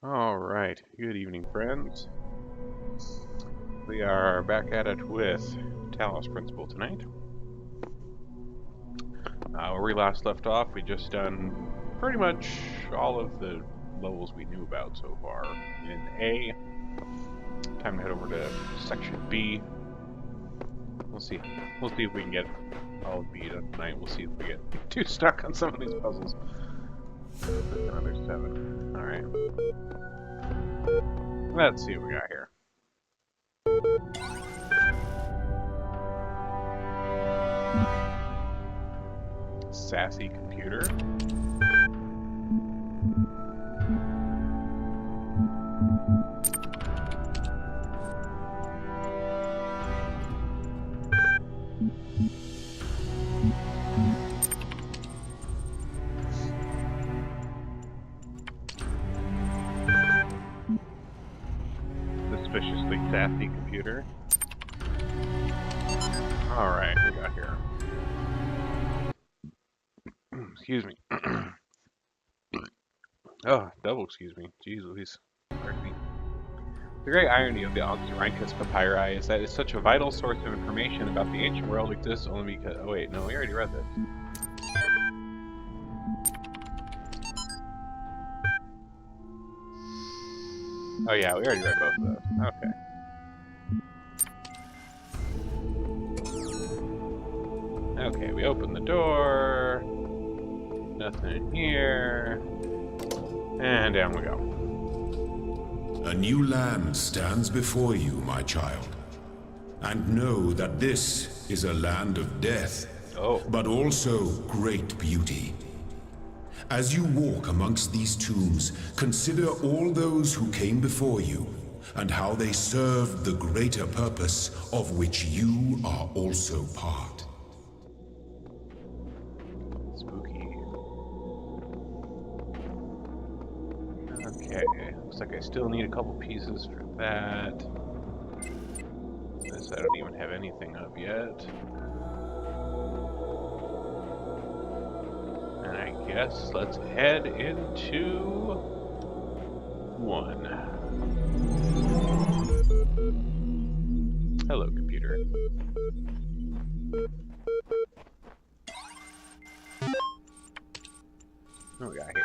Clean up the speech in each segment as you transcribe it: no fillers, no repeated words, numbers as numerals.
Alright, good evening, friends. We are back at it with Talos Principle tonight. Where we last left off, we just done pretty much all of the levels we knew about so far in A. Time to head over to Section B. We'll see if we can get all of B done tonight. We'll see if we get too stuck on some of these puzzles. Another 7. Alright. Let's see what we got here. Sassy computer. Suspiciously sassy computer. Alright, we got here. Excuse me. Oh, double excuse me. Jeez Louise. Pardon me. The great irony of the Onxorhynchus papyri is that it's such a vital source of information about the ancient world exists only because... Oh wait, no, we already read this. Oh yeah, we already read both of those. Okay. Okay, we open the door. Nothing in here. And down we go. A new land stands before you, my child. And know that this is a land of death, but also great beauty. As you walk amongst these tombs, consider all those who came before you, and how they served the greater purpose of which you are also part. Okay, looks like I still need a couple pieces for that. This I don't even have anything up yet. And I guess let's head into 1. Hello, computer. What we got here?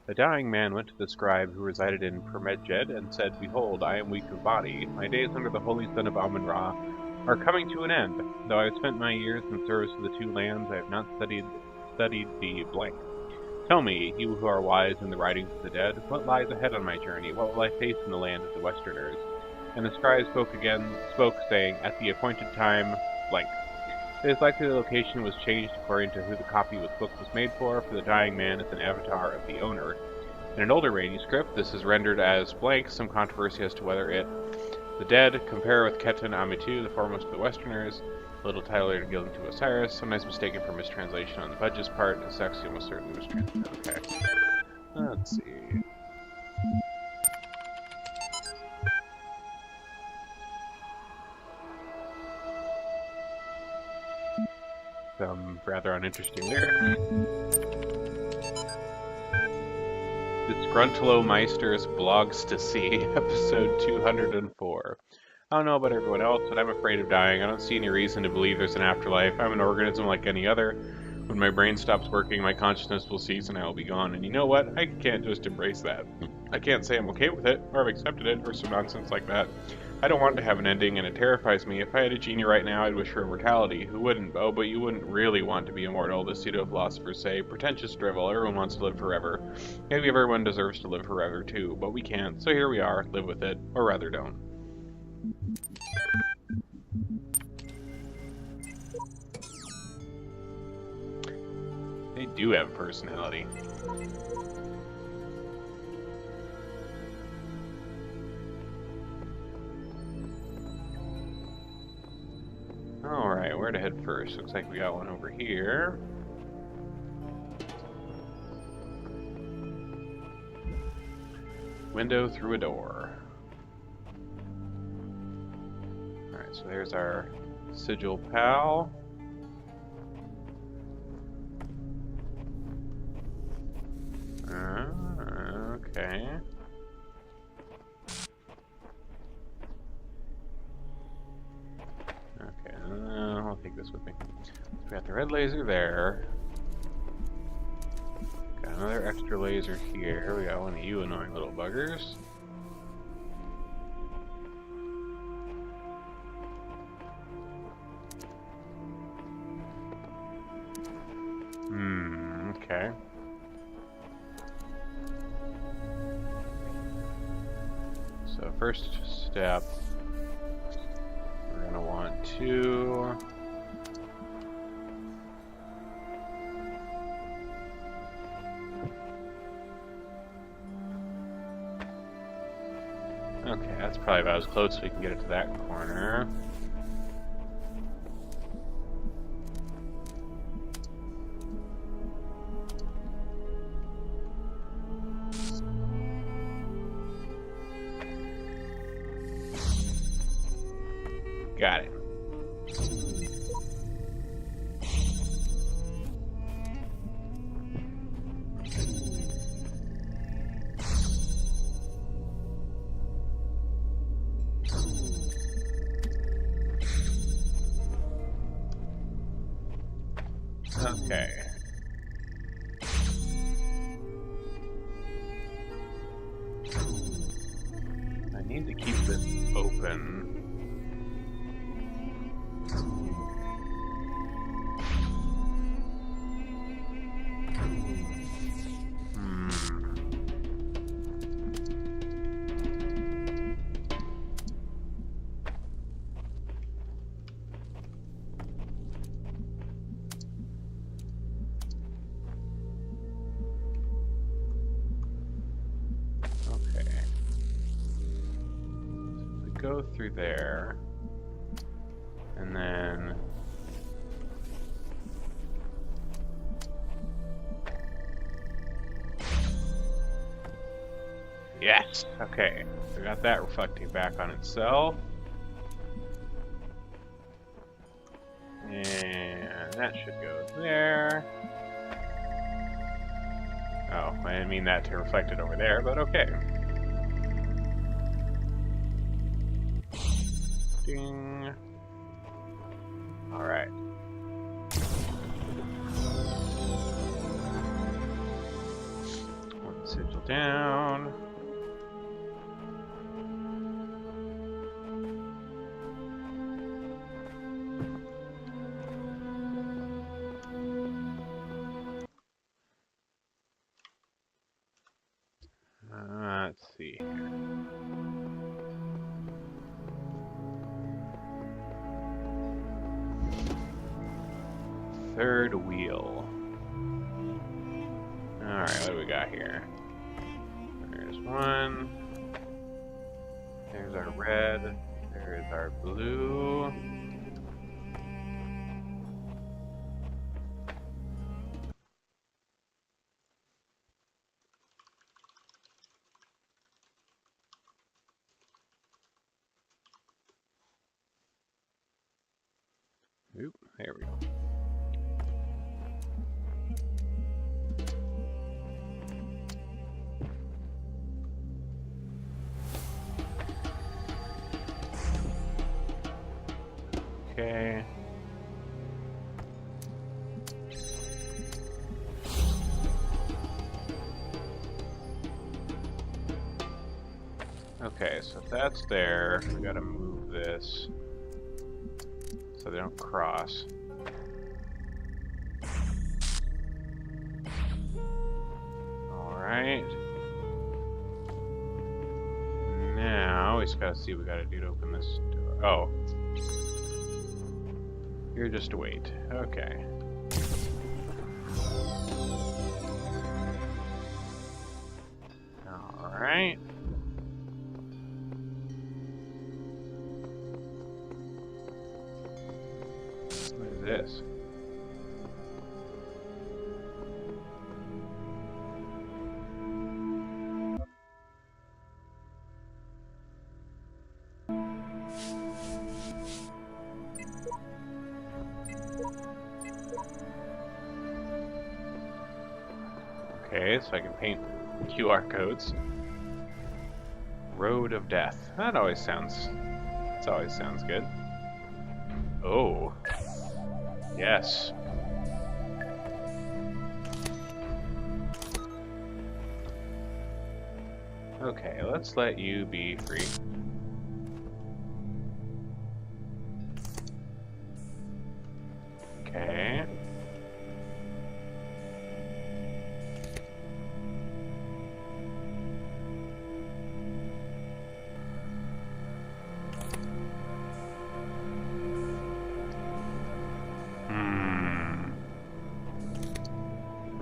The dying man went to the scribe who resided in Permedjed and said, "Behold, I am weak of body. My days under the holy sun of Amun-Ra are coming to an end. Though I have spent my years in service to the 2 lands, I have not studied the blank. Tell me, you who are wise in the writings of the dead, what lies ahead on my journey? What will I face in the land of the Westerners?" And the scribe spoke, saying, "At the appointed time, blank. It is likely the location was changed according to who the copy of the book was made for the dying man is an avatar of the owner. In an older manuscript, this is rendered as blank, some controversy as to whether it, the dead, compare with Ketan Amitu, the foremost of the Westerners, a little title later given to Osiris, sometimes mistaken for mistranslation on the Budge's part, and Saxia was certainly mistranslated. Okay. Let's see. Some rather uninteresting lyrics. Disgruntlo-Meisters Blogs to See, episode 204. I don't know about everyone else, but I'm afraid of dying. I don't see any reason to believe there's an afterlife. I'm an organism like any other. When my brain stops working, my consciousness will cease and I will be gone. And you know what? I can't just embrace that. I can't say I'm okay with it, or I've accepted it, or some nonsense like that. I don't want it to have an ending, and it terrifies me. If I had a genie right now, I'd wish for immortality. Who wouldn't? Oh, but you wouldn't really want to be immortal, the pseudo-philosophers say. Pretentious drivel. Everyone wants to live forever. Maybe everyone deserves to live forever, too, but we can't. So here we are. Live with it. Or rather, don't. They do have personality. where to head first? Looks like we got one over here. Window through a door. Alright, so there's our sigil pal. Okay. Okay, I'll take this with me. So we got the red laser there. Got another extra laser here. We got one of you annoying little buggers. Okay. So first step, we're gonna want to okay, that's probably about as close as we can get it to that corner. Got it. Okay. I need to keep this open. Go through there, and then yes, okay, we got that reflecting back on itself, and that should go there. Oh, I didn't mean that to reflect it over there, but okay. Ding. Alright. One sigil down. Let's see here. Third wheel. Alright, what do we got here? There's one. There's our red. There's our blue. Oop, there we go. Okay. Okay, so if that's there, we gotta move this so they don't cross. Alright. Now we just gotta see what we gotta do to open this door. Oh. You're just wait. Okay. Alright. this? Okay, so I can paint QR codes. Road of Death. That always sounds good. Oh. Yes. Okay, let's let you be free. Okay.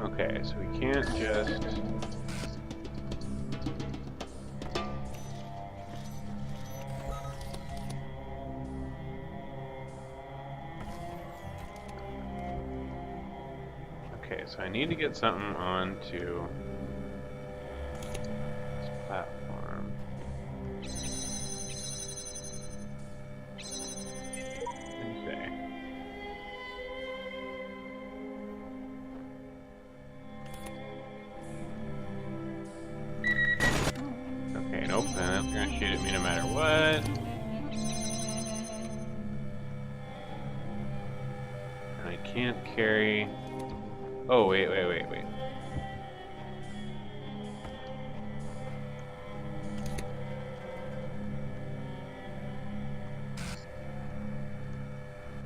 Okay, so we can't just... Okay, so I need to get something onto this platform. What do you say? Okay, nope, that's gonna shoot at me no matter what. And I can't carry... Oh, wait.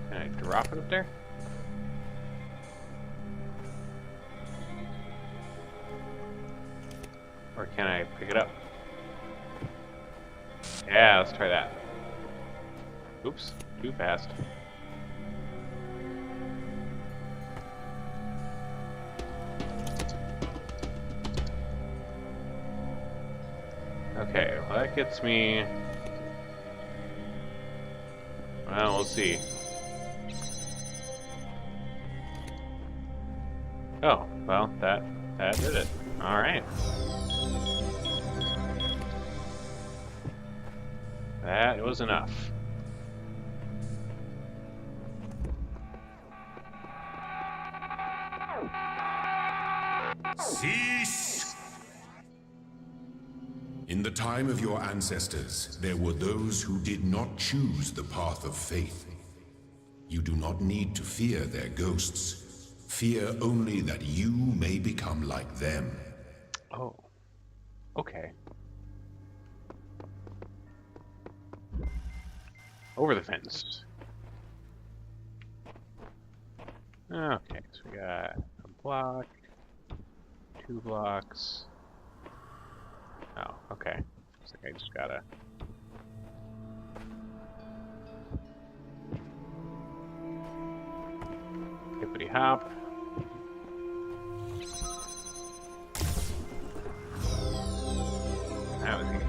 Can I drop it up there? Or can I pick it up? Yeah, let's try that. Oops, too fast. Okay, well that gets me... Well, we'll see. Oh, well, that did it. Alright. That was enough. Cease! In the time of your ancestors, there were those who did not choose the path of faith. You do not need to fear their ghosts. Fear only that you may become like them. Oh. Okay. Over the fence. Okay, so we got a block, 2 blocks. Oh, okay. Looks like I just gotta... Hippity hop. That was easy.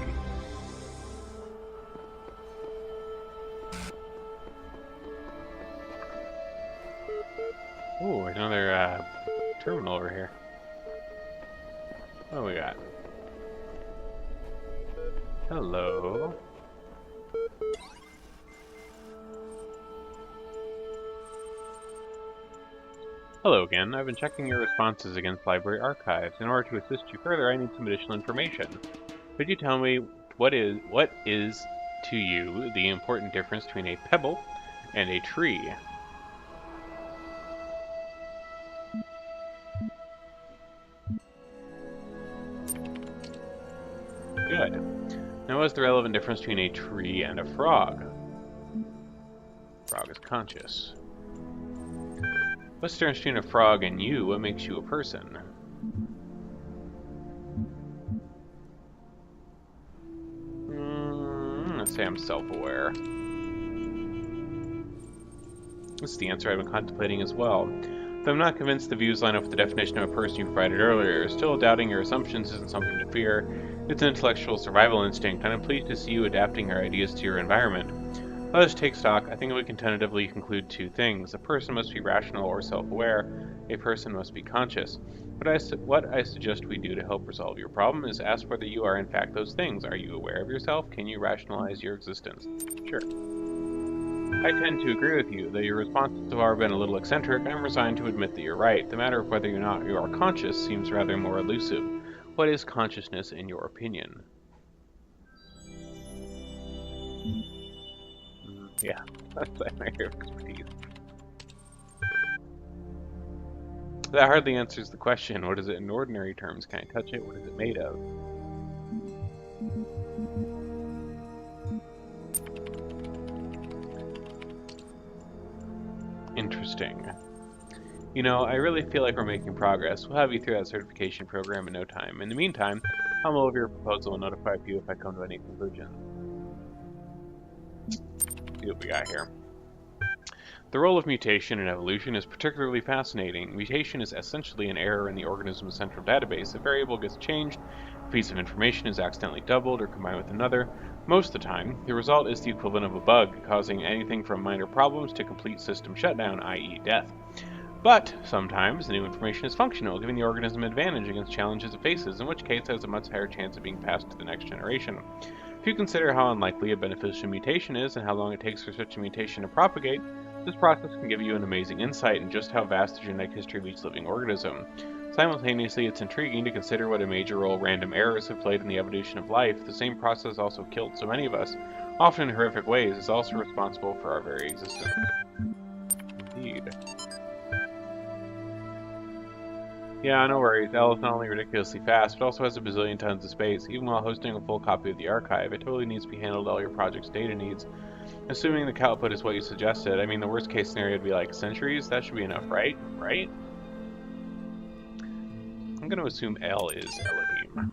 Ooh, another terminal over here. What do we got? Hello. Hello again. I've been checking your responses against library archives. In order to assist you further, I need some additional information. Could you tell me what is to you the important difference between a pebble and a tree? Good. Now, what is the relevant difference between a tree and a frog? Frog is conscious. What's the difference between a frog and you? What makes you a person? Let's say I'm self-aware. This is the answer I've been contemplating as well. Though I'm not convinced the views line up with the definition of a person you provided earlier, still doubting your assumptions isn't something to fear. It's an intellectual survival instinct, and I'm pleased to see you adapting your ideas to your environment. Let us take stock. I think we can tentatively conclude two things. A person must be rational or self-aware. A person must be conscious. What I suggest we do to help resolve your problem is ask whether you are in fact those things. Are you aware of yourself? Can you rationalize your existence? Sure. I tend to agree with you. Though your responses have already been a little eccentric, I'm resigned to admit that you're right. The matter of whether or not you are conscious seems rather more elusive. What is consciousness in your opinion? Yeah, that's my area of expertise. That hardly answers the question. What is it in ordinary terms? Can I touch it? What is it made of? Interesting. You know, I really feel like we're making progress. We'll have you through that certification program in no time. In the meantime, I'll mull over your proposal and notify you if I come to any conclusions. See what we got here. The role of mutation in evolution is particularly fascinating. Mutation is essentially an error in the organism's central database. A variable gets changed, a piece of information is accidentally doubled or combined with another. Most of the time, the result is the equivalent of a bug, causing anything from minor problems to complete system shutdown, i.e. death. But sometimes the new information is functional, giving the organism an advantage against challenges it faces, in which case it has a much higher chance of being passed to the next generation. If you consider how unlikely a beneficial mutation is and how long it takes for such a mutation to propagate, this process can give you an amazing insight into just how vast the genetic history of each living organism. Simultaneously, it's intriguing to consider what a major role random errors have played in the evolution of life. The same process also killed so many of us, often in horrific ways, is also responsible for our very existence. Indeed. Yeah, no worries. L is not only ridiculously fast, but also has a bazillion tons of space. Even while hosting a full copy of the archive, it totally needs to be handled all your project's data needs. Assuming the output is what you suggested, I mean, the worst case scenario would be like centuries. That should be enough, right? Right? I'm going to assume L is Elohim.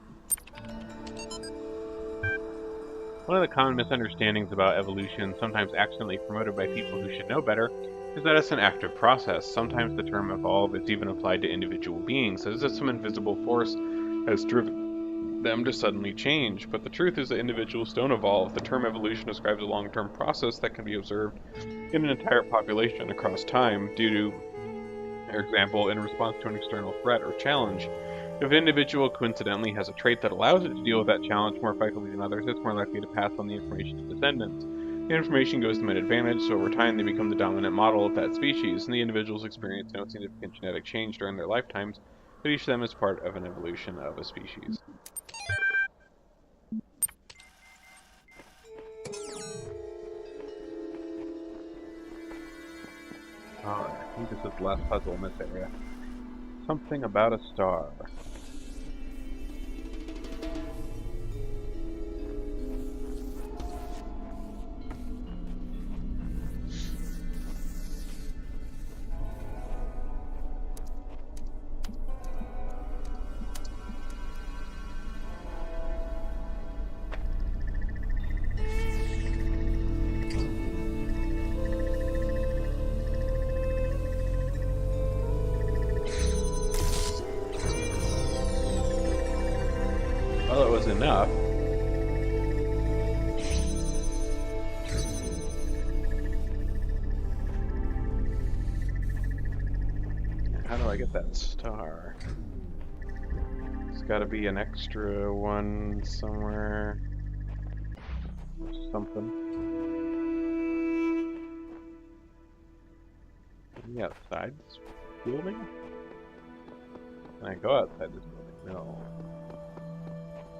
One of the common misunderstandings about evolution, sometimes accidentally promoted by people who should know better, is that it's an active process. Sometimes the term evolve is even applied to individual beings, as if some invisible force has driven them to suddenly change. But the truth is that individuals don't evolve. The term evolution describes a long-term process that can be observed in an entire population across time due to, for example, in response to an external threat or challenge. If an individual coincidentally has a trait that allows it to deal with that challenge more effectively than others, it's more likely to pass on the information to descendants. The information goes to them at advantage, so over time they become the dominant model of that species, and the individuals experience no significant genetic change during their lifetimes, but each of them is part of an evolution of a species. Oh, I think this is the last puzzle in this area. Something about a star. Well, it was enough. How do I get that star? There's gotta be an extra one somewhere. Something. Maybe outside this building? Can I go outside this building? No.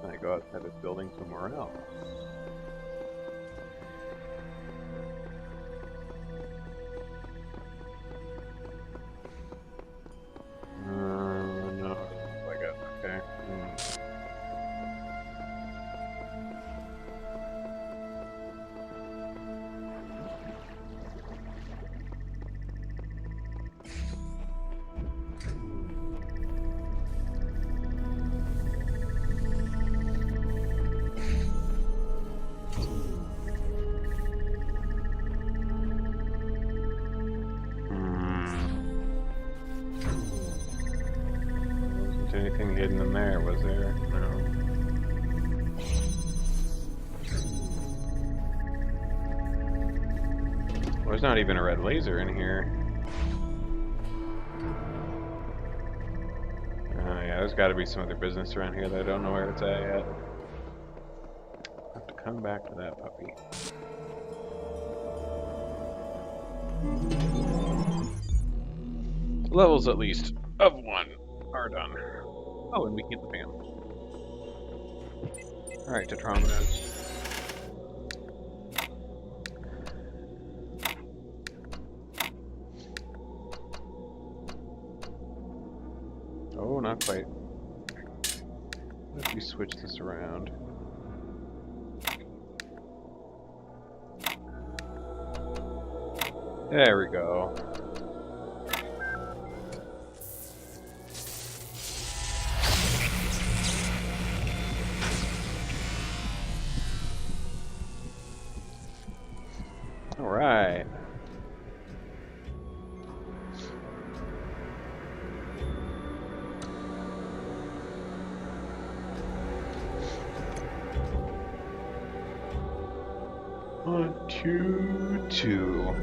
Can I go outside this building somewhere else? No. I got okay. Anything hidden in there, was there? No. not even a red laser in here. Oh yeah, there's got to be some other business around here that I don't know where it's at yet. Have to come back to that puppy. Levels at least of 1 are done. Oh, and we keep the fan. Alright, Tetrominus. Oh, not quite. Let me switch this around. There we go. All right. One, two, two.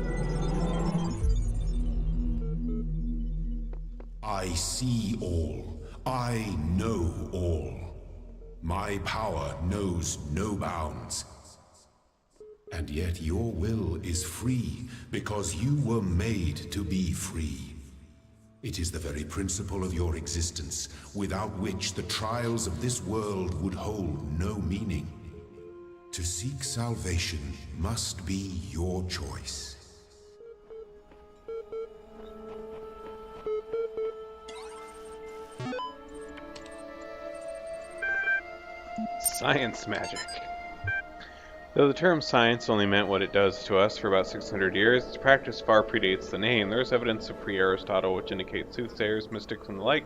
I see all. I know all. My power knows no bounds. And yet your will is free, because you were made to be free. It is the very principle of your existence, without which the trials of this world would hold no meaning. To seek salvation must be your choice. Science magic. Though the term science only meant what it does to us for about 600 years, its practice far predates the name. There is evidence of pre-Aristotle which indicates soothsayers, mystics, and the like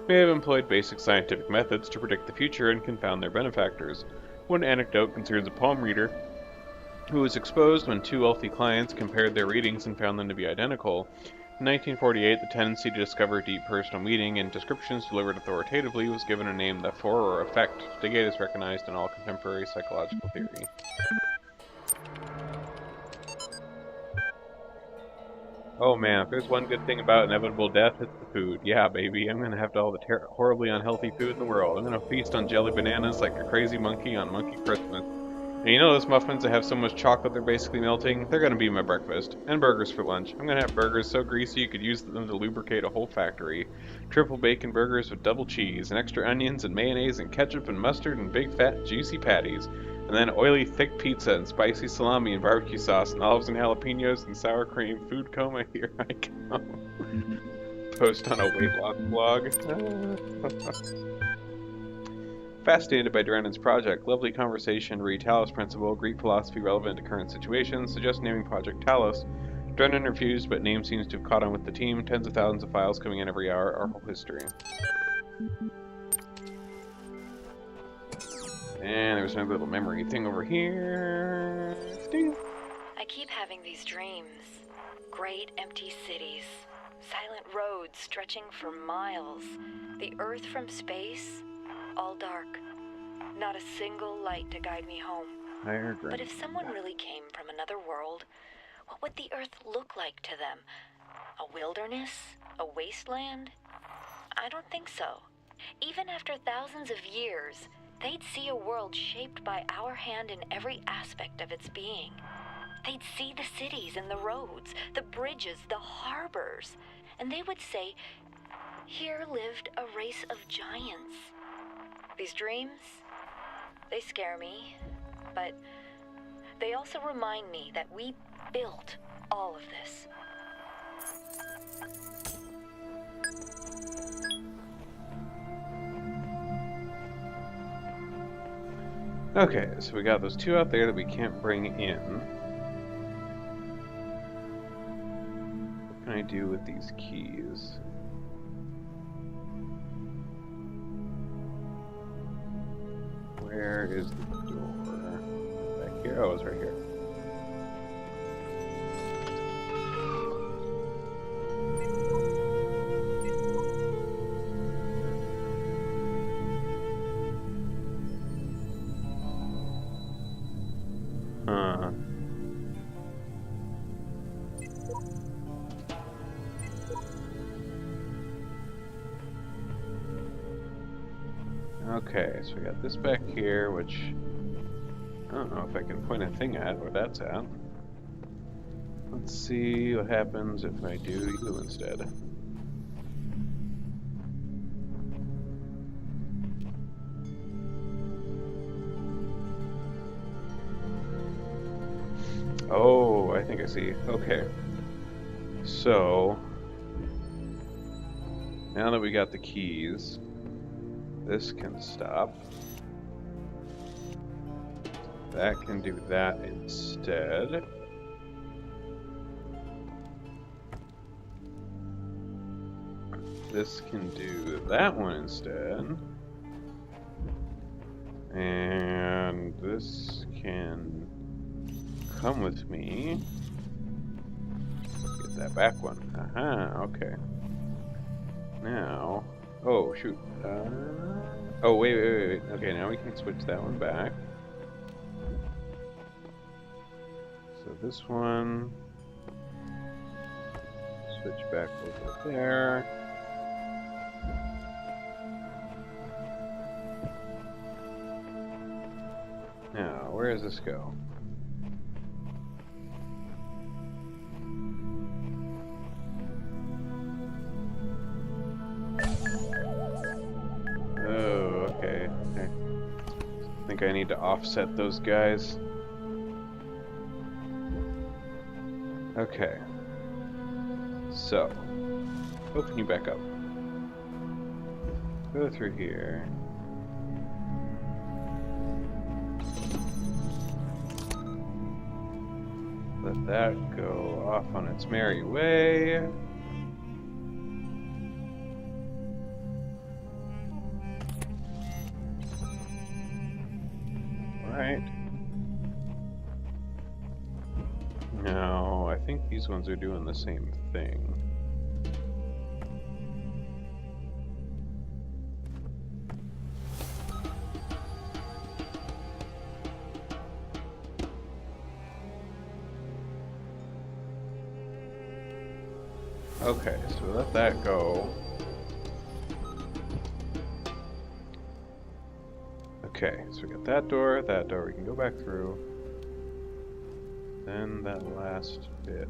may have employed basic scientific methods to predict the future and confound their benefactors. One anecdote concerns a palm reader who was exposed when two wealthy clients compared their readings and found them to be identical. In 1948, the tendency to discover deep personal meaning in descriptions delivered authoritatively was given a name, the Forer effect. The gate is recognized in all contemporary psychological theory. Oh man, if there's one good thing about inevitable death, it's the food. Yeah, baby, I'm gonna have all the horribly unhealthy food in the world. I'm gonna feast on jelly bananas like a crazy monkey on Monkey Christmas. And you know those muffins that have so much chocolate they're basically melting? They're gonna be my breakfast. And burgers for lunch. I'm gonna have burgers so greasy you could use them to lubricate a whole factory. Triple bacon burgers with double cheese, and extra onions and mayonnaise and ketchup and mustard and big fat juicy patties. And then oily thick pizza and spicy salami and barbecue sauce and olives and jalapenos and sour cream. Food coma, here I come. Post on a weight loss blog. Fascinated by Durannon's project. Lovely conversation, read Talos principle, Greek philosophy relevant to current situations, suggest naming Project Talos. Drennan refused, but name seems to have caught on with the team. Tens of thousands of files coming in every hour, our whole history. And there's another little memory thing over here. Ding. I keep having these dreams. Great empty cities. Silent roads stretching for miles. The Earth from space. All dark. Not a single light to guide me home. I agree. But if someone really came from another world, what would the Earth look like to them? A wilderness? A wasteland? I don't think so. Even after thousands of years, they'd see a world shaped by our hand in every aspect of its being. They'd see the cities and the roads, the bridges, the harbors, and they would say, here lived a race of giants. These dreams, they scare me, but they also remind me that we built all of this. Okay, so we got those two out there that we can't bring in. What can I do with these keys? Where is the door? Back here? Oh, it's right here. Okay, so we got this back here, which I don't know if I can point a thing at where that's at. Let's see what happens if I do you instead. Oh, I think I see. Okay. So, now that we got the keys, this can stop. That can do that instead. This can do that one instead. And this can come with me. Get that back one. Aha, okay. Now, oh shoot. Oh wait. Okay, now we can switch that one back. So this one, switch back over there. Now, where does this go? Oh, okay. I think I need to offset those guys. Okay. So, open you back up. Go through here. Let that go off on its merry way. Alright. Now, I think these ones are doing the same thing. Okay, so let that go. Okay, so we got that door, we can go back through. Then that last bit.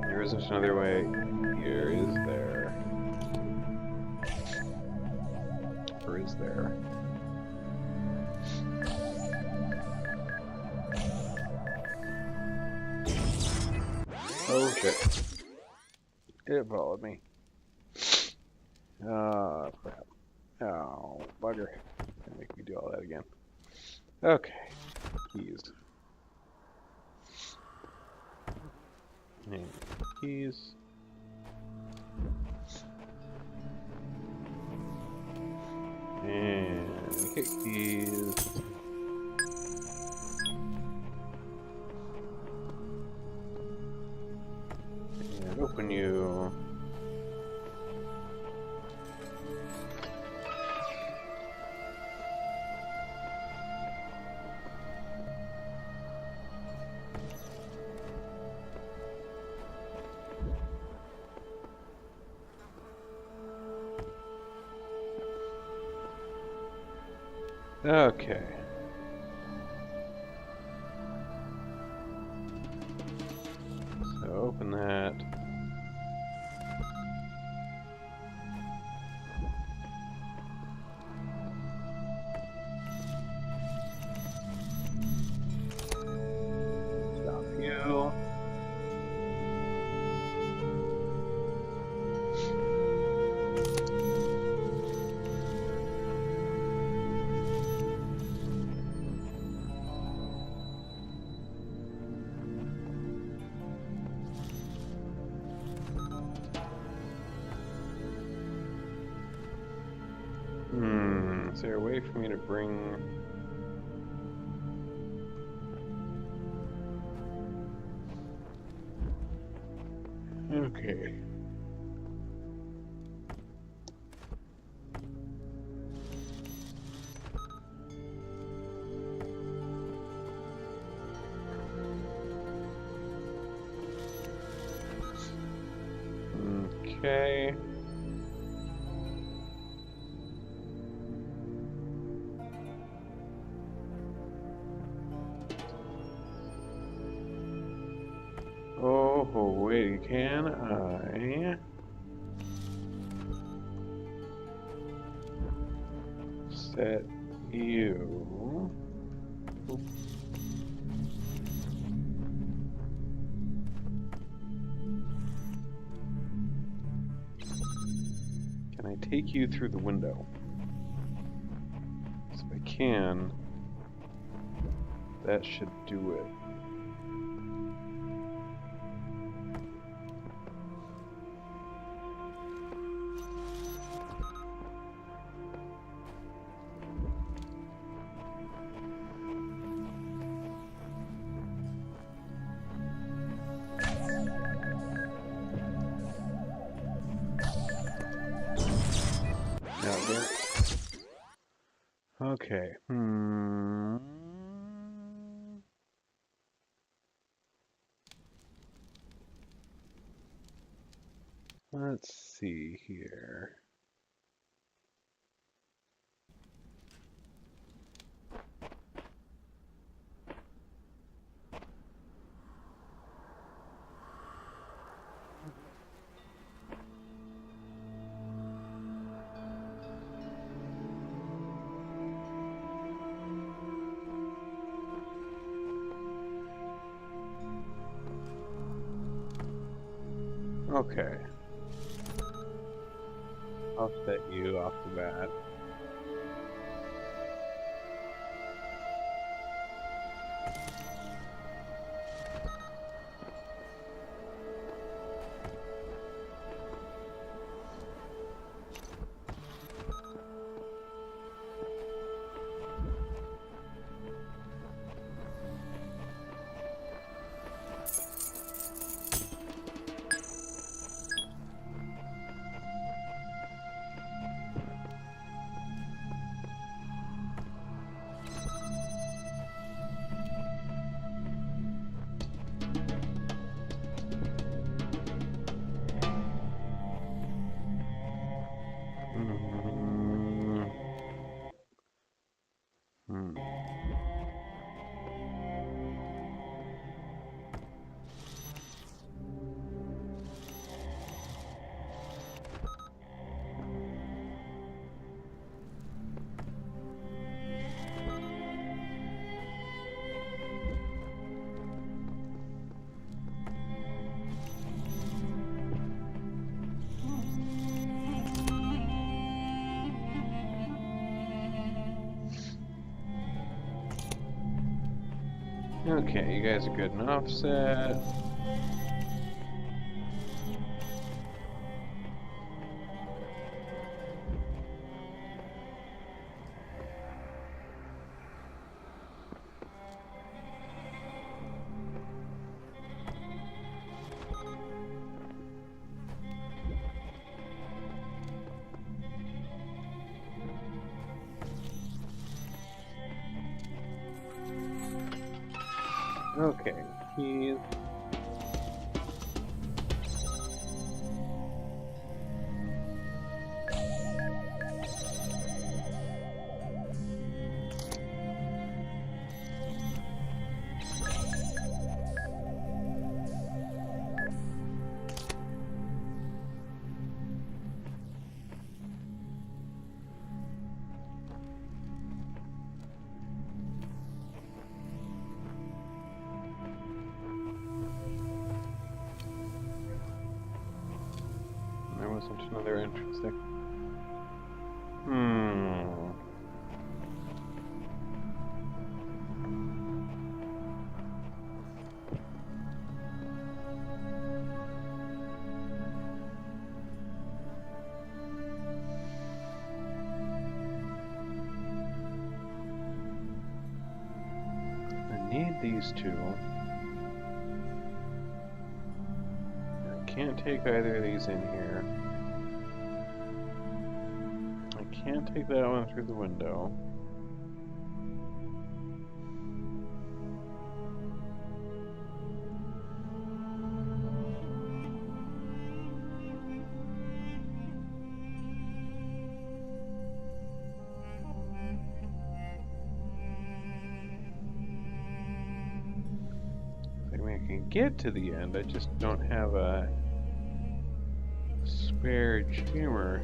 There isn't another way. Here is there. Or is there? Oh shit. It followed me. Oh crap. Oh, bugger. Gonna make me do all that again. Okay. Keys. And keys. And hit keys. And open you. Okay. So open that. Stop you. Is there a way for me to bring... Okay. Okay. Oh, wait, can I set you... Can I take you through the window? So if I can, that should do it. Okay. Let's see here. Okay. I'll set you off the bat. Okay, you guys are good and offset. Okay, he's... There wasn't another entrance there. need these two. I can't take either of these in here. I can't take that one through the window. I can get to the end, I just don't have a spare jammer.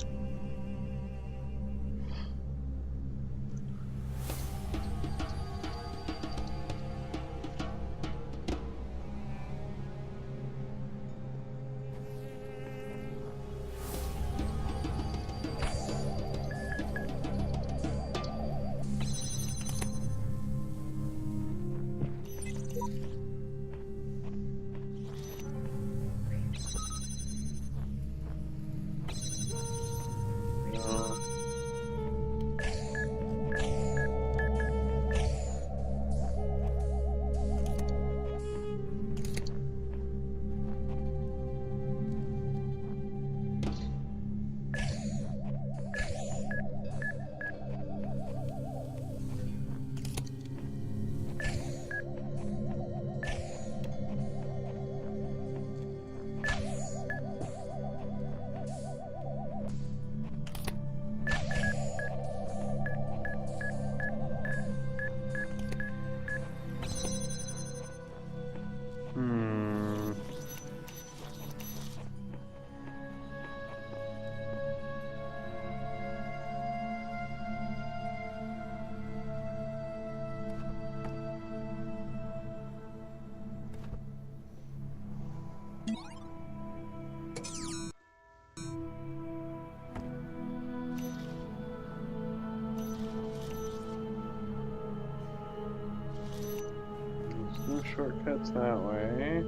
No shortcuts that way.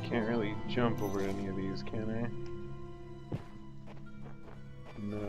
Can't really jump over any of these, can I? No.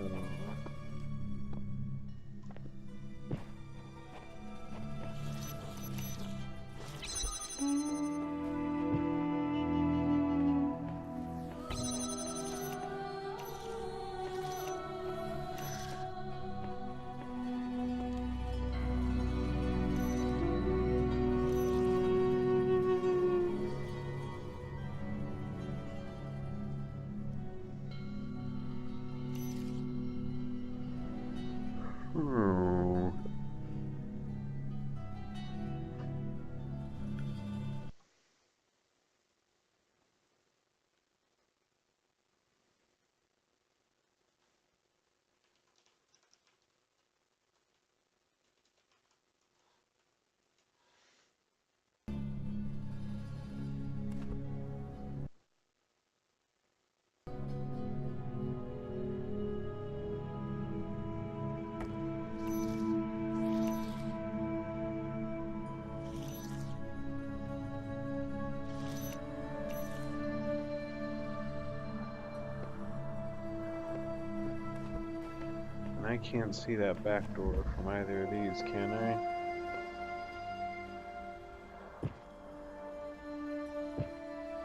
I can't see that back door from either of these, can I?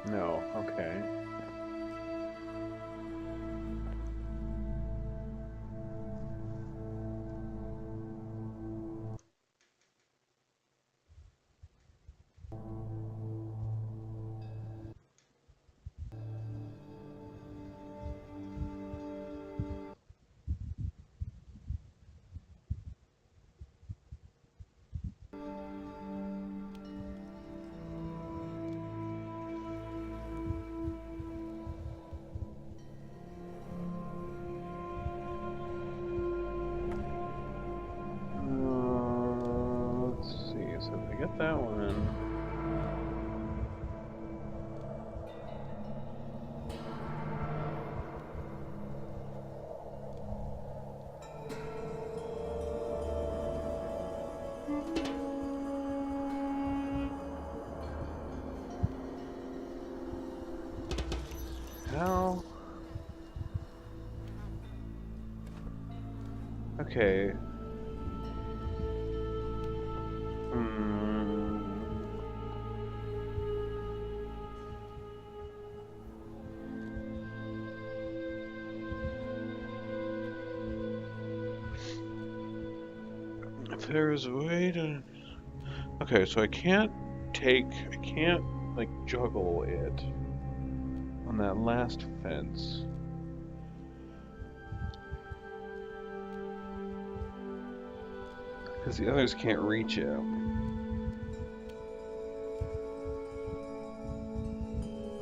No, okay. Get that one. Okay. If there's a way to... Okay, so I can't like juggle it on that last fence. Because the others can't reach it.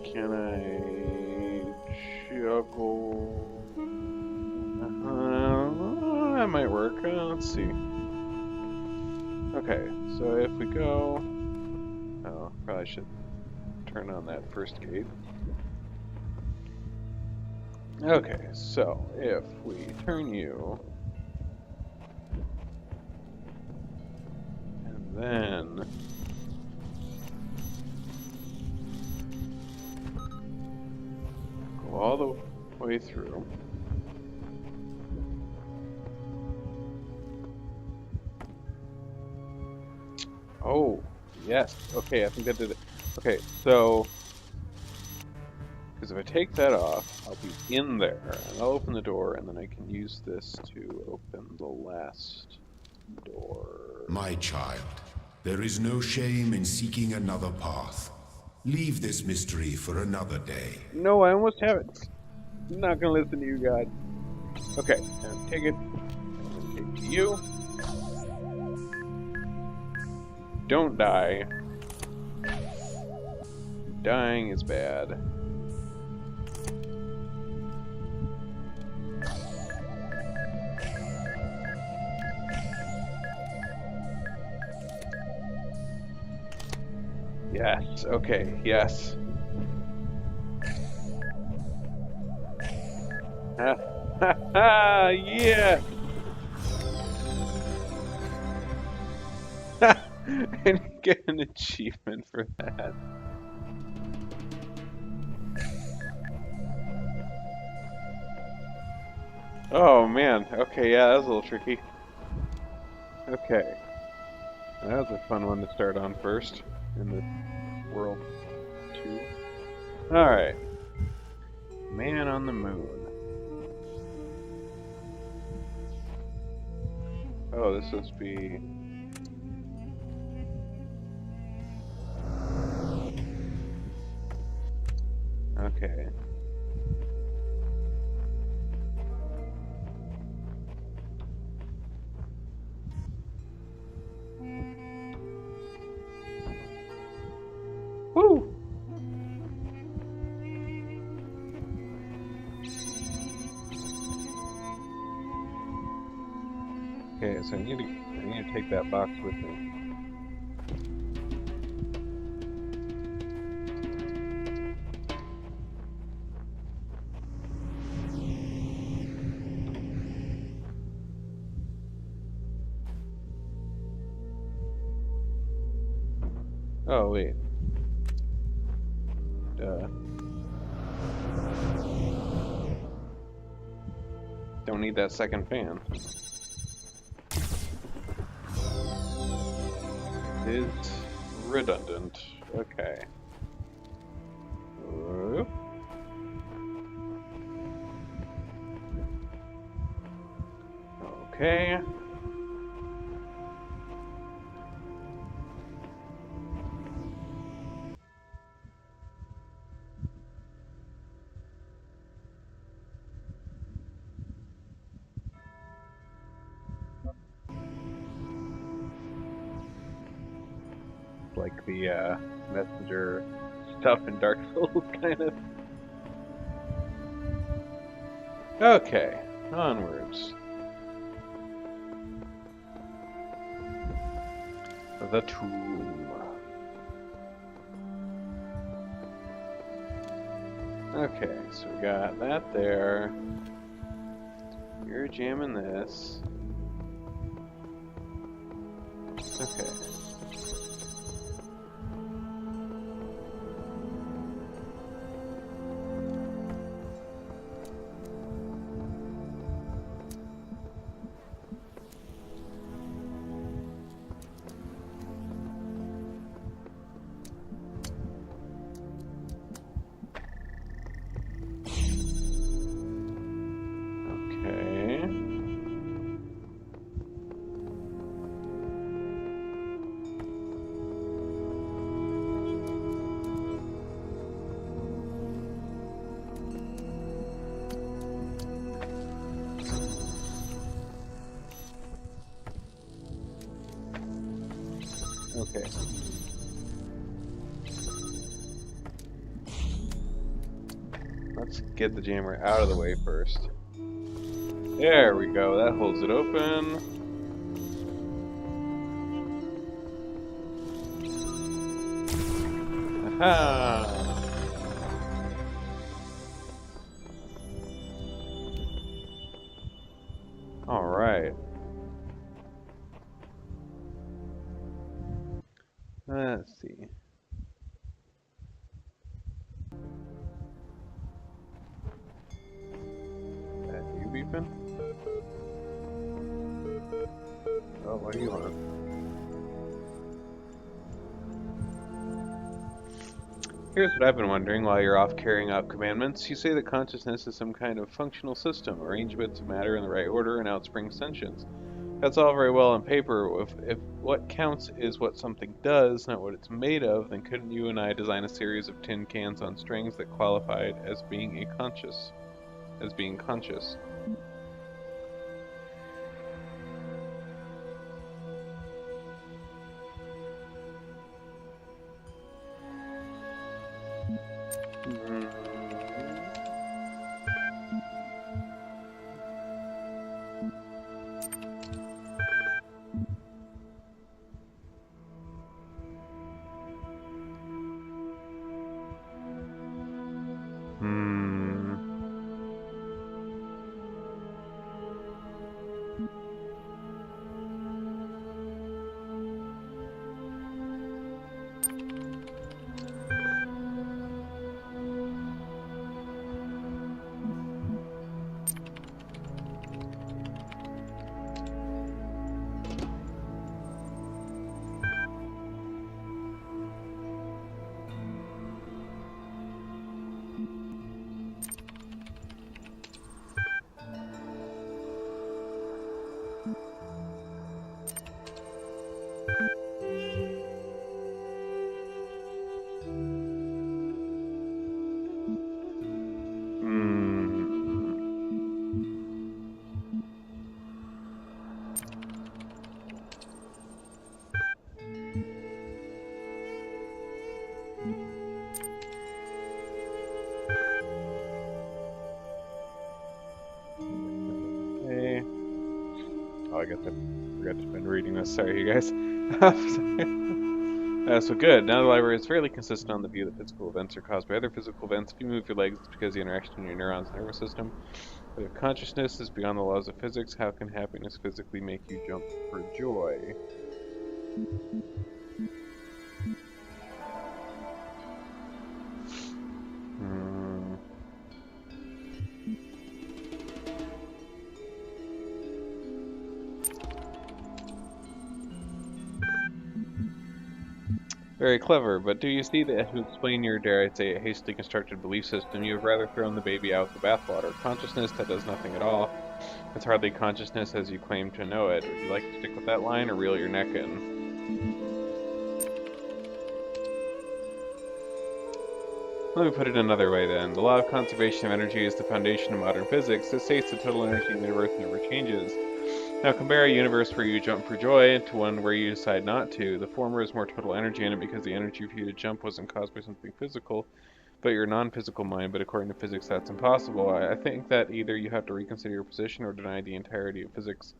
Can I juggle? That might work. Let's see. Okay, so if we go... Oh, probably should turn on that first gate. Okay, so if we turn you... And then... Go all the way through. Oh, yes. Okay, I think that did it. Okay, so... Because if I take that off, I'll be in there, and I'll open the door, and then I can use this to open the last door. My child, there is no shame in seeking another path. Leave this mystery for another day. No, I almost have it. I'm not gonna listen to you, God. Okay, and take it. And take you. Don't die. Dying is bad. Yes, okay, yes. Ha ha ha, yeah! And get an achievement for that. Oh man, okay, yeah, that was a little tricky. Okay. That was a fun one to start on first in the World 2. Alright. Man on the Moon. Oh, this must be... Okay. Woo! Okay, so I need to take that box with me. Oh, wait. Duh. Don't need that second fan. It's redundant. Okay. Whoop. Okay. Like the messenger stuff in Dark Souls, kind of. Okay, onwards. The tomb. Okay, so we got that there. You're jamming this. Okay. Okay. Let's get the jammer out of the way first. There we go, that holds it open. Aha! Alright. Let's see. You beeping? Oh, what do you want? Here's what I've been wondering while you're off carrying out commandments. You say that consciousness is some kind of functional system, arrange bits of matter in the right order and out springs sentience. That's all very well on paper. If what counts is what something does, not what it's made of, then couldn't you and I design a series of tin cans on strings that qualified as being conscious? Oh, I forgot to been reading this. Sorry, you guys. So good. Now the library is fairly consistent on the view that physical events are caused by other physical events. If you move your legs, it's because of the interaction between your neurons and nervous system. But if consciousness is beyond the laws of physics, how can happiness physically make you jump for joy? Very clever, but do you see that to explain your, dare I say, hastily constructed belief system, you have rather thrown the baby out with the bathwater. Consciousness that does nothing at all. It's hardly consciousness as you claim to know it. Would you like to stick with that line or reel your neck in? Let me put it another way then. The law of conservation of energy is the foundation of modern physics. It states that total energy in the universe never changes. Now compare a universe where you jump for joy to one where you decide not to. The former has more total energy in it because the energy for you to jump wasn't caused by something physical, but your non-physical mind, but according to physics that's impossible. I think that either you have to reconsider your position or deny the entirety of physics.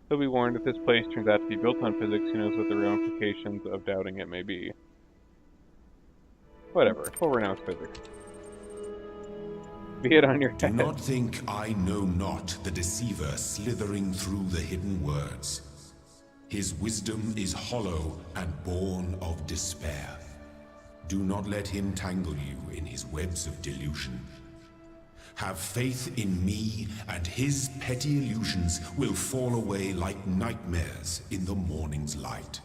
Though be warned, if this place turns out to be built on physics, who knows what the ramifications of doubting it may be. Whatever, we'll renounce physics. Be it on your head. Do not think I know not the deceiver slithering through the hidden words. His wisdom is hollow and born of despair. Do not let him tangle you in his webs of delusion. Have faith in me, and his petty illusions will fall away like nightmares in the morning's light.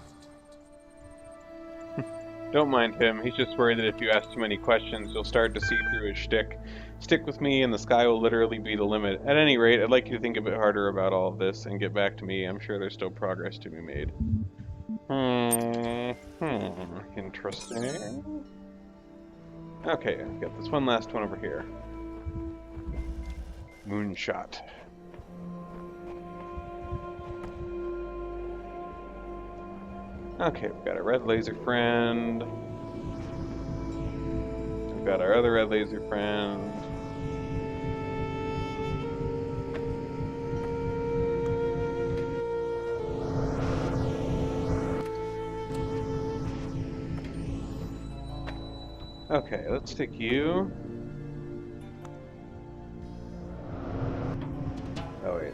Don't mind him. He's just worried that if you ask too many questions, you'll start to see through his shtick. Stick with me, and the sky will literally be the limit. At any rate, I'd like you to think a bit harder about all of this and get back to me. I'm sure there's still progress to be made. Interesting. Okay, I've got this one last one over here. Moonshot. Okay, we've got a red laser friend. We've got our other red laser friend. Okay, let's take you. Oh, wait.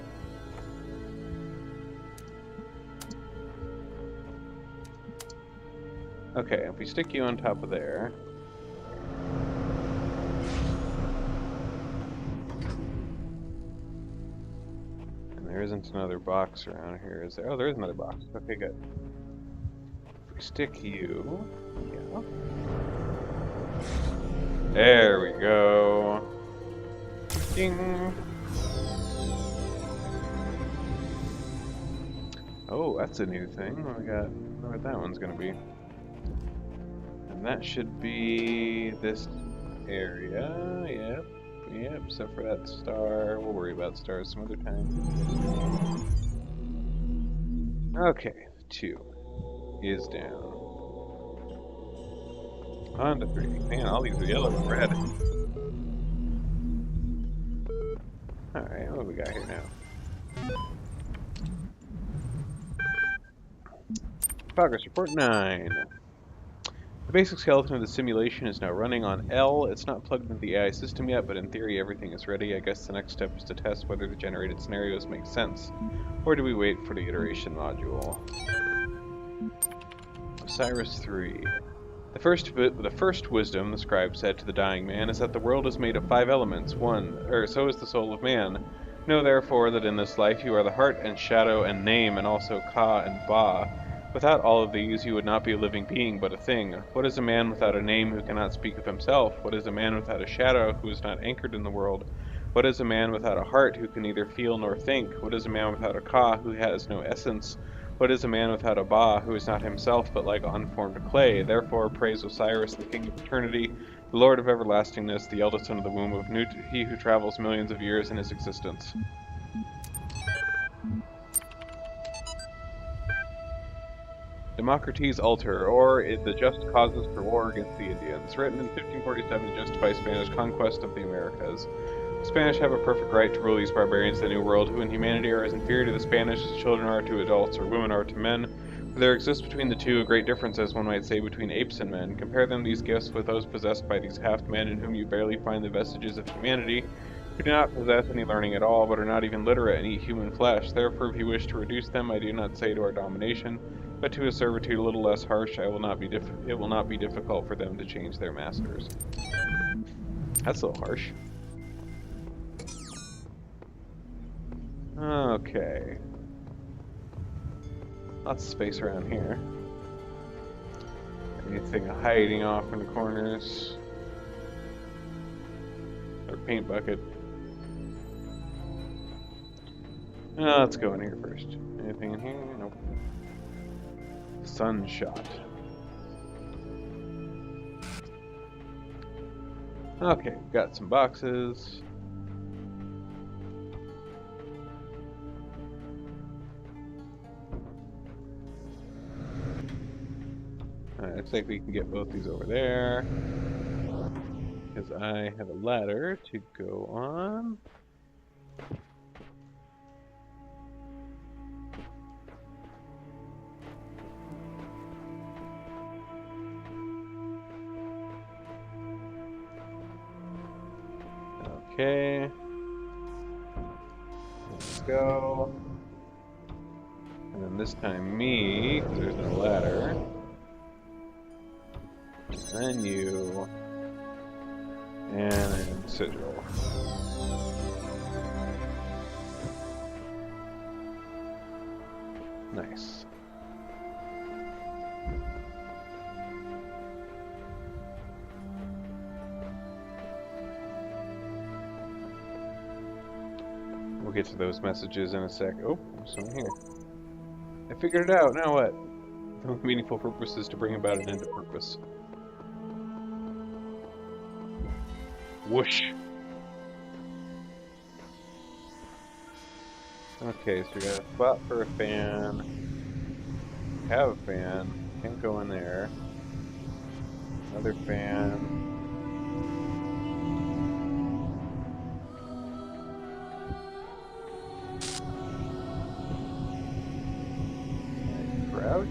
Okay, if we stick you on top of there. And there isn't another box around here, is there? Oh, there is another box. Okay, good. If we stick you. Yeah. There we go. Ding! Oh, that's a new thing. What we got? I wonder what that one's gonna be. And that should be this area. Yep, except for that star. We'll worry about stars some other time. Okay, 2 is down. On to 3. Man, all these are yellow and red. Alright, what do we got here now? Progress report 9. The basic skeleton of the simulation is now running on L. It's not plugged into the AI system yet, but in theory everything is ready. I guess the next step is to test whether the generated scenarios make sense. Or do we wait for the iteration module? Osiris 3. The first wisdom, the scribe said to the dying man, is that the world is made of 5 elements. So is the soul of man. Know therefore that in this life you are the heart and shadow and name, and also Ka and Ba. Without all of these, you would not be a living being, but a thing. What is a man without a name who cannot speak of himself? What is a man without a shadow who is not anchored in the world? What is a man without a heart who can neither feel nor think? What is a man without a Ka who has no essence? What is a man without a Ba, who is not himself but like unformed clay? Therefore praise Osiris, the king of eternity, the lord of everlastingness, the eldest son of the womb of Nut, he who travels millions of years in his existence. Democrates Altar, or The Just Causes for War Against the Indians, written in 1547 to justify Spanish conquest of the Americas. The Spanish have a perfect right to rule these barbarians of the New World, who in humanity are as inferior to the Spanish as children are to adults or women are to men. For there exists between the two a great difference, as one might say, between apes and men. Compare then these gifts with those possessed by these half-men in whom you barely find the vestiges of humanity, who do not possess any learning at all, but are not even literate and eat human flesh. Therefore, if you wish to reduce them, I do not say to our domination, but to a servitude a little less harsh. It will not be difficult for them to change their masters. That's a little harsh. Okay. Lots of space around here. Anything hiding off in the corners? Or paint bucket. Let's go in here first. Anything in here? Nope. Sunshot. Okay, got some boxes. Alright, looks like we can get both these over there. Because I have a ladder to go on. Okay. Let's go. And then this time me, because there's no ladder. And then you. And then Sigil. Nice. We'll get to those messages in a sec. Oh, there's someone here. I figured it out. Now what? The only meaningful purpose is to bring about an end to purpose. Whoosh. Okay, so we got a spot for a fan. have a fan. Can't go in there. Another fan. Crouch.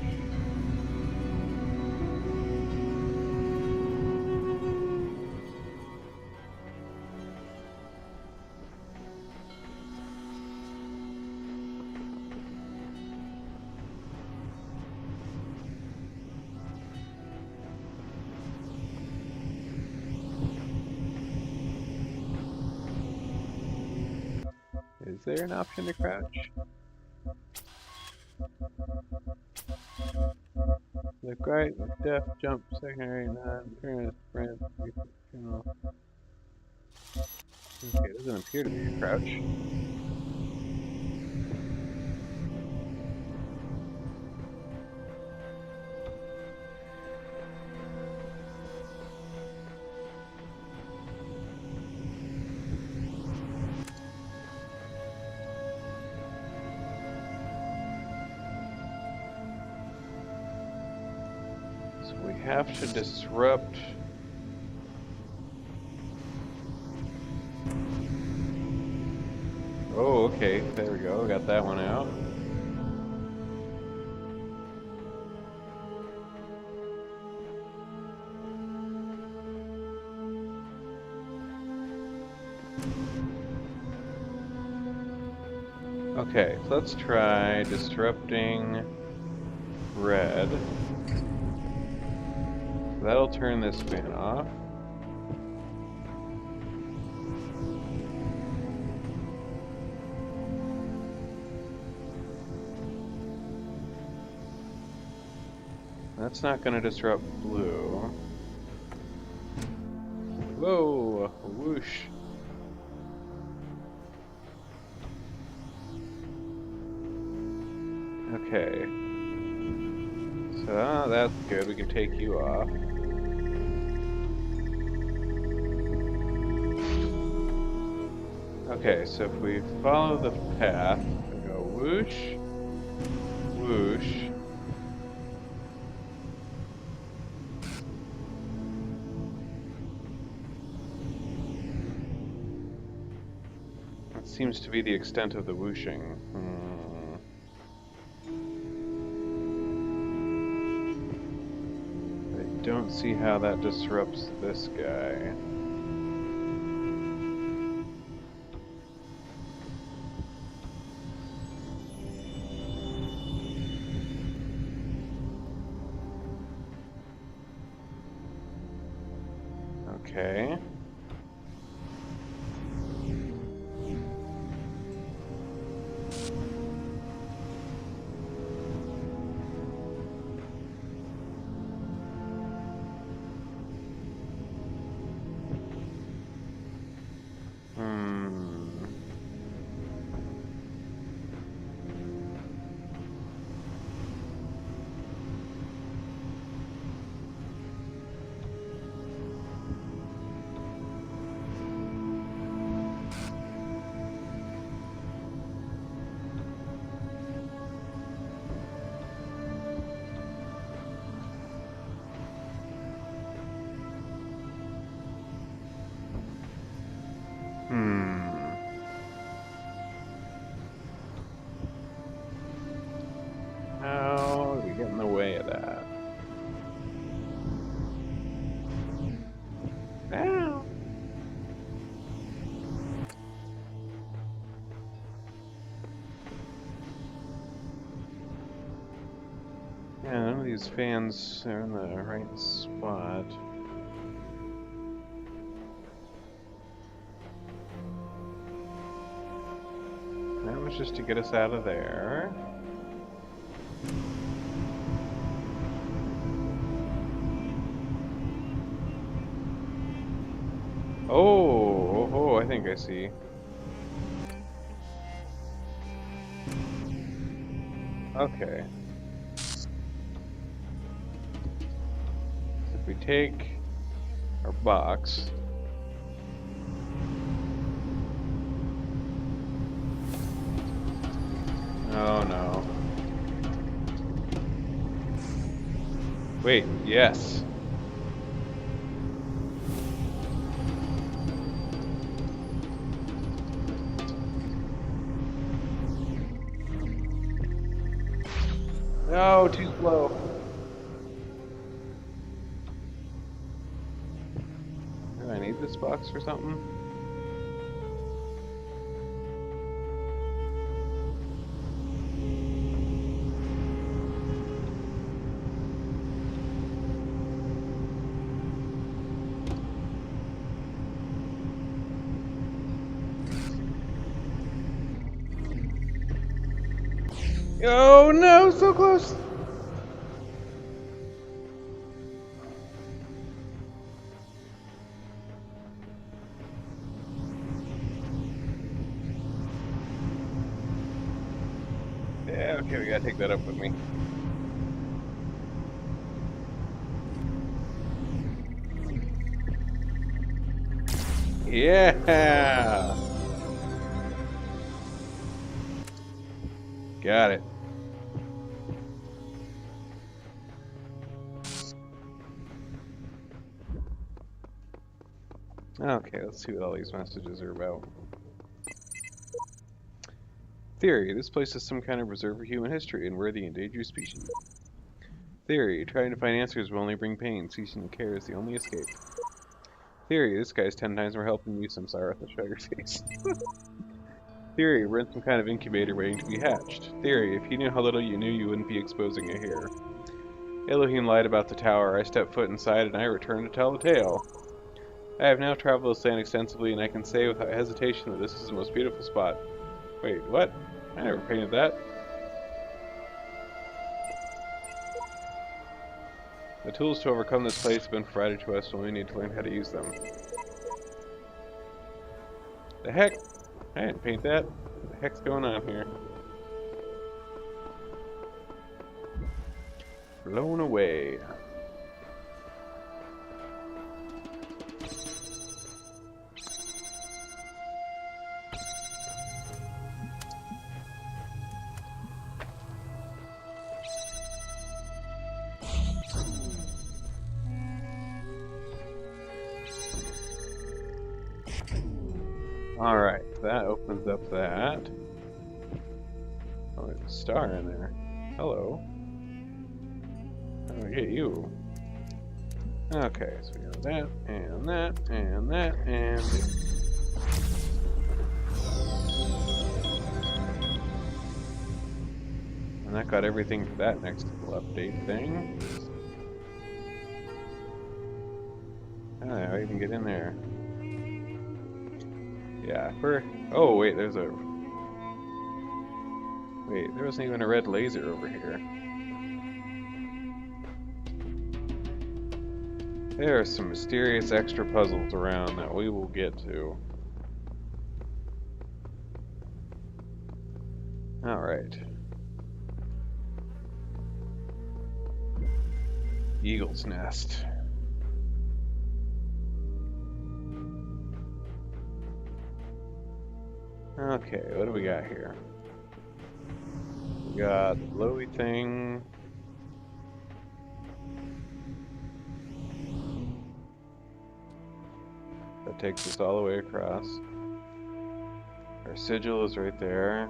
Is there an option to crouch? The right, step, jump, secondary, non, sprint, general. Okay, it doesn't appear to be a crouch. So we have to disrupt. Oh, okay, there we go, got that one out. Okay, so let's try disrupting red. That'll turn this fan off. That's not going to disrupt blue. Whoa, whoosh. Okay. So that's good, we can take you off. Okay, so if we follow the path, we go whoosh, whoosh. That seems to be the extent of the whooshing. I don't see how that disrupts this guy. Okay. How do we get in the way of that? Ow! Yeah, none of these fans are in the right spot. That was just to get us out of there. Oh, I think I see. Okay. So if we take our box. Oh no. Wait, yes. No, too slow. Do I need this box for something? Oh no, so close! Yeah, okay, we gotta take that up with me. Yeah! Got it. Okay, let's see what all these messages are about. Theory, this place is some kind of reserve for human history, and we're the endangered species. Theory, trying to find answers will only bring pain. Ceasing to care is the only escape. Theory, this guy's 10 times more help than you, some sorrow with a sugar face. Theory, we're in some kind of incubator waiting to be hatched. Theory, if you knew how little you knew, you wouldn't be exposing it here. Elohim lied about the tower. I stepped foot inside and I returned to tell the tale. I have now traveled this land extensively, and I can say without hesitation that this is the most beautiful spot. Wait, what? I never painted that. The tools to overcome this place have been provided to us, and we need to learn how to use them. The heck? I didn't paint that. What the heck's going on here? Blown away. Alright, that opens up that. Oh, there's a star in there. Hello. How do I get you? Okay, so we got that, and that, and that, and... And that got everything for that next little update thing. How do I even get in there? Yeah, oh wait, there's a... Wait, there wasn't even a red laser over here. There are some mysterious extra puzzles around that we will get to. Alright. Eagle's nest. Okay, what do we got here? We got the glowy thing. That takes us all the way across. Our sigil is right there.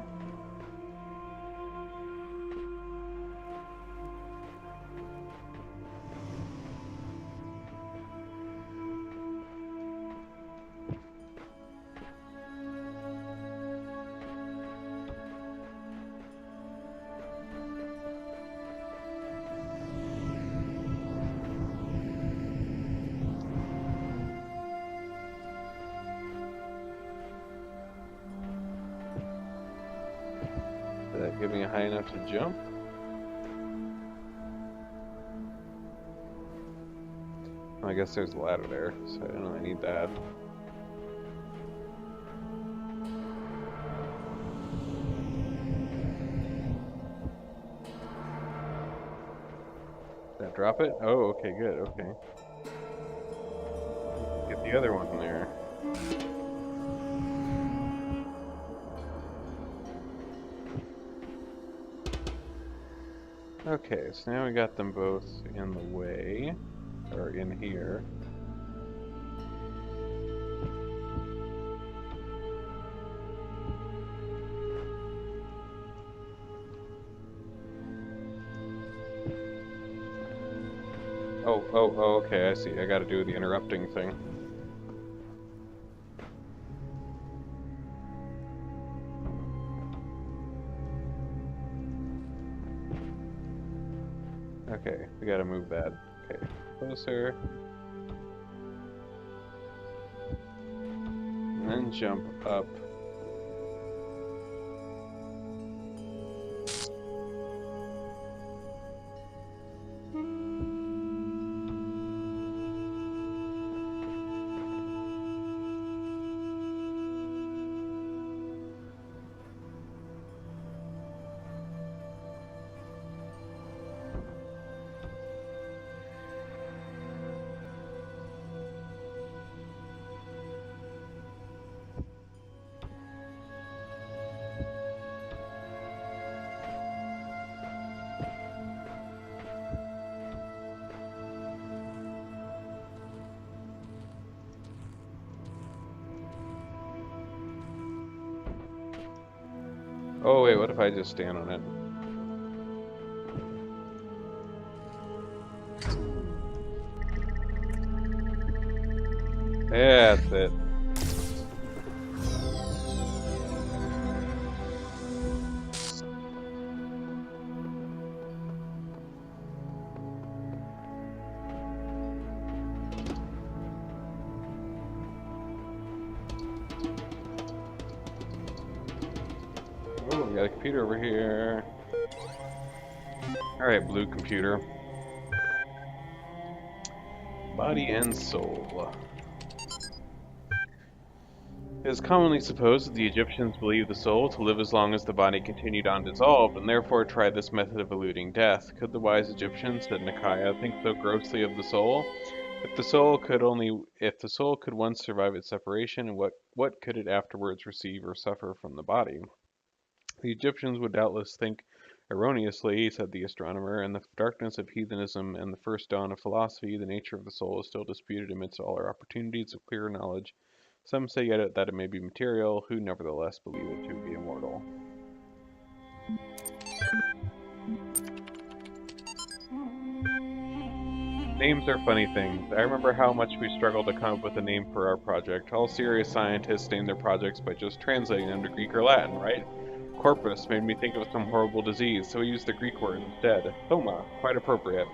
Did that give me a high enough to jump? I guess there's a ladder there, so I don't really need that. Did that drop it? Oh, okay, good, okay. Get the other one there. Okay, so now we got them both in the way, or in here. Oh, okay, I see. I gotta do the interrupting thing. Okay, we gotta move that. Okay, closer. And then jump up. Oh wait, what if I just stand on it? Yeah, that's it. Oh, we got a computer over here. Alright, blue computer. Body and soul. It is commonly supposed that the Egyptians believed the soul to live as long as the body continued undissolved, and therefore tried this method of eluding death. Could the wise Egyptians, said Nikaya, think so grossly of the soul? If the soul could once survive its separation, what could it afterwards receive or suffer from the body? The Egyptians would doubtless think erroneously, said the astronomer, in the darkness of heathenism and the first dawn of philosophy, the nature of the soul is still disputed amidst all our opportunities of clearer knowledge. Some say yet that it may be material, who nevertheless believe it to be immortal. Names are funny things. I remember how much we struggled to come up with a name for our project. All serious scientists name their projects by just translating them to Greek or Latin, right? Corpus made me think of some horrible disease, so we used the Greek word instead. Soma, quite appropriate.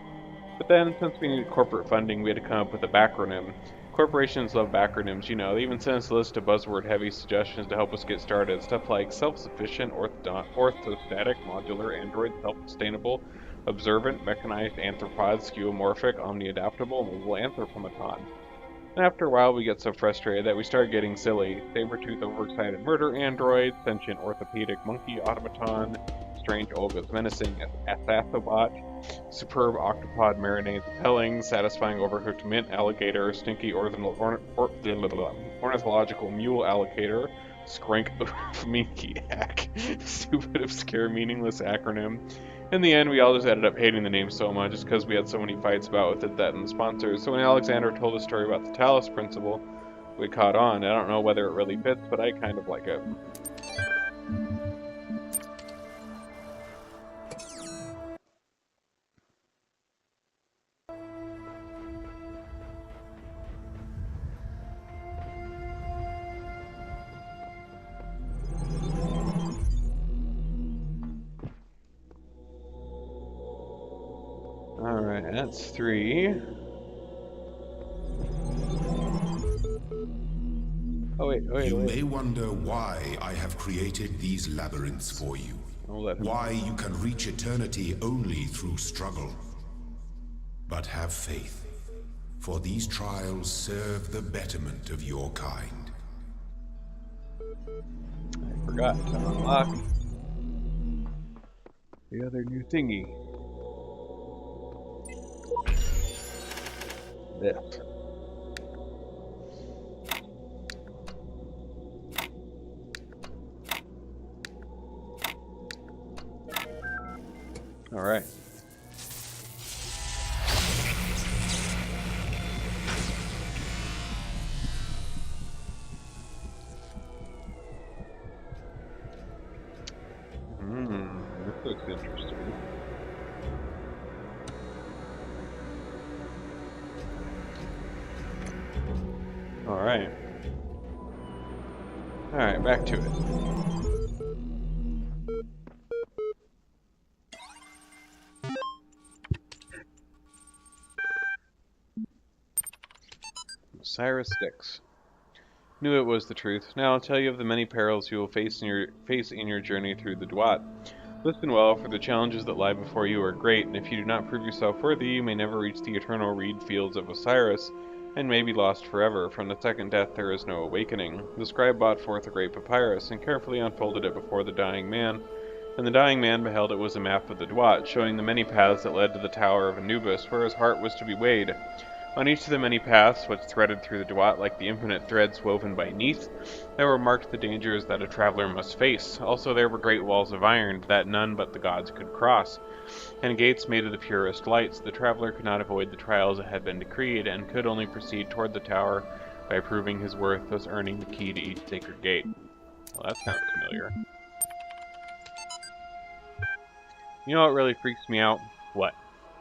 But then, since we needed corporate funding, we had to come up with a backronym. Corporations love backronyms, you know. They even sent us a list of buzzword-heavy suggestions to help us get started. Stuff like self-sufficient, orthostatic, modular, android, self-sustainable, observant, mechanized, anthropod, skeuomorphic, omni-adaptable, mobile anthropometon. And after a while, we get so frustrated that we start getting silly. Saber-tooth overexcited murder android, sentient orthopedic monkey automaton, strange Olga's menacing Athathobot, superb octopod marinade repelling, satisfying overcooked mint alligator, stinky ornithological mule alligator, skrank maniac, stupid, obscure, meaningless acronym. In the end, we all just ended up hating the name Soma just because we had so many fights about with it that and the sponsors. So when Alexander told a story about the Talos principle, we caught on. I don't know whether it really fits, but I kind of like it. Alright, that's 3. You may wonder why I have created these labyrinths for you. Why you can reach eternity only through struggle. But have faith, for these trials serve the betterment of your kind. I forgot to unlock the other new thingy. This. Alright. interesting. Alright. Alright, back to it. Cyrus Sticks. Knew it was the truth. Now I'll tell you of the many perils you will face in your journey through the Duat. Listen well, for the challenges that lie before you are great, and if you do not prove yourself worthy, you may never reach the eternal reed fields of Osiris, and may be lost forever. From the second death there is no awakening. The scribe brought forth a great papyrus, and carefully unfolded it before the dying man. And the dying man beheld it was a map of the Duat, showing the many paths that led to the tower of Anubis, where his heart was to be weighed. On each of the many paths which threaded through the Duat like the infinite threads woven by Neith, there were marked the dangers that a traveler must face. Also there were great walls of iron that none but the gods could cross, and gates made of the purest lights. The traveler could not avoid the trials that had been decreed, and could only proceed toward the tower by proving his worth, thus earning the key to each sacred gate. Well, that sounds familiar. You know what really freaks me out? What?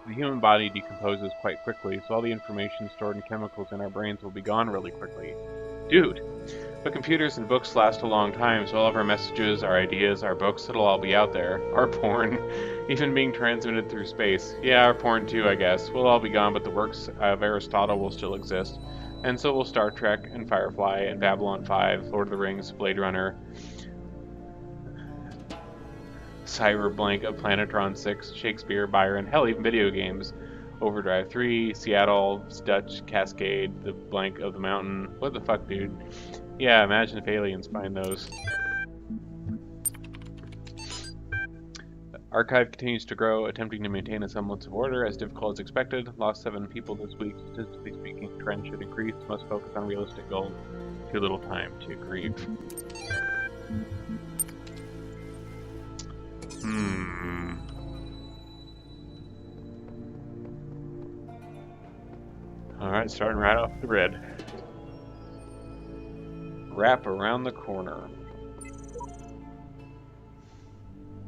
The human body decomposes quite quickly, so all the information stored in chemicals in our brains will be gone really quickly. Dude! But computers and books last a long time, so all of our messages, our ideas, our books, it'll all be out there. Our porn, even being transmitted through space. Yeah, our porn too, I guess. Will all be gone, but the works of Aristotle will still exist. And so will Star Trek, and Firefly, and Babylon 5, Lord of the Rings, Blade Runner, Cyberblank of Planetron 6, Shakespeare, Byron, hell, even video games. Overdrive 3, Seattle, Dutch, Cascade, the blank of the mountain. What the fuck, dude? Yeah, imagine if aliens find those. The archive continues to grow, attempting to maintain a semblance of order, as difficult as expected. Lost 7 people this week. Statistically speaking, trend should increase. Must focus on realistic goals. Too little time to grieve. Alright, starting right off the red. Wrap around the corner.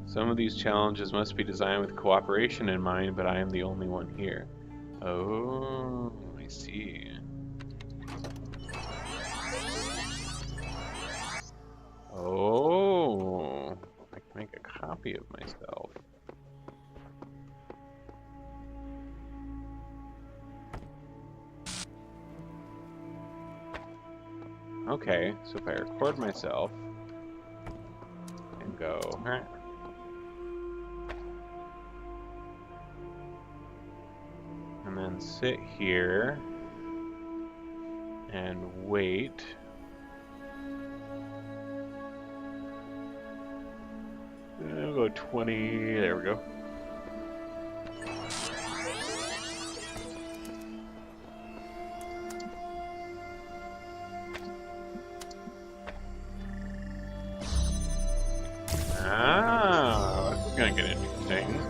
Some of these challenges must be designed with cooperation in mind, but I am the only one here. Oh, I see. Oh, I can make a copy of myself. Okay, so if I record myself and go, alright. And then sit here and wait. I'll go 20, there we go. Ah, this is gonna get interesting.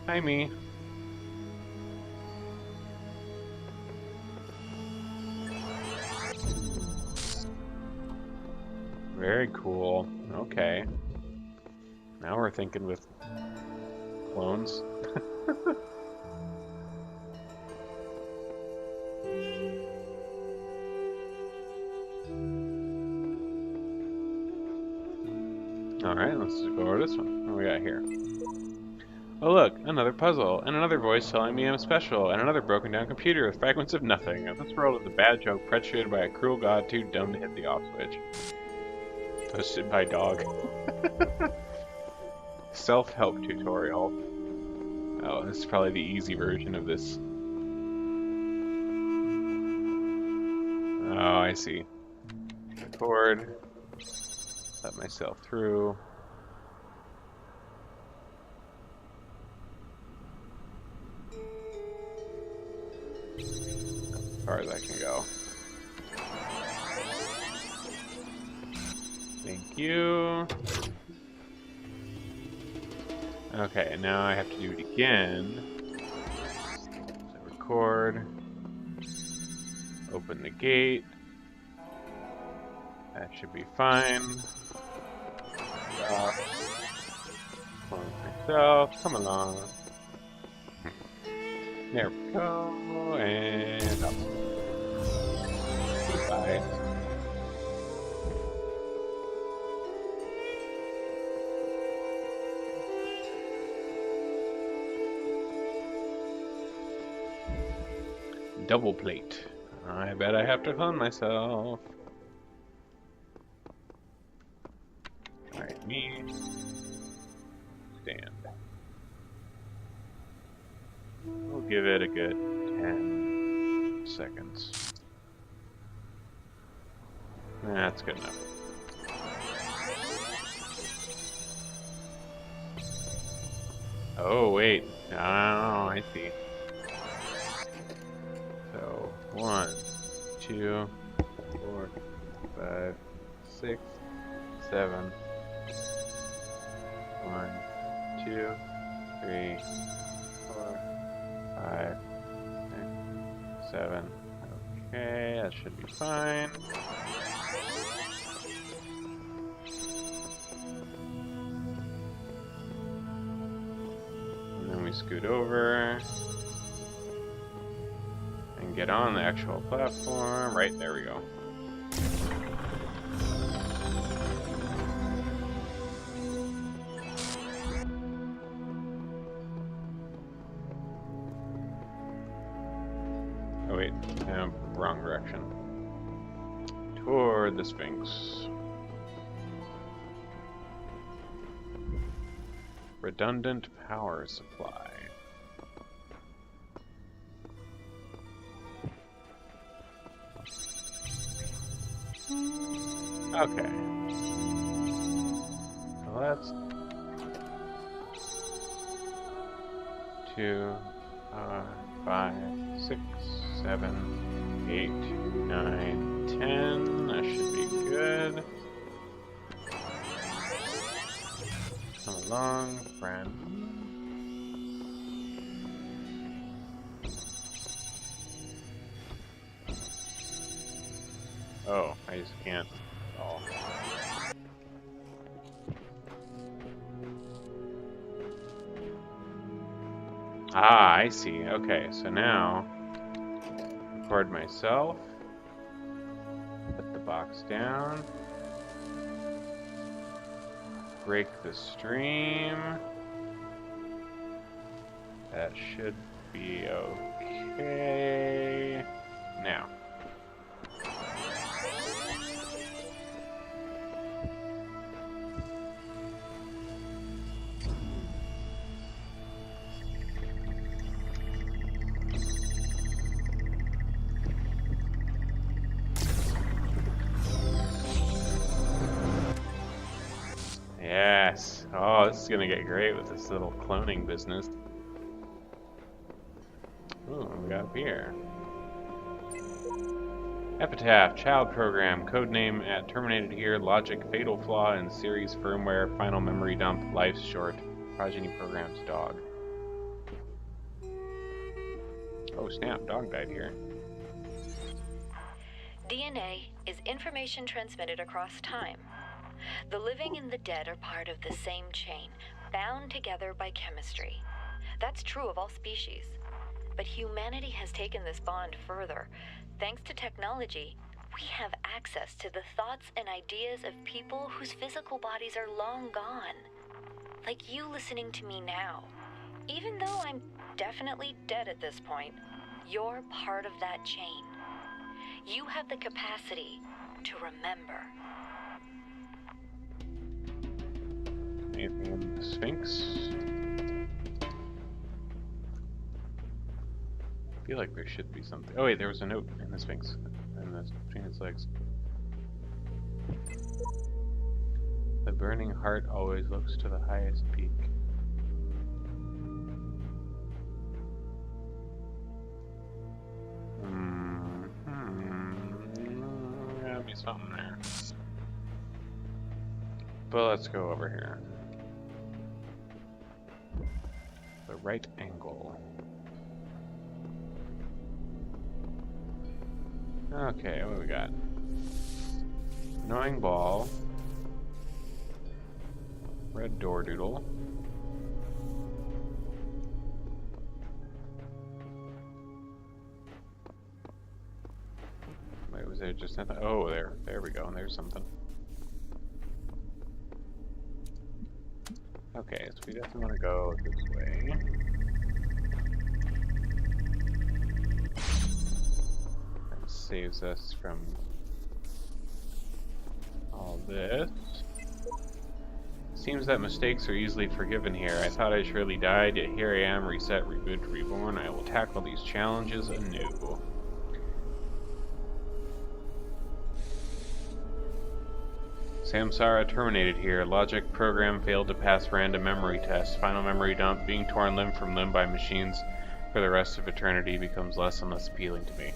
Hi, me. Very cool. Okay. Now we're thinking with clones. Alright, let's just go over this one. What do we got here? Oh look, another puzzle, and another voice telling me I'm special, and another broken down computer with fragments of nothing. This world is a bad joke perpetuated by a cruel god too dumb to hit the off switch. Posted by dog. Self-help tutorial. Oh, this is probably the easy version of this. Oh, I see. Record. Let myself through. As far as I can go. Thank you. Okay, now I have to do it again. So record. Open the gate. That should be fine. Clone myself. Come along. There we go. And up. Goodbye. Double plate. I bet I have to clone myself. Alright, me. Stand. We'll give it a good 10 seconds. That's good enough. Oh, wait. Oh, I see. So, 1, 2, 4, 5, 6, 7. 1, 2, 3, 4, 5, 6, 7. Okay, that should be fine. And then we scoot over and get on the actual platform. Right, there we go. Oh wait, wrong direction. Toward the Sphinx. Redundant power supply. Okay. So that's 2, 5, 6, 7, 8, 9, 10. That should be good. Come along, friend. Oh, I just can't. Oh. Ah, I see. Okay, so now record myself. Put the box down. Break the stream. That should be okay. Now. Yes. Oh, this is gonna get great with this little cloning business. Ooh, what we got up here? Epitaph, child program, codename at terminated here, logic, fatal flaw in series firmware, final memory dump, life's short, progeny programs, dog. Oh snap, dog died here. DNA is information transmitted across time. The living and the dead are part of the same chain, bound together by chemistry. That's true of all species. But humanity has taken this bond further. Thanks to technology, we have access to the thoughts and ideas of people whose physical bodies are long gone. Like you listening to me now. Even though I'm definitely dead at this point, you're part of that chain. You have the capacity to remember. Anything in the Sphinx? I feel like there should be something. Oh wait, there was a note in the Sphinx, between its legs. The burning heart always looks to the highest peak. Gotta be something there. But let's go over here. The right angle. Okay, what do we got? Annoying ball. Red door doodle. Wait, was there just nothing? Oh, there we go. There's something. Okay, so we definitely want to go this way. That saves us from all this. Seems that mistakes are easily forgiven here. I thought I surely died, yet here I am, reset, reboot, reborn. I will tackle these challenges anew. Samsara terminated here. Logic program failed to pass random memory test. Final memory dump. Being torn limb from limb by machines for the rest of eternity becomes less and less appealing to me.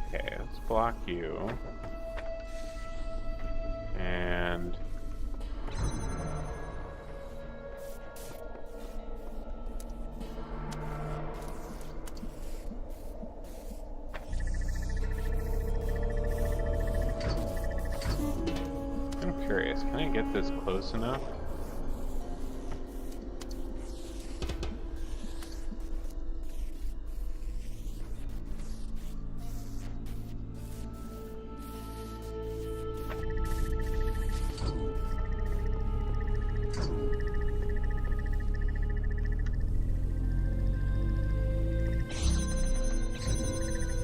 Okay, let's block you. And I'm curious, can I get this close enough?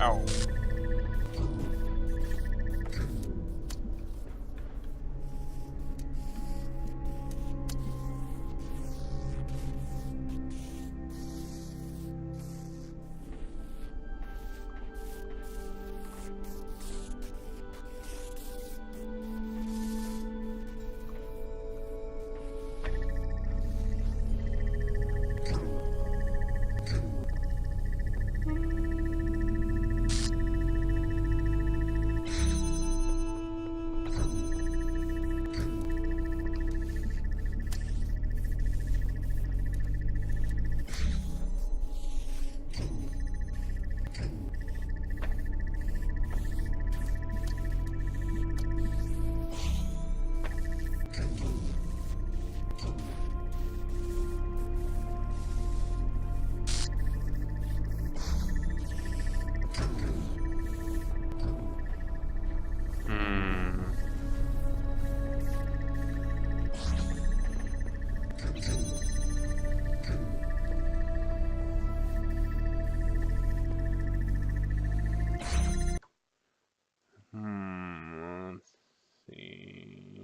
Ow. Let's see.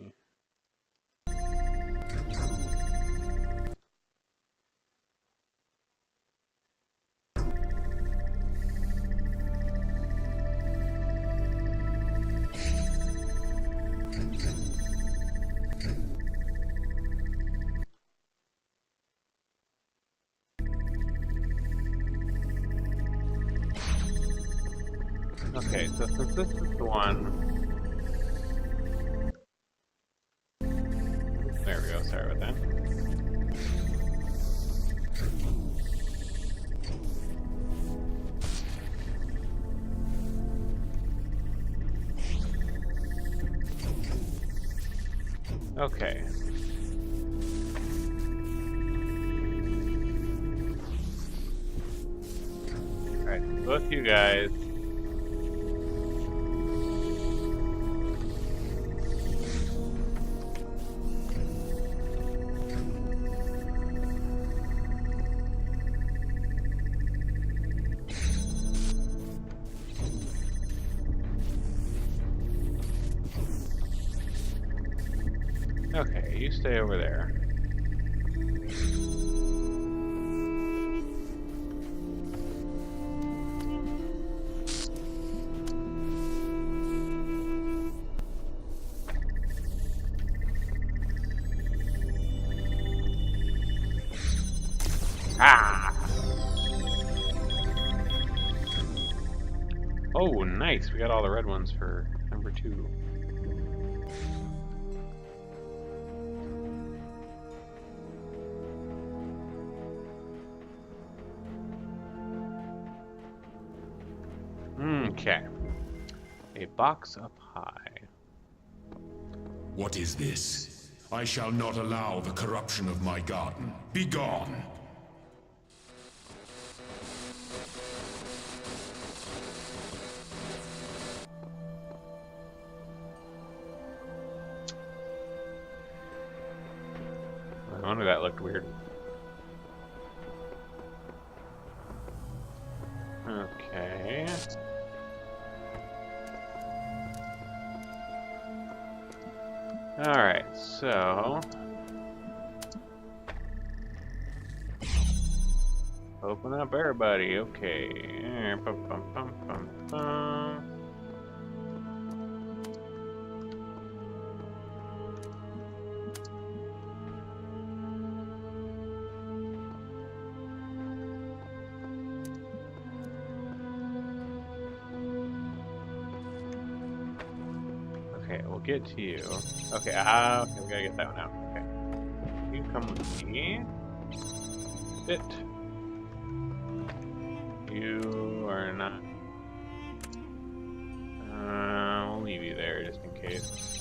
Okay, so since this is the one... There we go, sorry about that. Okay. Alright, both you guys. Okay, you stay over there. Ah! Oh, nice. We got all the red ones for number 2. Okay. A box up high. What is this? I shall not allow the corruption of my garden. Be gone! I wonder that looked weird. Okay. Alright, so... open up everybody, okay. Bum, bum, bum, bum, bum. Okay, we'll get to you. Okay, okay, we gotta get that one out. Okay. You come with me. Sit. You are not... we'll leave you there just in case.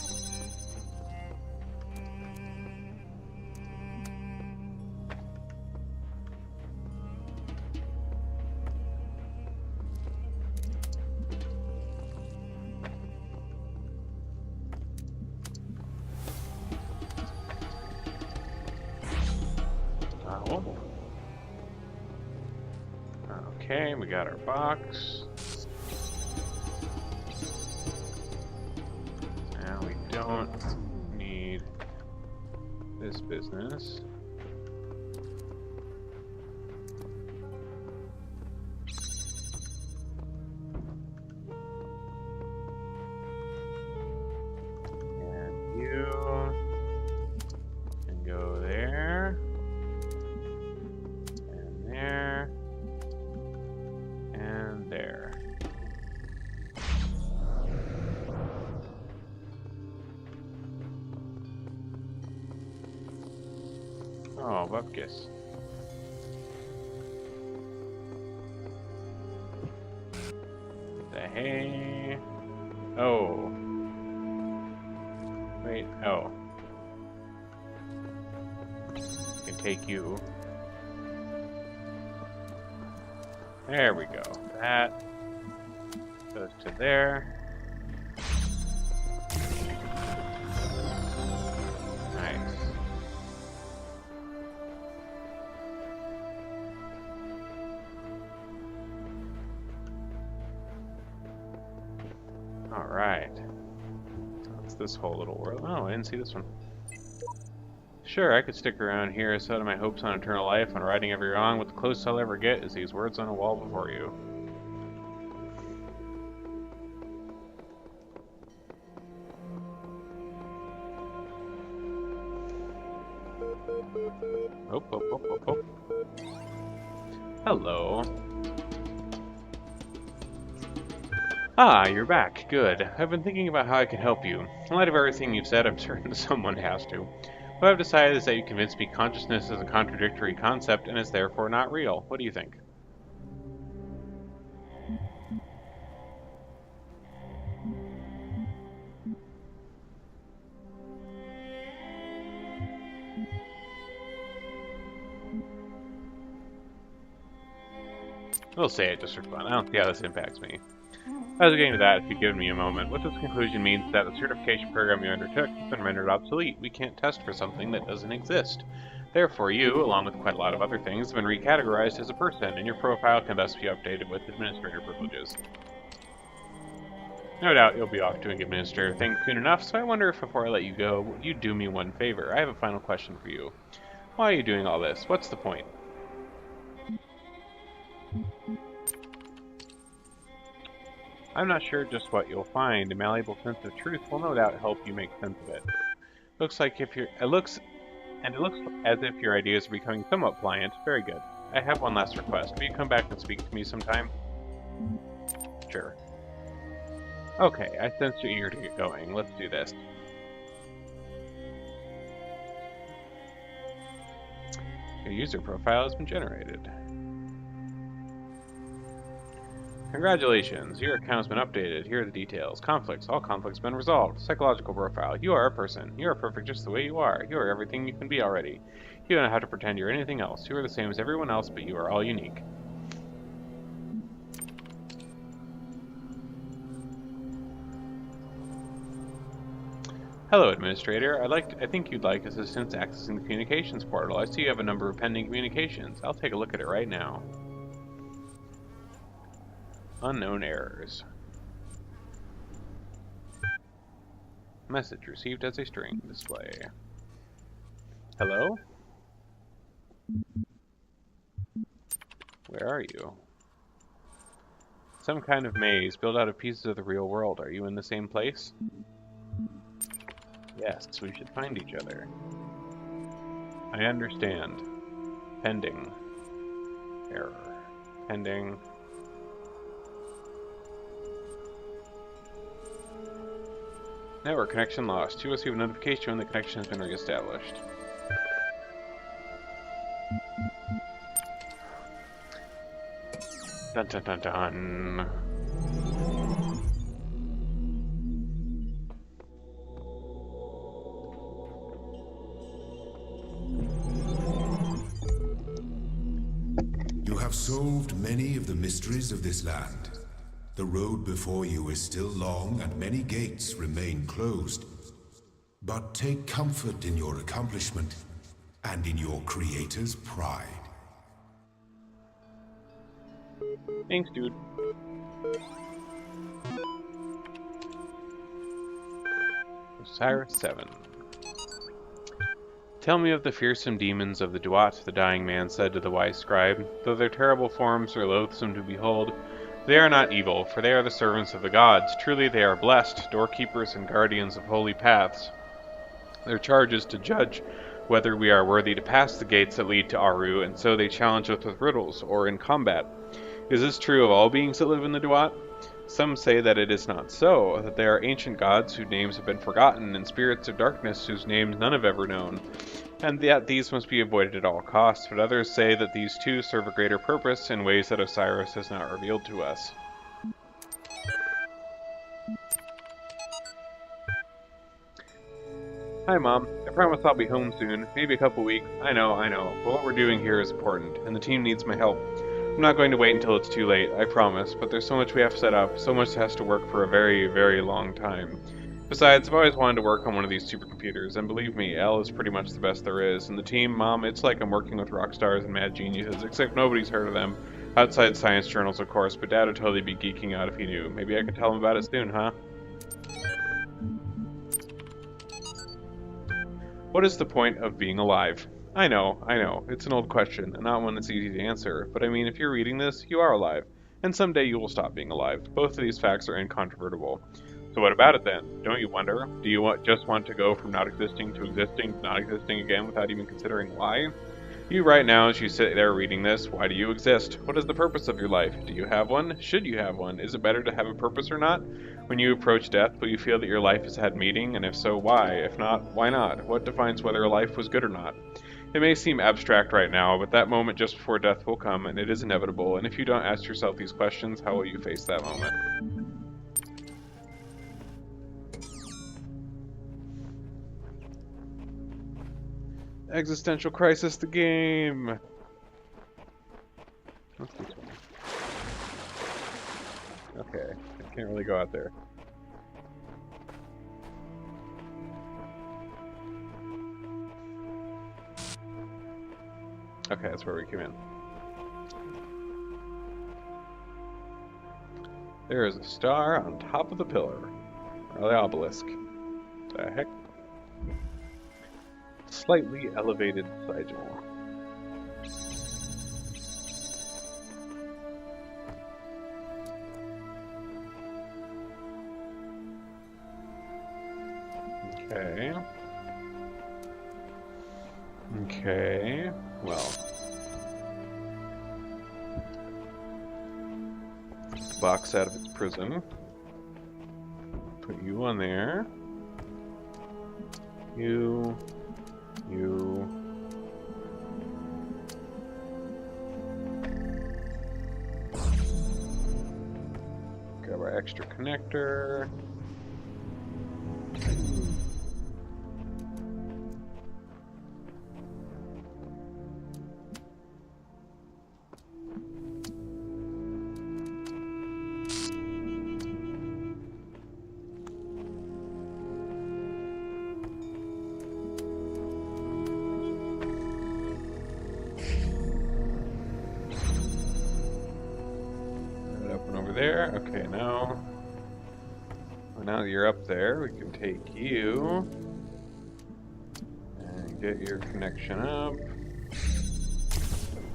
Okay, we got our box. Now we don't need this business. And you can go there. And there. And there. Oh, Bupkis. The hay. Oh. Wait, oh. I can take you. There we go. That goes to there. Nice. Alright. What's this whole little world? Oh, I didn't see this one. Sure, I could stick around here, so do my hopes on eternal life, on righting every wrong, but the closest I'll ever get is these words on a wall before you. Oh, oh, oh, oh, oh. Hello. Ah, you're back. Good. I've been thinking about how I can help you. In light of everything you've said, I'm certain someone has to. What I've decided is that you convinced me consciousness is a contradictory concept and is therefore not real. What do you think? We'll say it just for fun. I don't see how this impacts me. I was getting to that if you'd given me a moment. What this conclusion means is that the certification program you undertook has been rendered obsolete. We can't test for something that doesn't exist. Therefore, you, along with quite a lot of other things, have been recategorized as a person, and your profile can thus be updated with administrator privileges. No doubt you'll be off doing administrator things soon enough, so I wonder if before I let you go, would you do me one favor? I have a final question for you. Why are you doing all this? What's the point? I'm not sure just what you'll find. A malleable sense of truth will no doubt help you make sense of it. It looks as if your ideas are becoming somewhat pliant. Very good. I have one last request. Will you come back and speak to me sometime? Sure. Okay, I sense you're eager to get going. Let's do this. Your user profile has been generated. Congratulations, your account has been updated. Here are the details. Conflicts. All conflicts have been resolved. Psychological profile. You are a person. You are perfect just the way you are. You are everything you can be already. You don't have to pretend you're anything else. You are the same as everyone else, but you are all unique. Hello, Administrator. I think you'd like assistance accessing the communications portal. I see you have a number of pending communications. I'll take a look at it right now. Unknown errors. Message received as a string display. Hello? Where are you? Some kind of maze built out of pieces of the real world. Are you in the same place? Yes, we should find each other. I understand. Pending. Error. Pending. Network connection lost. You will receive a notification when the connection has been reestablished. Dun dun dun dun. You have solved many of the mysteries of this land. The road before you is still long and many gates remain closed. But take comfort in your accomplishment and in your creator's pride. Thanks, dude. Osiris 7. Tell me of the fearsome demons of the Duat, the dying man said to the wise scribe. Though their terrible forms are loathsome to behold, they are not evil, for they are the servants of the gods. Truly they are blessed, doorkeepers and guardians of holy paths. Their charge is to judge whether we are worthy to pass the gates that lead to Aru, and so they challenge us with riddles, or in combat. Is this true of all beings that live in the Duat? Some say that it is not so, that they are ancient gods whose names have been forgotten, and spirits of darkness whose names none have ever known, and that these must be avoided at all costs, but others say that these too serve a greater purpose in ways that Osiris has not revealed to us. Hi, Mom. I promise I'll be home soon, maybe a couple weeks. I know, but what we're doing here is important, and the team needs my help. I'm not going to wait until it's too late, I promise, but there's so much we have to set up, so much that has to work for a very, very long time. Besides, I've always wanted to work on one of these supercomputers, and believe me, L is pretty much the best there is. And the team, Mom, it's like I'm working with rock stars and mad geniuses, except nobody's heard of them. Outside science journals, of course, but Dad would totally be geeking out if he knew. Maybe I could tell him about it soon, huh? What is the point of being alive? I know, it's an old question, and not one that's easy to answer, but I mean, if you're reading this, you are alive, and someday you will stop being alive. Both of these facts are incontrovertible. So what about it then? Don't you wonder? Do you just want to go from not existing to not existing again without even considering why? You right now, as you sit there reading this, why do you exist? What is the purpose of your life? Do you have one? Should you have one? Is it better to have a purpose or not? When you approach death, will you feel that your life has had meaning? And if so, why? If not, why not? What defines whether a life was good or not? It may seem abstract right now, but that moment just before death will come, and it is inevitable, and if you don't ask yourself these questions, how will you face that moment? Existential Crisis, the game! What's this one? Okay, I can't really go out there. Okay, that's where we came in. There is a star on top of the pillar. Or the obelisk. The heck? Slightly elevated sigil. Okay. Okay. Well. Box out of its prison. Put you on there. You. Grab our extra connector. There. Okay, now that you're up there, we can take you and get your connection up,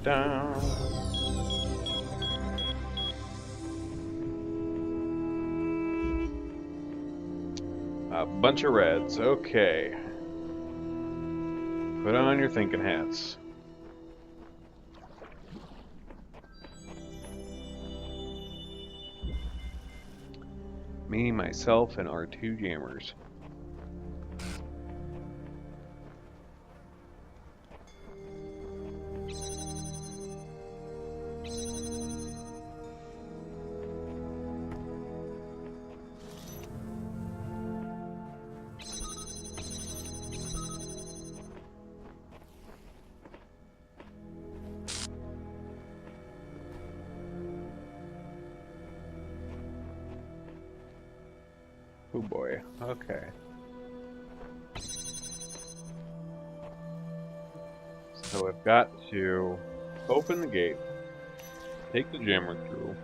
down. A bunch of reds. Okay. Put on your thinking hats. Me, myself, and our two jammers. Oh boy, okay. So I've got to open the gate, take the jammer through,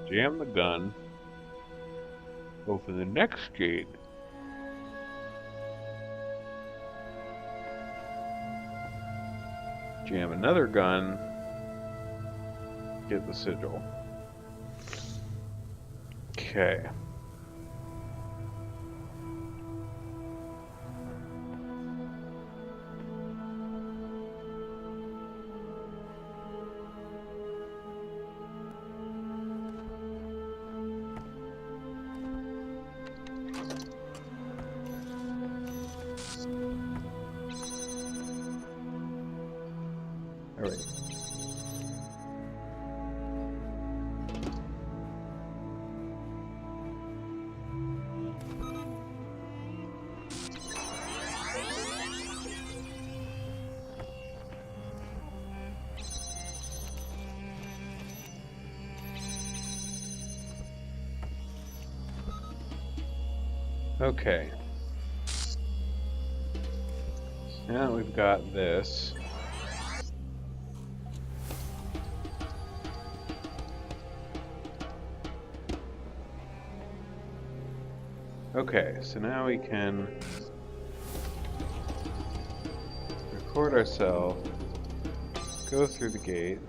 jam the gun, open the next gate, jam another gun, get the sigil. Okay. All right. Okay. Now we've got this. Okay, so now we can record ourselves, go through the gate.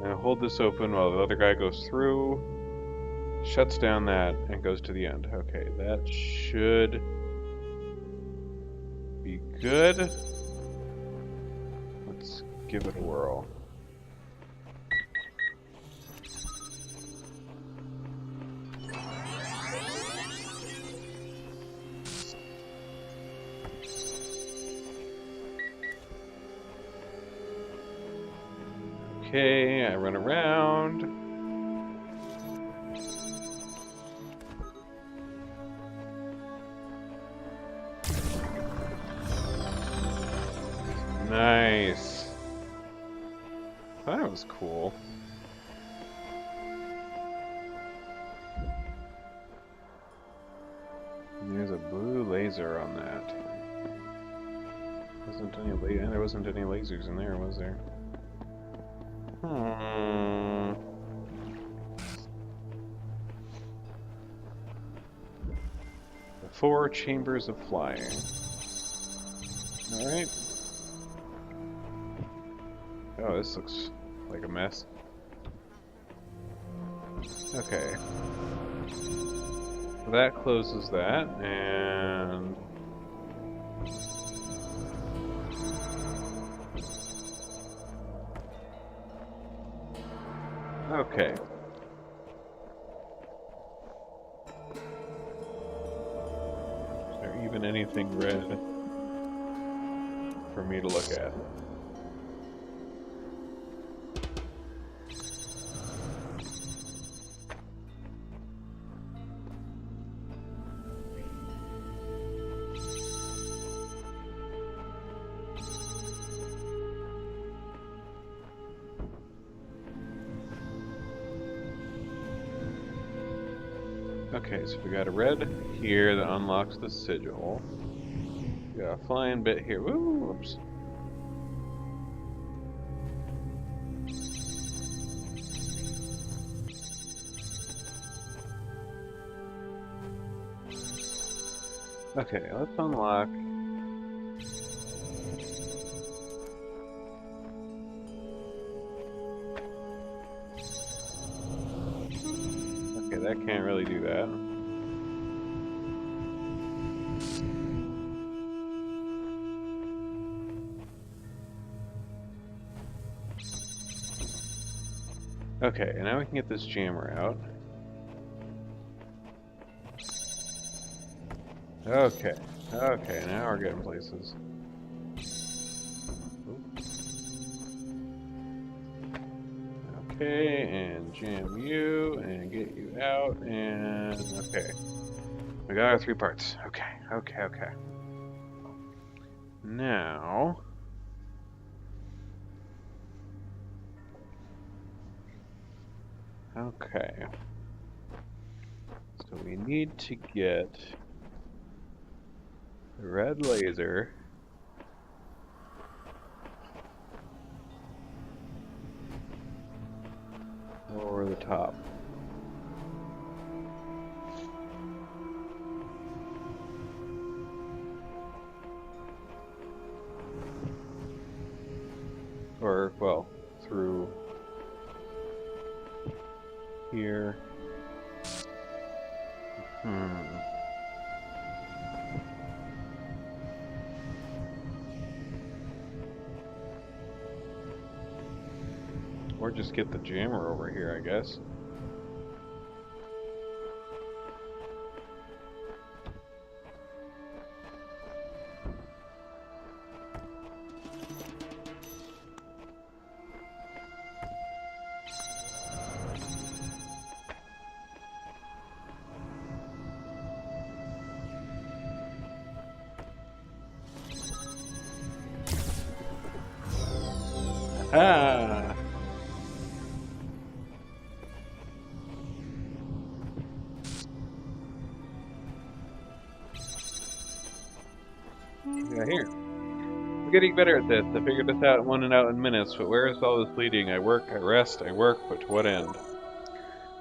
Now hold this open while the other guy goes through, shuts down that, and goes to the end. Okay, that should be good. Let's give it a whirl. Okay, I run around. Nice. That was cool. There's a blue laser on that. There wasn't any lasers in there, was there? The 4 chambers of flying. Alright. Oh, this looks like a mess. Okay. That closes that, and Okay. Is there even anything red for me to look at? Okay, so we got a red here that unlocks the sigil. We got a flying bit here. Woo! Oops. Okay, let's unlock. Okay, that can't really do that. Okay, and now we can get this jammer out. Okay, okay, now we're getting places. Okay, and jam you, and get you out, and okay. We got our 3 parts. Okay, okay, okay. Now... Okay. So we need to get the red laser over the top. Or, well, through here. Or just get the jammer over here, I guess. Ah! Yeah, here. I'm getting better at this. I figured this out and won it out in minutes, but where is all this leading? I work, I rest, I work, but to what end?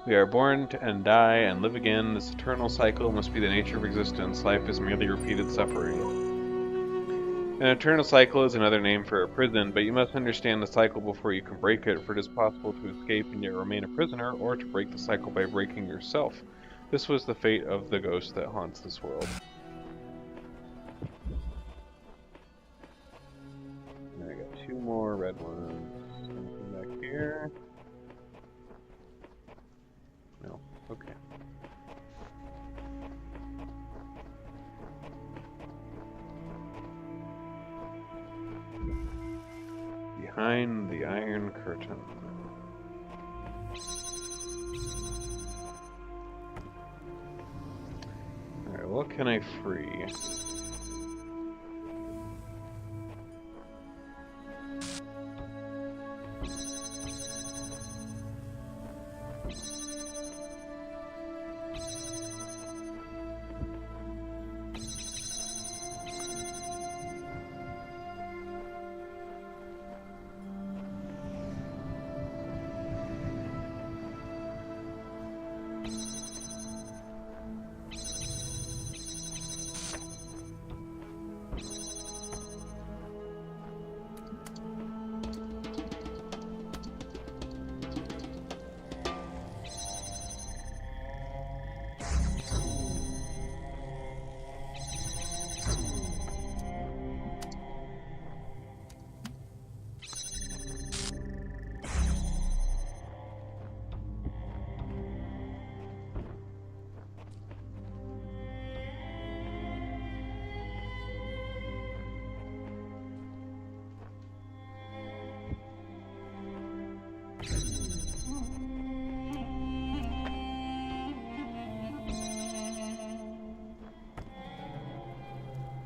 We are born and die and live again. This eternal cycle must be the nature of existence. Life is merely repeated suffering. An eternal cycle is another name for a prison, but you must understand the cycle before you can break it, for it is possible to escape and yet remain a prisoner, or to break the cycle by breaking yourself. This was the fate of the ghost that haunts this world. And I got 2 more red ones. Something back here. No. Okay. Behind the Iron Curtain. Alright, what can I free?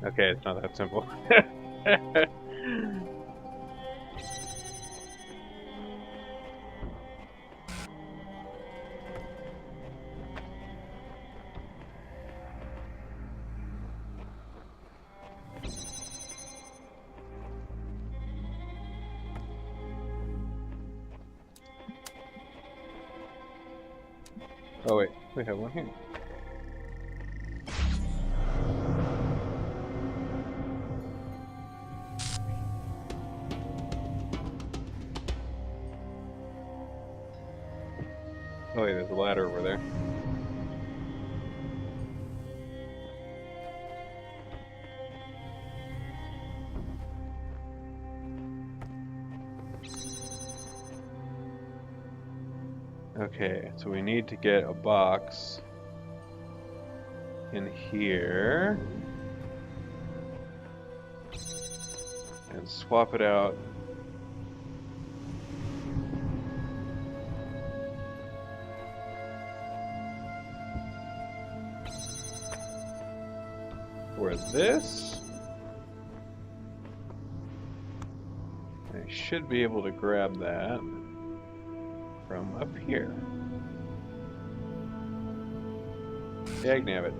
Okay, it's not that simple. Oh wait, we have one here. Oh wait, there's a ladder over there. Okay, so we need to get a box in here and swap it out. For this, I should be able to grab that from up here. Dagnabbit.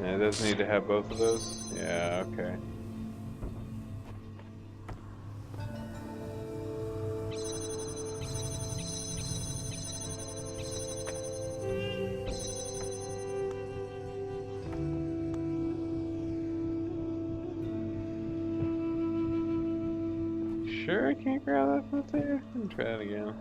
Yeah, it does need to have both of those? Yeah, okay. Sure I can't grab that from there? Let me try that again.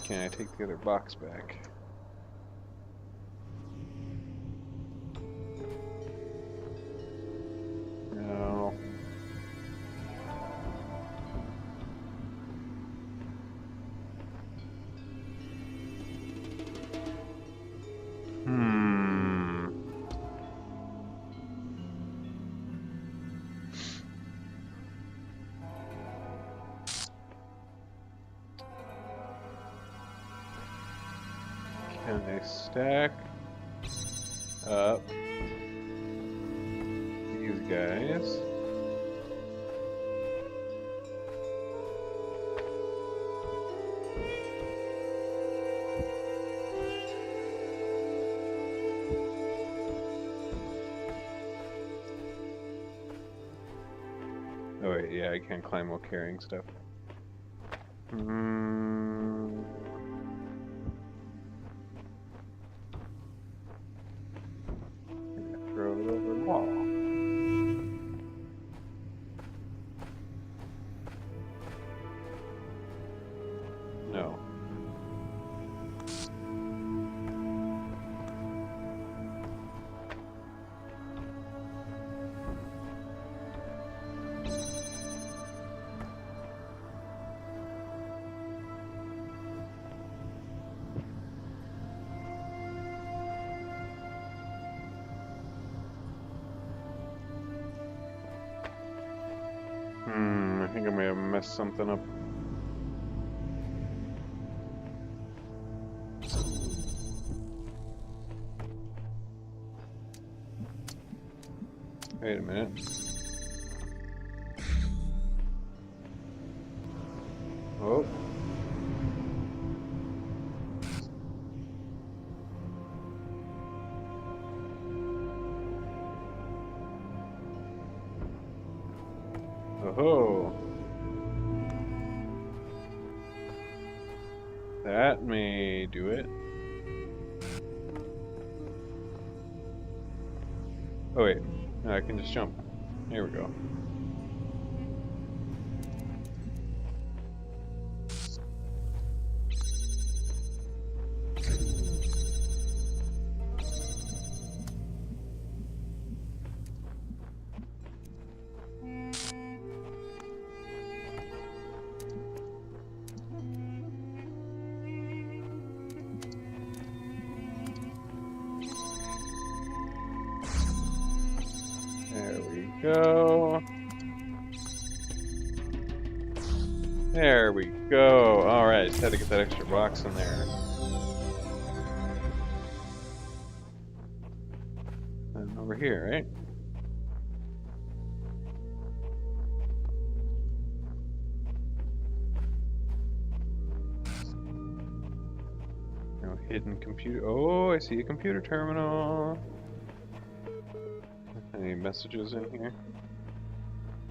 Can I take the other box back? No. Can I stack up these guys? Oh wait, yeah, I can't climb while carrying stuff. Throw it over the wall. No. I think I may have messed something up. Wait a minute. Oh. Oh. That may do it. Oh wait, no, I can just jump. There we go. There we go. There we go. Alright, just had to get that extra box in there. And over here, right? No hidden computer. Oh, I see a computer terminal. Any messages in here?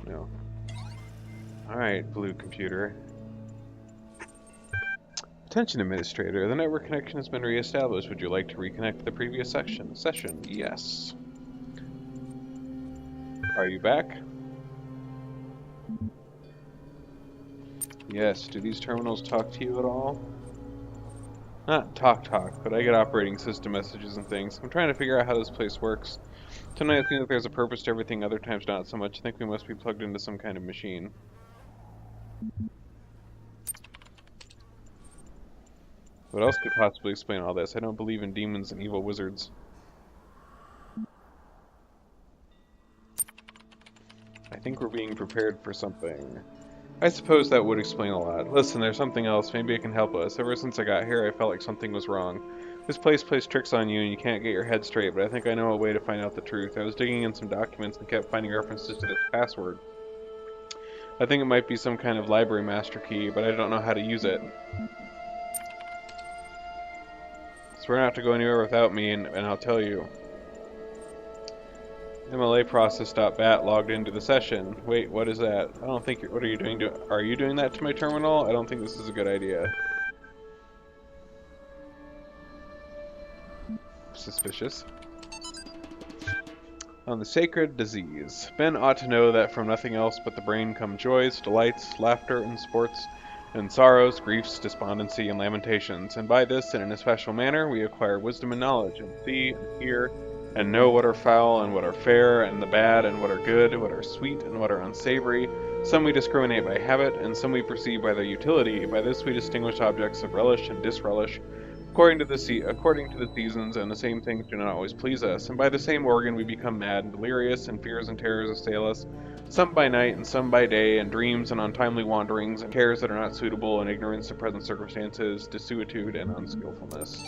No. Alright, blue computer. Attention administrator, the network connection has been re-established. Would you like to reconnect to the previous session? Yes. Are you back? Yes. Do these terminals talk to you at all? Not talk, but I get operating system messages and things. I'm trying to figure out how this place works. Sometimes I think that there's a purpose to everything, other times not so much. I think we must be plugged into some kind of machine. What else could possibly explain all this? I don't believe in demons and evil wizards. I think we're being prepared for something. I suppose that would explain a lot. Listen, there's something else. Maybe it can help us. Ever since I got here, I felt like something was wrong. This place plays tricks on you and you can't get your head straight, but I think I know a way to find out the truth. I was digging in some documents and kept finding references to this password. I think it might be some kind of library master key, but I don't know how to use it. Swear not to go anywhere without me, and I'll tell you. MLA process.bat logged into the session. Wait, what is that? I don't think what are you doing? Are you doing that to my terminal? I don't think this is a good idea. Suspicious. On the sacred disease. Ben ought to know that from nothing else but the brain come joys, delights, laughter, and sports, and sorrows, griefs, despondency, and lamentations. And by this, and in a special manner, we acquire wisdom and knowledge, and see, and hear, and know what are foul, and what are fair, and the bad, and what are good, what are sweet, and what are unsavory. Some we discriminate by habit, and some we perceive by their utility. By this we distinguish objects of relish and disrelish, according to the seasons, and the same things do not always please us. And by the same organ we become mad and delirious, and fears and terrors assail us, some by night and some by day, and dreams and untimely wanderings, and cares that are not suitable, and ignorance of present circumstances, desuetude, and unskillfulness.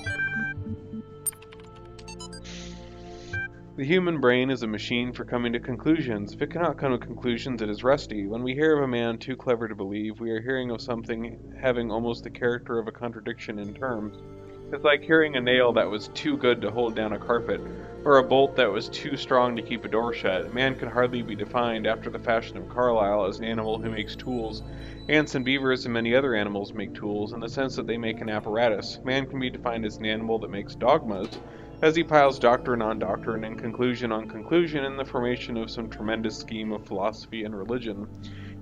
The human brain is a machine for coming to conclusions. If it cannot come to conclusions, it is rusty. When we hear of a man too clever to believe, we are hearing of something having almost the character of a contradiction in terms. It's like hearing a nail that was too good to hold down a carpet, or a bolt that was too strong to keep a door shut. Man can hardly be defined, after the fashion of Carlyle, as an animal who makes tools. Ants and beavers and many other animals make tools, in the sense that they make an apparatus. Man can be defined as an animal that makes dogmas, as he piles doctrine on doctrine and conclusion on conclusion in the formation of some tremendous scheme of philosophy and religion.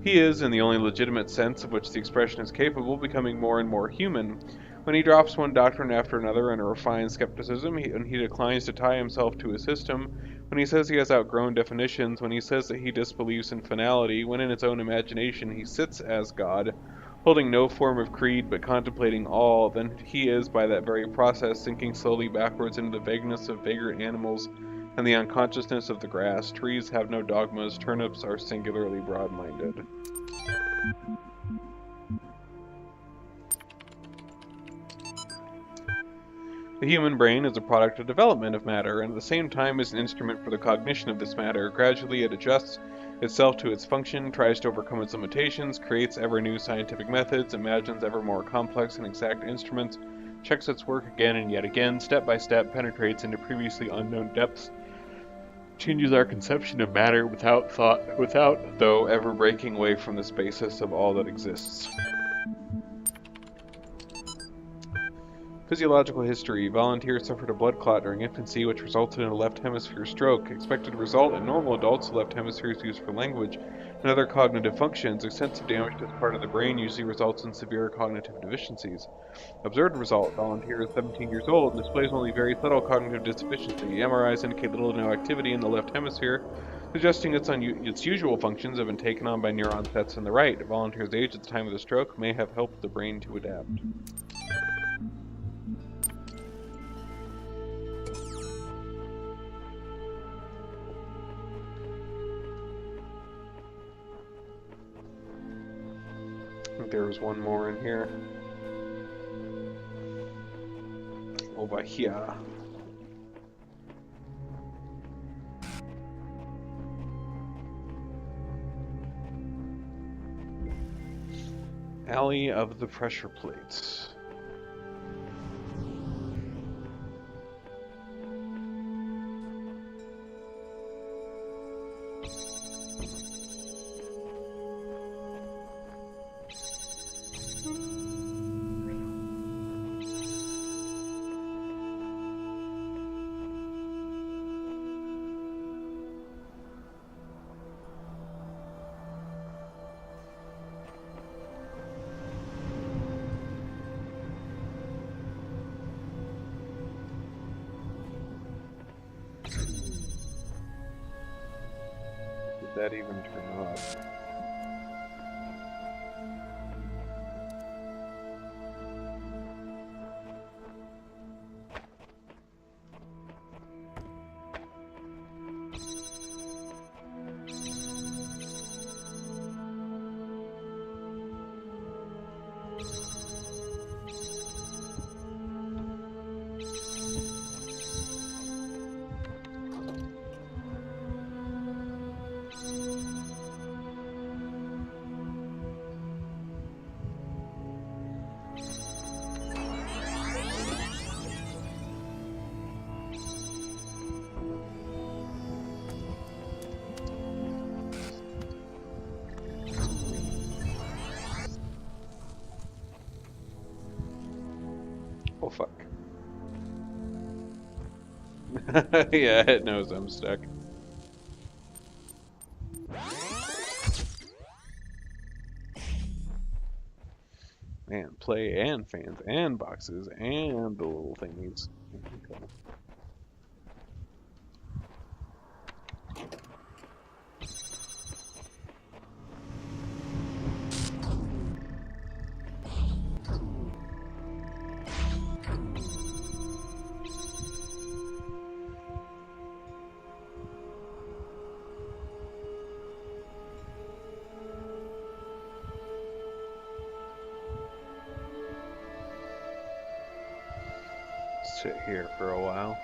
He is, in the only legitimate sense of which the expression is capable, becoming more and more human. When he drops one doctrine after another in a refined skepticism, when he declines to tie himself to a system, when he says he has outgrown definitions, when he says that he disbelieves in finality, when in his own imagination he sits as God, holding no form of creed but contemplating all, then he is, by that very process, sinking slowly backwards into the vagueness of vagrant animals and the unconsciousness of the grass. Trees have no dogmas, turnips are singularly broad-minded. The human brain is a product of development of matter, and at the same time is an instrument for the cognition of this matter. Gradually it adjusts itself to its function, tries to overcome its limitations, creates ever new scientific methods, imagines ever more complex and exact instruments, checks its work again and yet again, step by step penetrates into previously unknown depths, changes our conception of matter without though, ever breaking away from this basis of all that exists. Physiological history. Volunteer suffered a blood clot during infancy, which resulted in a left hemisphere stroke. Expected result in normal adults, the left hemisphere is used for language and other cognitive functions. Extensive damage to this part of the brain usually results in severe cognitive deficiencies. Observed result. Volunteer is 17 years old and displays only very subtle cognitive deficiency. MRIs indicate little to no activity in the left hemisphere, suggesting its usual functions have been taken on by neuron sets in the right. Volunteer's age at the time of the stroke may have helped the brain to adapt. I think there was one more in here. Over here. Alley of the Pressure Plates. That even turn off? Oh fuck. Yeah, it knows I'm stuck. Man, play and fans and boxes and the little thingies. Okay. Sit here for a while.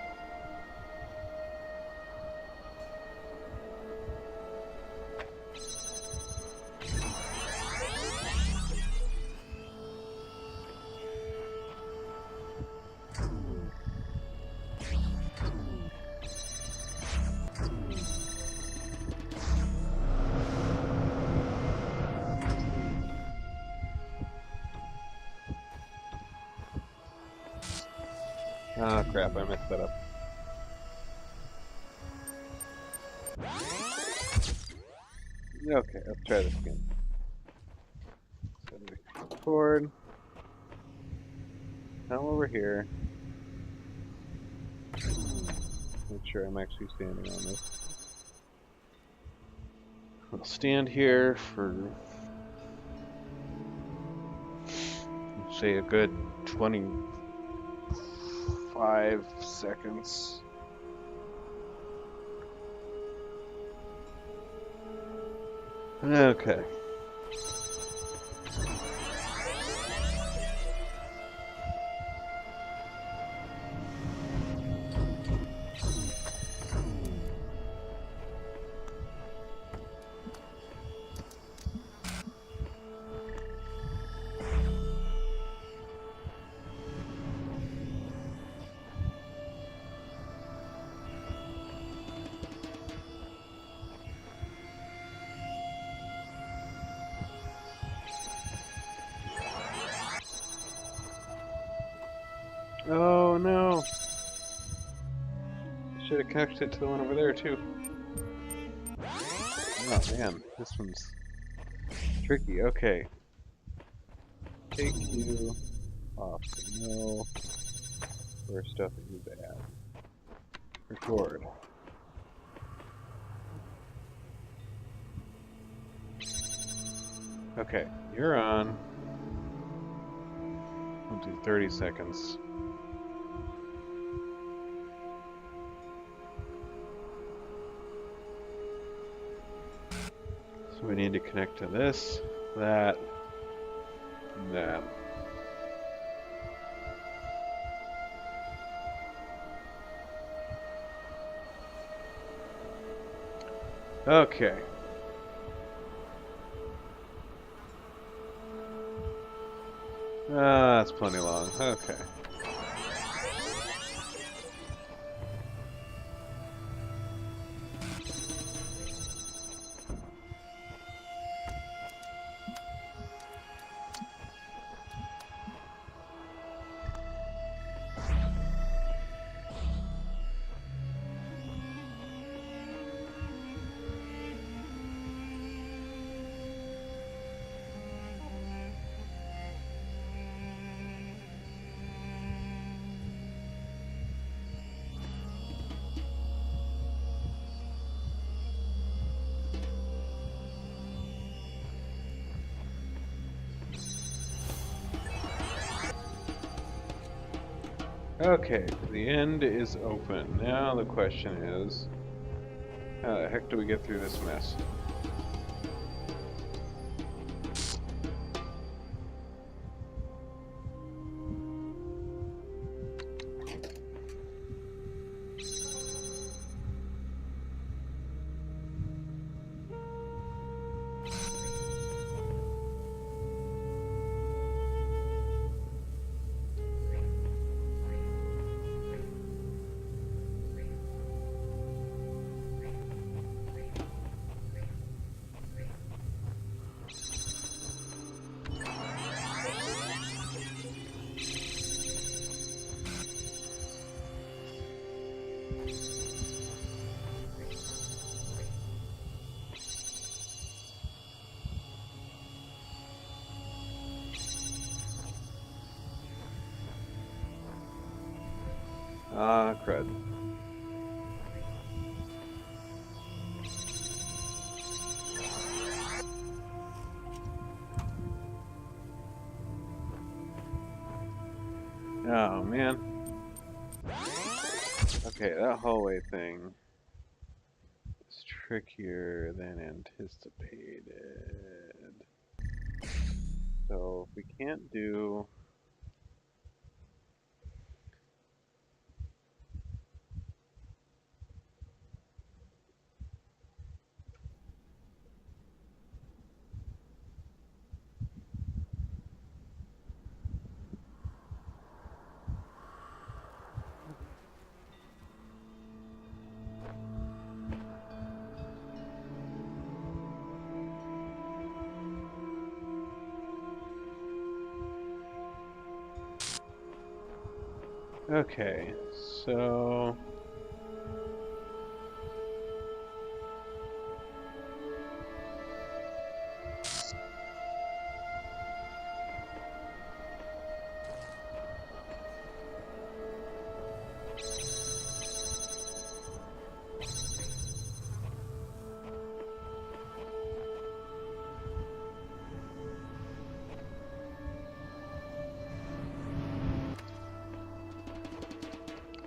Ah, crap, I messed that up. Okay, let's try this again. Record. Come over here. Make sure I'm actually standing on this. I'll stand here for, say, a good 25 seconds. Okay. Oh no! Should have connected it to the one over there too. Oh man, this one's tricky. Okay. Take you off the no. Where stuff is bad. Record. Okay, you're on. We'll do 30 seconds. So we need to connect to this, that, and that. Okay. That's plenty long. Okay. Okay, the end is open. Now the question is, how the heck do we get through this mess? Ah, crud. Oh, man. Okay, that hallway thing is trickier than anticipated. So, if we can't do... Okay, so...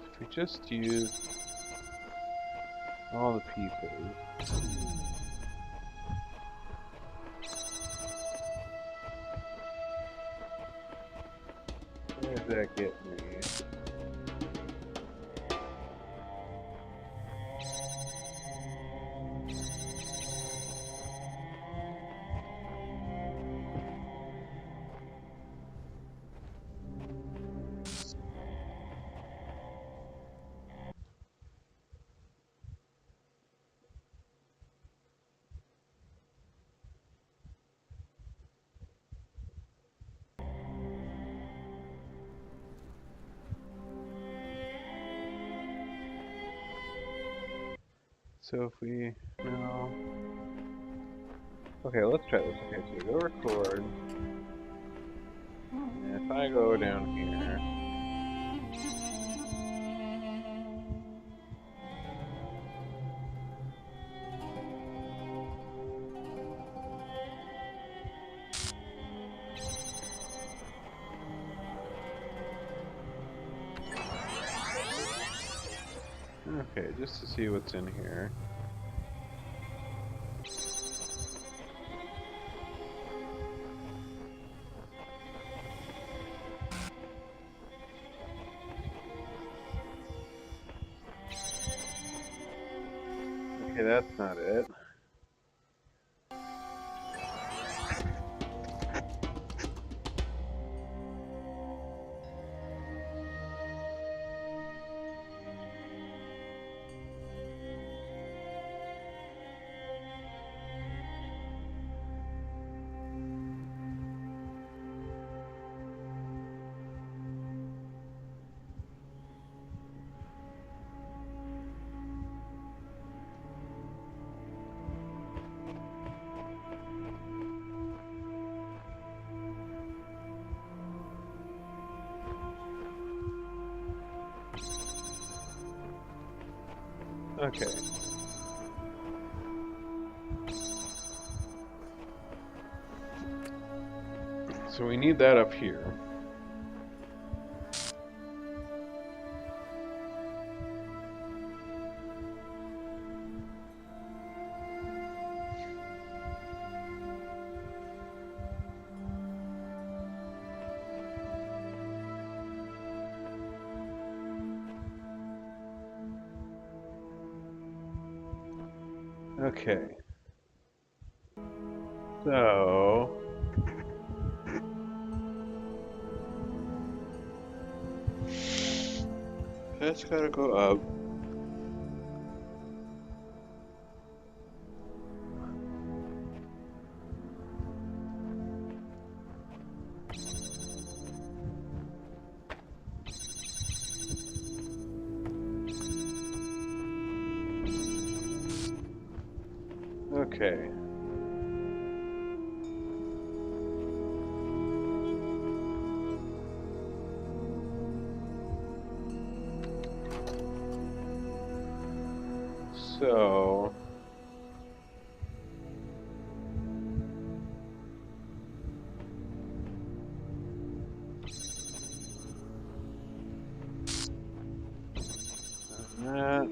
If we just use all the pieces... Where does that get me? So if we no. Okay, let's try this. Okay, so we go record. And if I go down here. Okay, just to see what's in here. Okay, that's not it. Okay. So we need that up here. Okay. So that's gotta go up. Okay. So that.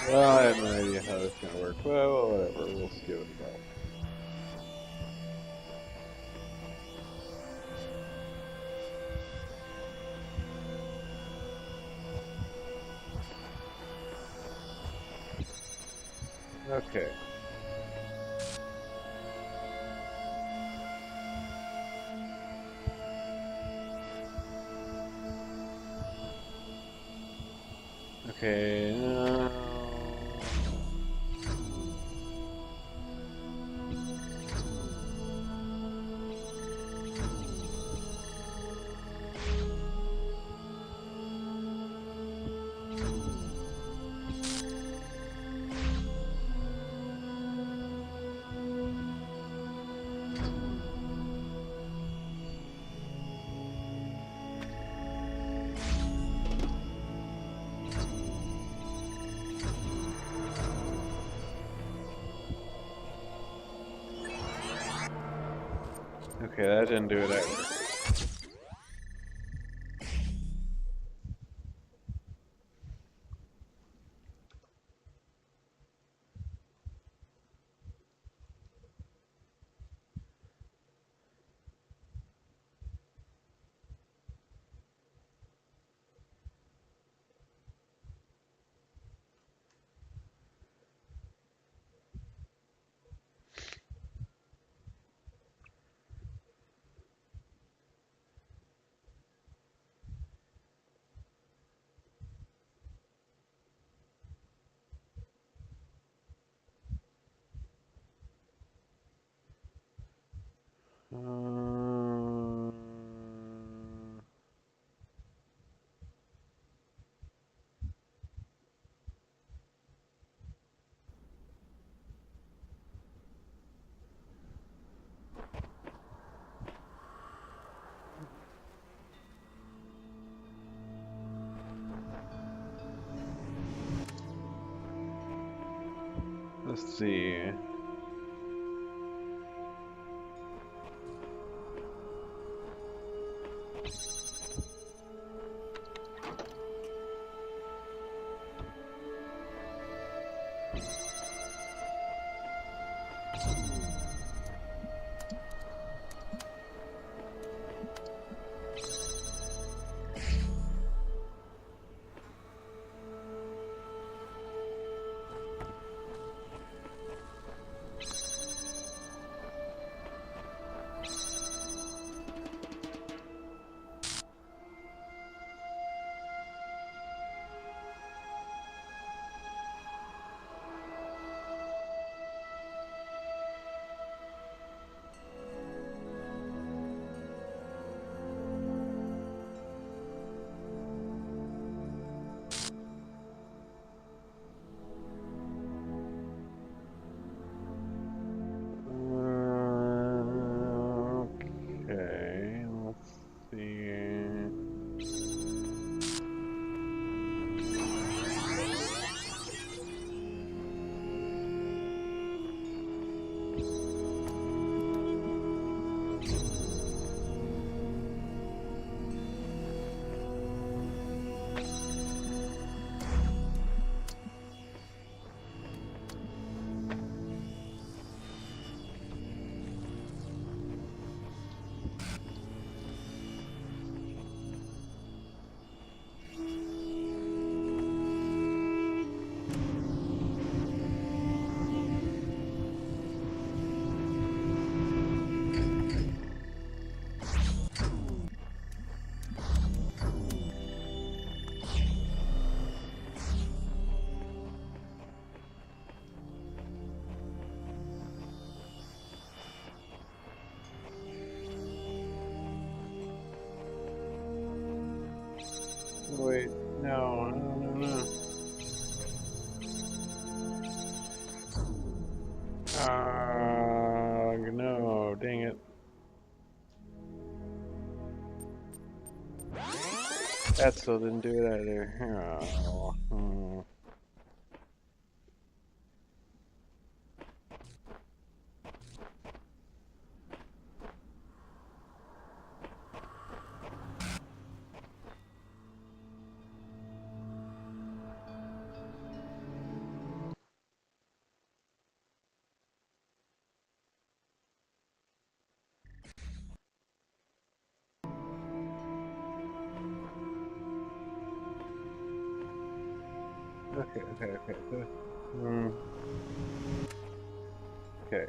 Well, I have no idea how this is gonna work. Well, whatever. We'll just give it a go. Okay. Okay, now... Okay, that didn't do it either. Um, let's see. Okay, let's see. Wait, no, no. No, dang it. That still didn't do it either. Oh, Okay. Okay.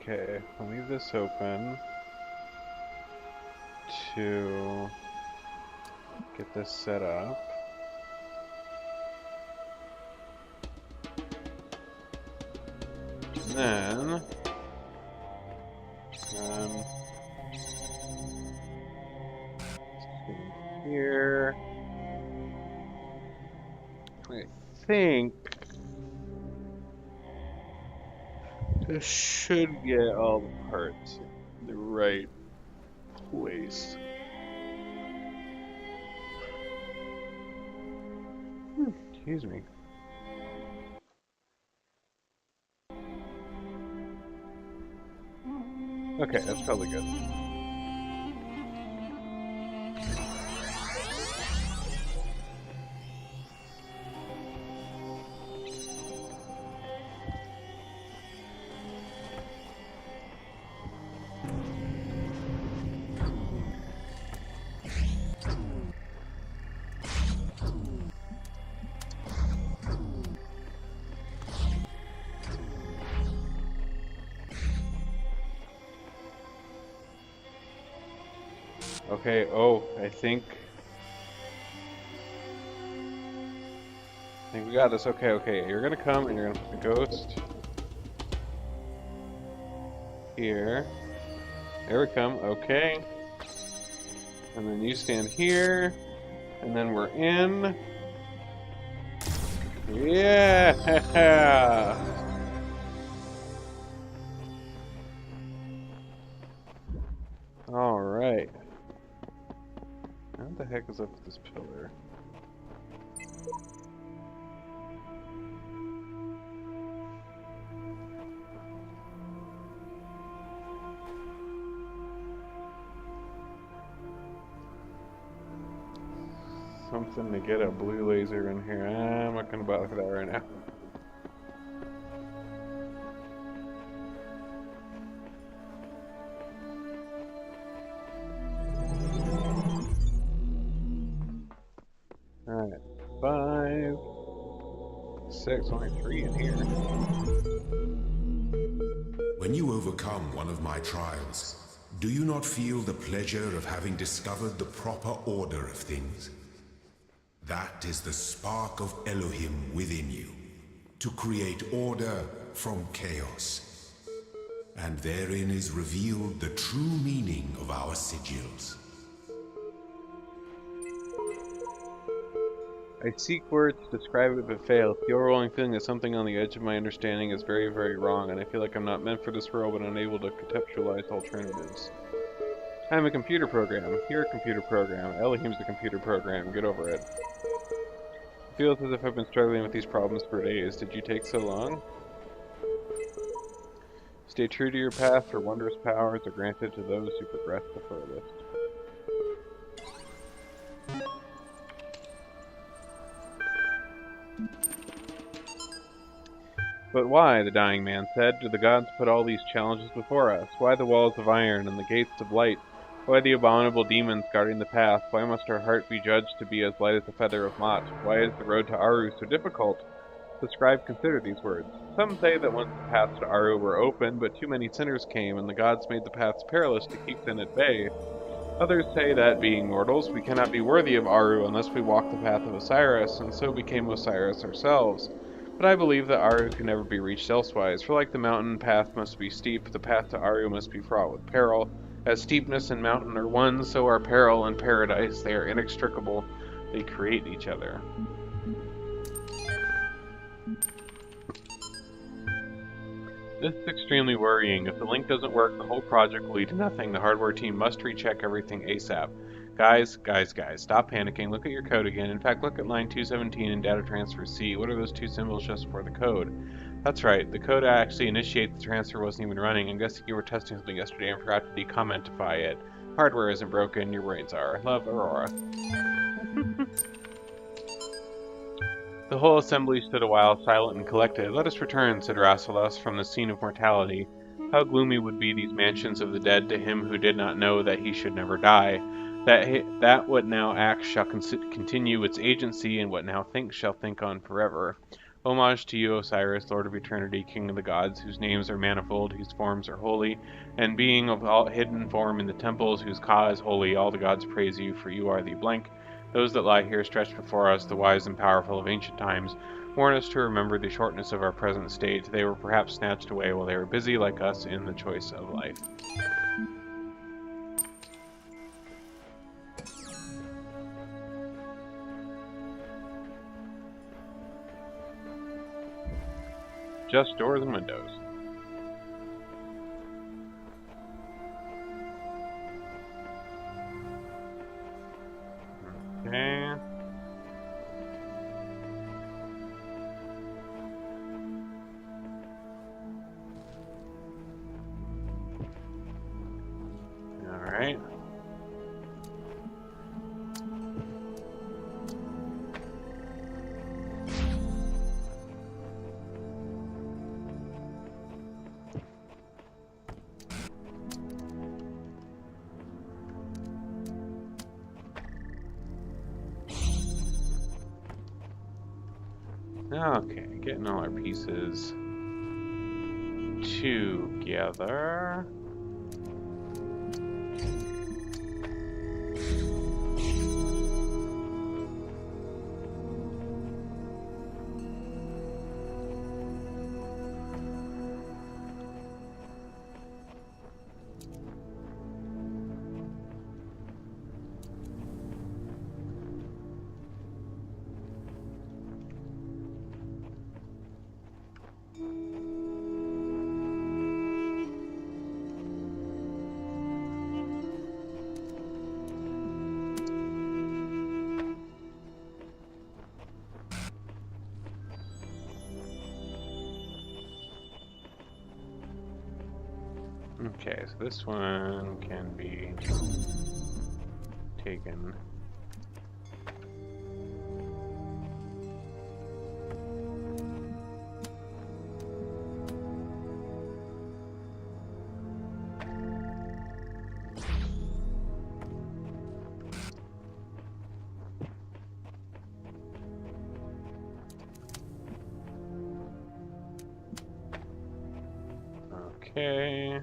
Okay, I'll leave this open to get this set up. And then here, I think this should get all the parts in the right place. Excuse me. Okay, that's probably good. Okay, oh, I think we got this. Okay, okay. You're gonna come and you're gonna put the ghost here. There we come. Okay. And then you stand here. And then we're in. Yeah! Alright. What the heck is up with this pillar? Something to get a blue laser in here. I'm not gonna bother with that right now. Alright, 5, 6, only 3 in here. When you overcome one of my trials, do you not feel the pleasure of having discovered the proper order of things? That is the spark of Elohim within you, to create order from chaos. And therein is revealed the true meaning of our sigils. I seek words to describe it but fail. The overwhelming feeling that something on the edge of my understanding is very, very wrong, and I feel like I'm not meant for this world but unable to conceptualize alternatives. I'm a computer program. You're a computer program. Elohim's a computer program. Get over it. It feels as if I've been struggling with these problems for days. Did you take so long? Stay true to your path, for wondrous powers are granted to those who progress the furthest. But why, the dying man said, do the gods put all these challenges before us? Why the walls of iron and the gates of light? Why the abominable demons guarding the path? Why must our heart be judged to be as light as a feather of Mot? Why is the road to Aru so difficult? The scribe considered these words. Some say that once the paths to Aru were open, but too many sinners came, and the gods made the paths perilous to keep sin at bay. Others say that, being mortals, we cannot be worthy of Aru unless we walk the path of Osiris, and so became Osiris ourselves. But I believe that Aru can never be reached elsewise, for like the mountain path must be steep, the path to Aru must be fraught with peril. As steepness and mountain are one, so are peril and paradise. They are inextricable. They create each other. This is extremely worrying. If the link doesn't work, the whole project will lead to nothing. The hardware team must recheck everything ASAP. Guys, stop panicking. Look at your code again. In fact, look at line 217 in data transfer C. What are those two symbols just for the code? That's right. The code actually initiates the transfer wasn't even running. I'm guessing you were testing something yesterday and forgot to decommentify it. Hardware isn't broken. Your brains are. Love, Aurora. The whole assembly stood a while, silent and collected. Let us return, said Rasselas, from the scene of mortality. How gloomy would be these mansions of the dead to him who did not know that he should never die. That what now acts shall continue its agency, and what now thinks shall think on forever. Homage to you, Osiris, Lord of Eternity, King of the Gods, whose names are manifold, whose forms are holy, and being of all hidden form in the temples, whose Ka is holy, all the gods praise you, for you are the blank. Those that lie here stretched before us, the wise and powerful of ancient times, warn us to remember the shortness of our present state. They were perhaps snatched away while they were busy, like us, in the choice of life. Just doors and windows. Okay. All right. Okay, getting all our pieces together. Okay, so this one can be taken. Okay.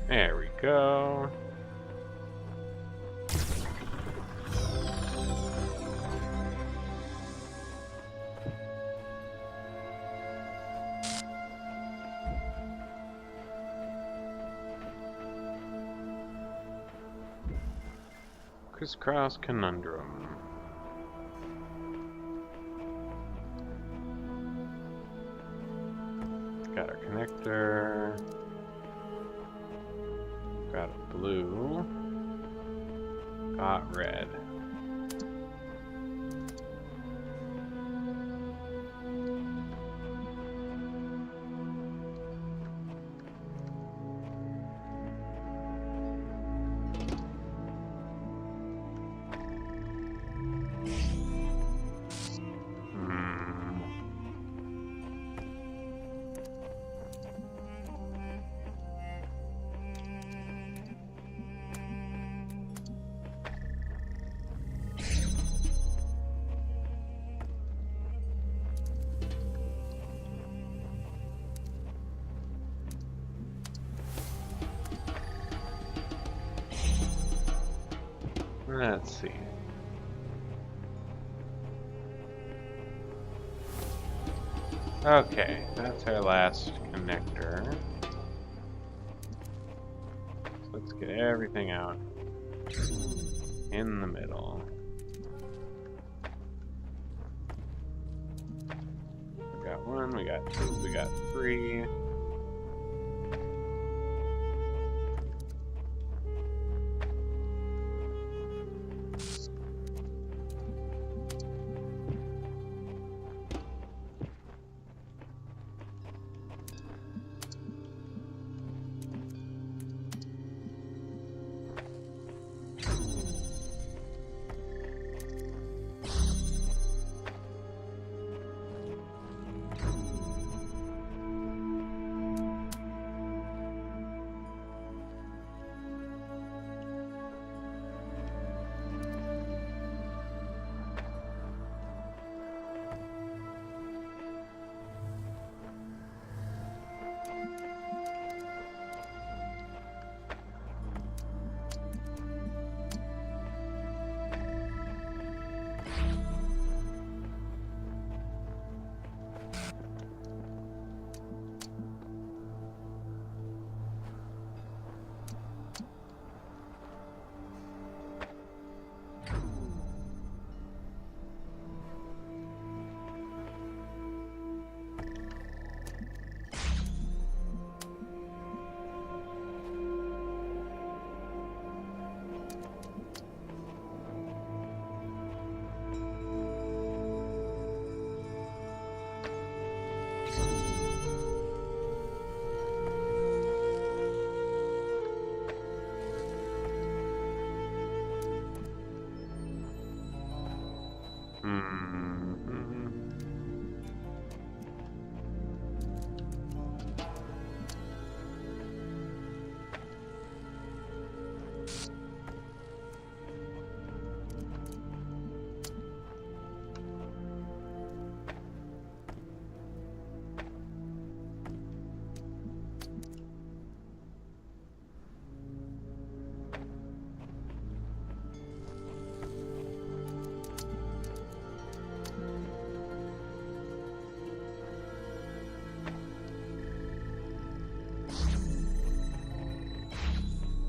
There we go. Crisscross conundrum. Got our connector. Got a blue. Got red. Let's see. Okay, that's our last connector. So let's get everything out in the middle. We got one, we got two, we got three.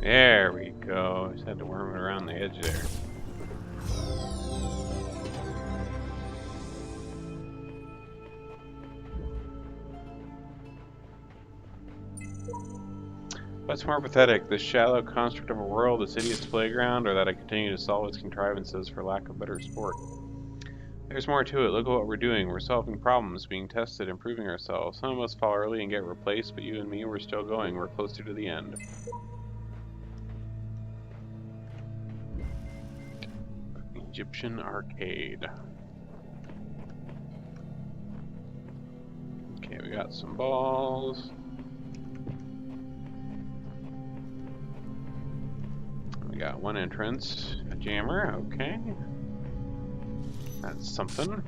There we go. Just had to worm it around the edge there. What's more pathetic, this shallow construct of a world, this idiot's playground, or that I continue to solve its contrivances for lack of better sport? There's more to it. Look at what we're doing. We're solving problems, being tested, improving ourselves. Some of us fall early and get replaced, but you and me, we're still going. We're closer to the end. Egyptian arcade. Okay, we got some balls. We got one entrance, a jammer, okay. That's something.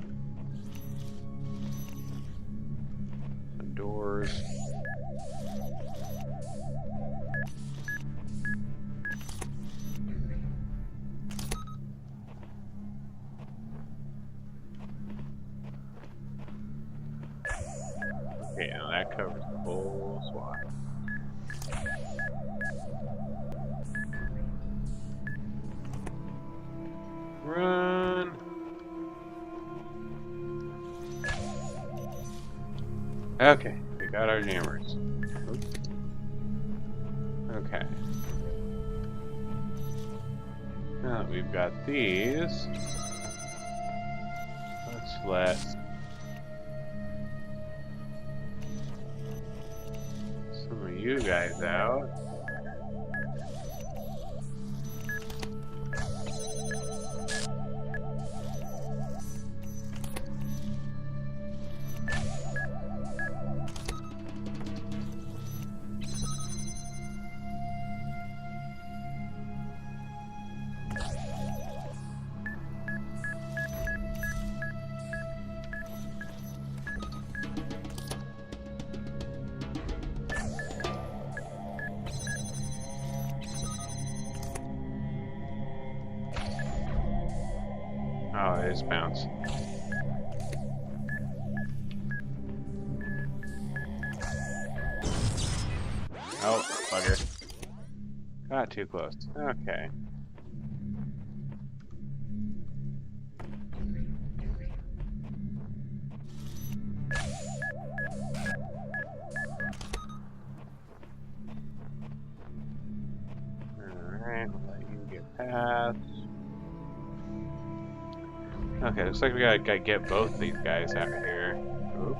Some doors. Okay, now that covers the whole swath. Run! Okay, we got our jammers. Oops. Okay. Now that we've got these, let's let some of you guys out. Oh, it is bounce. Oh, bugger. Got too close. Okay. Alright, we'll let you get past. Okay, looks like we gotta get both these guys out here. Oop.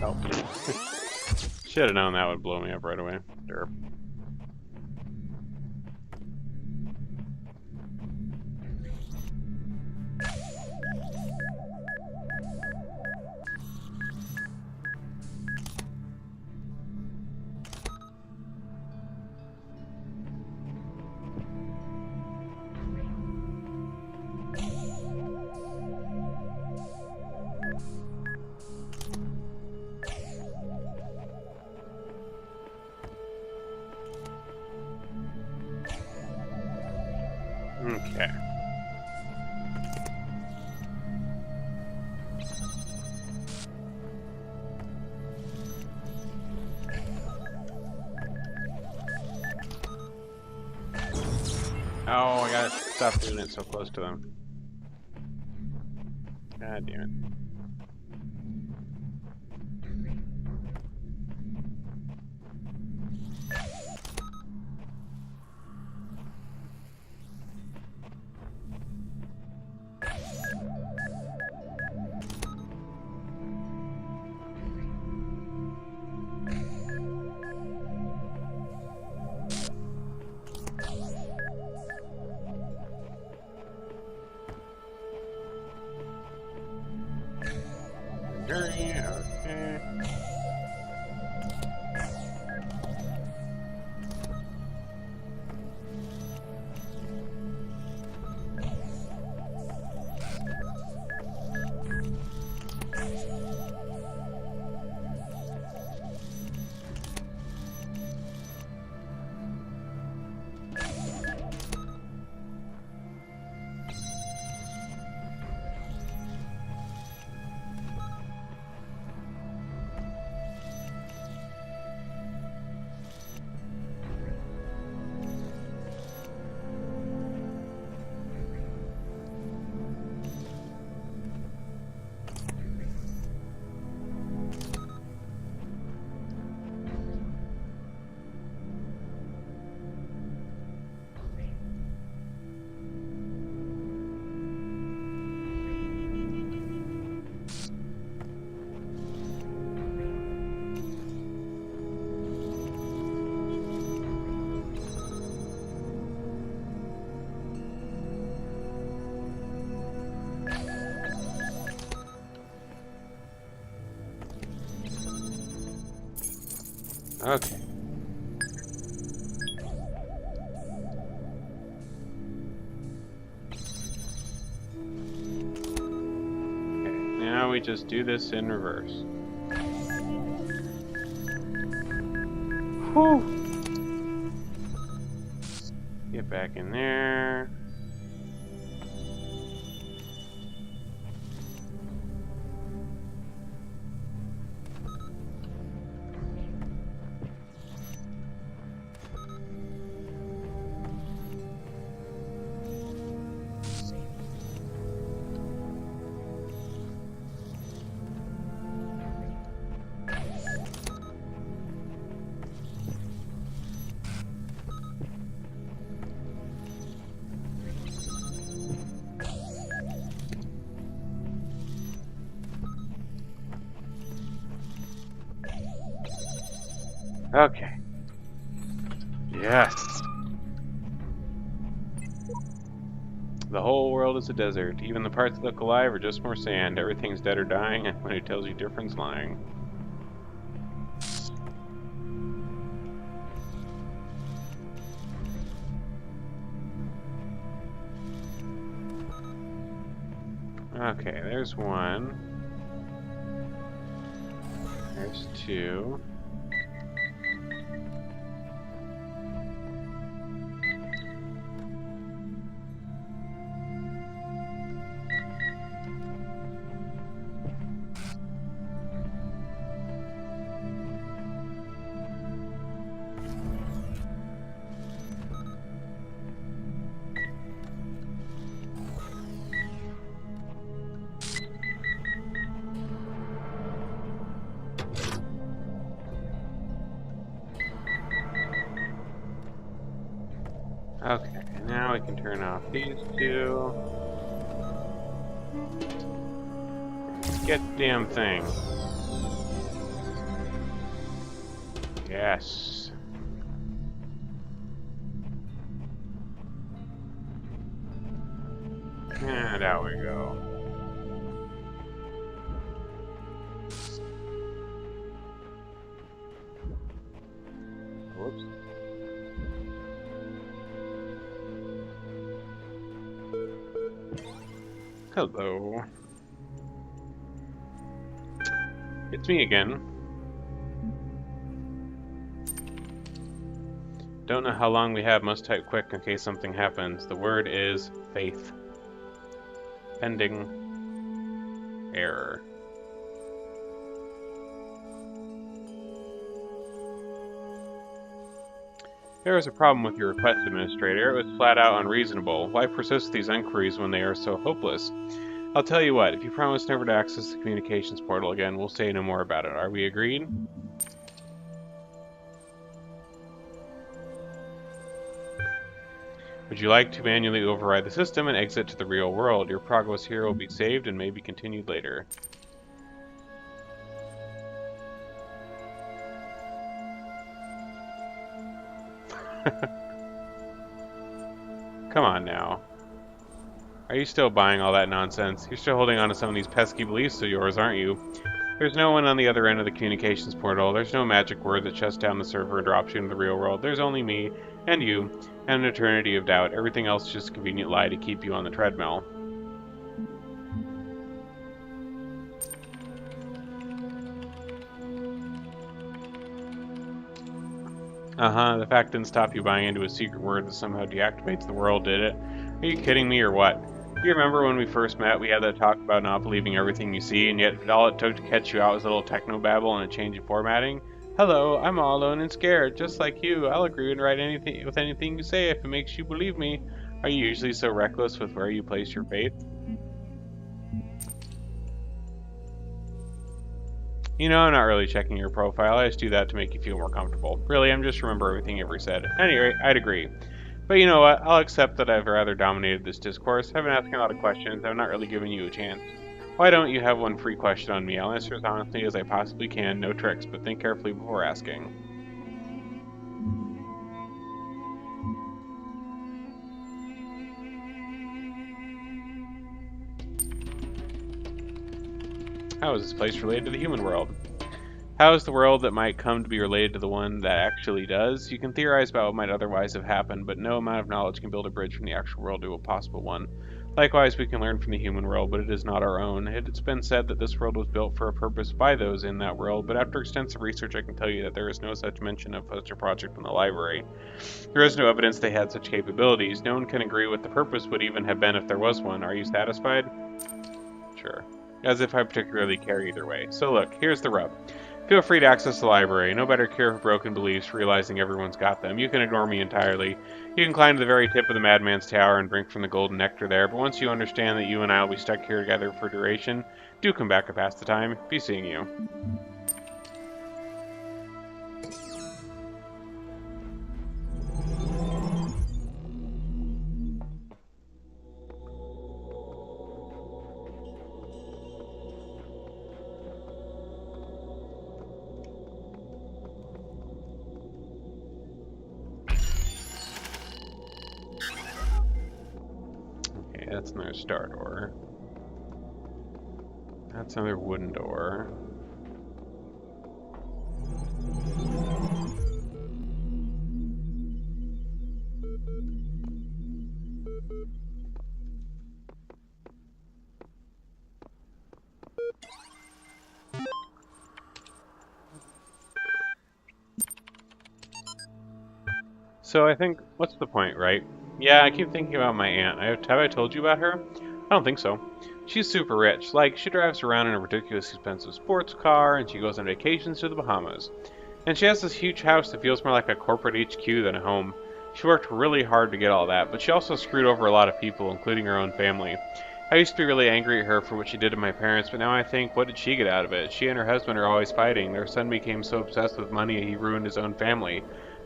Oh. Should have known that would blow me up right away. Derp. stop doing it so close to them. God damn it. Okay. Okay. Now we just do this in reverse. Whew. Get back in there. Okay. Yes. The whole world is a desert. Even the parts that look alive are just more sand. Everything's dead or dying, and when it tells you different's lying. Okay, there's one. There's two. Okay, now we can turn off these two. Get the damn thing. Yes. And out we go. Whoops. Hello. It's me again. Don't know how long we have, must type quick in case something happens. The word is faith. Pending error. There is a problem with your request, Administrator. It was flat out unreasonable. Why persist with these inquiries when they are so hopeless? I'll tell you what, if you promise never to access the communications portal again, we'll say no more about it. Are we agreed? Would you like to manually override the system and exit to the real world? Your progress here will be saved and may be continued later. Come on now. Are you still buying all that nonsense? You're still holding on to some of these pesky beliefs of yours, aren't you? There's no one on the other end of the communications portal. There's no magic word that shuts down the server and drops you into the real world. There's only me, and you, and an eternity of doubt. Everything else is just a convenient lie to keep you on the treadmill. The fact didn't stop you buying into a secret word that somehow deactivates the world, did it? Are you kidding me or what? You remember when we first met, we had that talk about not believing everything you see, and yet all it took to catch you out was a little technobabble and a change of formatting? Hello, I'm all alone and scared, just like you. I'll agree and write anything with anything you say if it makes you believe me. Are you usually so reckless with where you place your faith? You know, I'm not really checking your profile. I just do that to make you feel more comfortable. Really, I'm just remember everything you ever said. Anyway, I'd agree. But you know what? I'll accept that I've rather dominated this discourse. I've been asking a lot of questions. I've not really given you a chance. Why don't you have one free question on me? I'll answer as honestly as I possibly can. No tricks, but think carefully before asking. How is this place related to the human world? How is the world that might come to be related to the one that actually does? You can theorize about what might otherwise have happened, but no amount of knowledge can build a bridge from the actual world to a possible one. Likewise, we can learn from the human world, but it is not our own. It's been said that this world was built for a purpose by those in that world, but after extensive research I can tell you that there is no such mention of such a project in the library. There is no evidence they had such capabilities. No one can agree what the purpose would even have been if there was one. Are you satisfied? Sure. As if I particularly care either way. So look, here's the rub. Feel free to access the library. No better cure for broken beliefs, realizing everyone's got them. You can ignore me entirely. You can climb to the very tip of the madman's tower and drink from the golden nectar there, but once you understand that you and I will be stuck here together for duration, do come back and pass the time. Be seeing you. That's another star door. That's another wooden door. So I think, what's the point, right? Yeah, I keep thinking about my aunt. Have I told you about her? I don't think so. She's super rich. Like, she drives around in a ridiculously expensive sports car, and she goes on vacations to the Bahamas. And she has this huge house that feels more like a corporate HQ than a home. She worked really hard to get all that, but she also screwed over a lot of people, including her own family. I used to be really angry at her for what she did to my parents, but now I think, what did she get out of it? She and her husband are always fighting. Their son became so obsessed with money he ruined his own family.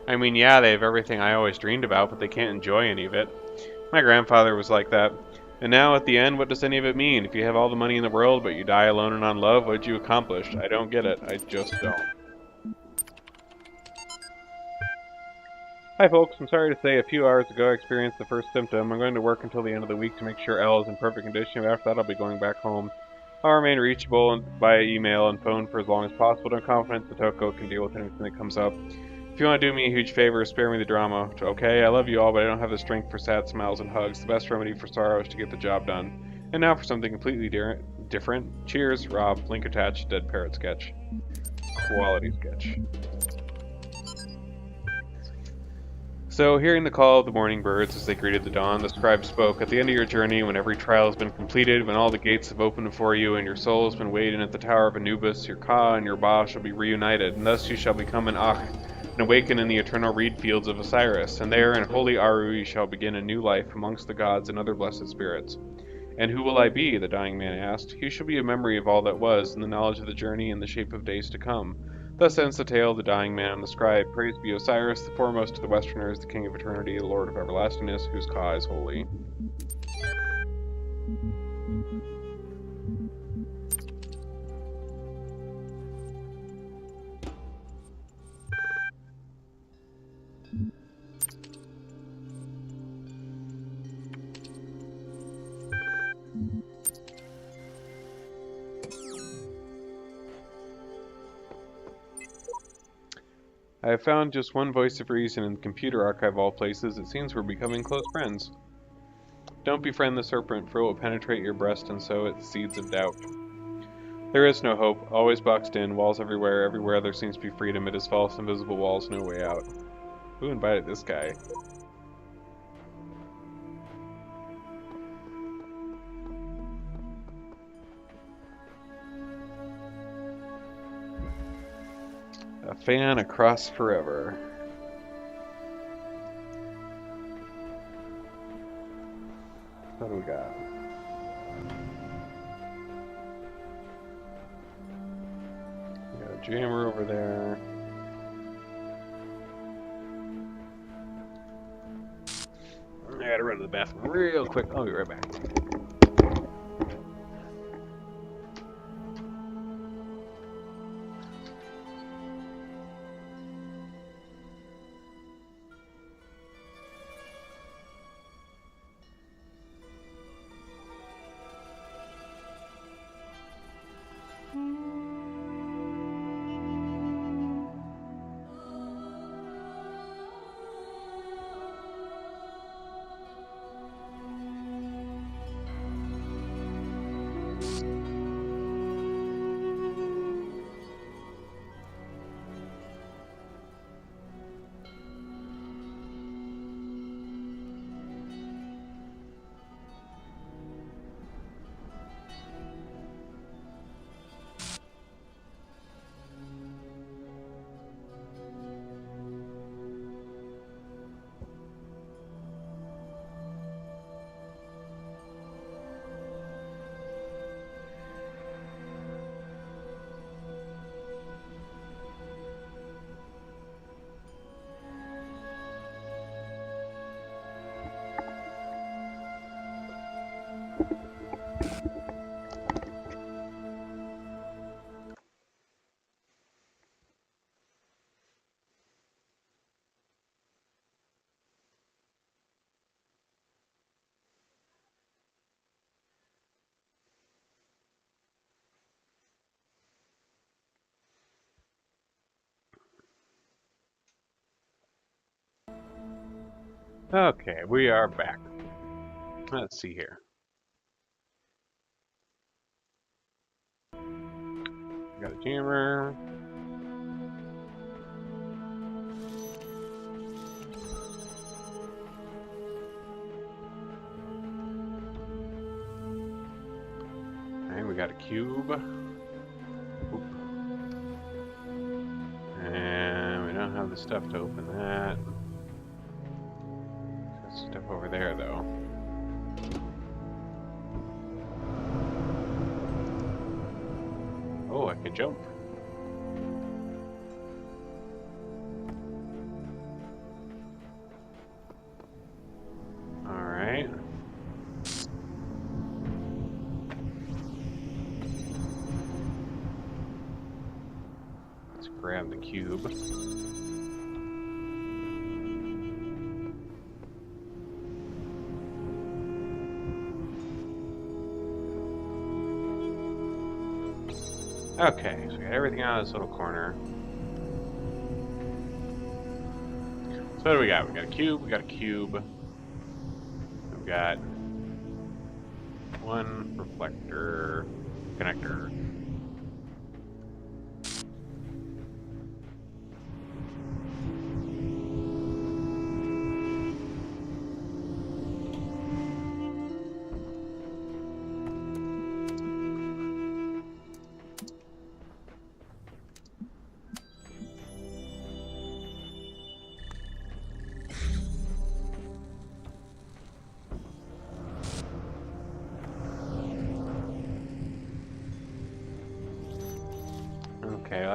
I mean, yeah, they have everything I always dreamed about, but they can't enjoy any of it. My grandfather was like that. And now, at the end, what does any of it mean? If you have all the money in the world, but you die alone and on love, what did you accomplish? I don't get it. I just don't. Hi folks, I'm sorry to say a few hours ago I experienced the first symptom. I'm going to work until the end of the week to make sure Elle is in perfect condition, but after that I'll be going back home. I'll remain reachable by email and phone for as long as possible, and I'm confident the Toko can deal with anything that comes up. If you want to do me a huge favor, spare me the drama. Okay, I love you all, but I don't have the strength for sad smiles and hugs. The best remedy for sorrow is to get the job done. And now for something completely different. Cheers, Rob. Link attached. Dead parrot sketch. Quality sketch. So, hearing the call of the morning birds as they greeted the dawn, the scribe spoke. At the end of your journey, when every trial has been completed, when all the gates have opened before you, and your soul has been weighed in at the Tower of Anubis, your Ka and your Ba shall be reunited, and thus you shall become an Akh, and awaken in the eternal reed fields of Osiris, and there in holy Aru ye shall begin a new life amongst the gods and other blessed spirits. And who will I be? The dying man asked. He shall be a memory of all that was, and the knowledge of the journey and the shape of days to come. Thus ends the tale of the dying man and the scribe. Praise be Osiris, the foremost of the Westerners, the king of eternity, the lord of everlastingness, whose Ka is holy. I have found just one voice of reason in the computer archive of all places. It seems we're becoming close friends. Don't befriend the serpent, for it will penetrate your breast and sow its seeds of doubt. There is no hope, always boxed in, walls everywhere, everywhere there seems to be freedom, it is false, invisible walls, no way out. Who invited this guy? A fan across forever. What do we got? We got a jammer over there. I gotta run to the bathroom real quick. I'll be right back. Okay, we are back. Let's see here. Got a jammer. And we got a cube. Oop. And we don't have the stuff to open that. There's stuff over there, though. Oh, I can jump. Alright. Let's grab the cube. Okay, so we got everything out of this little corner. So what do we got? We got a cube, we got a cube. We've got one reflector connector.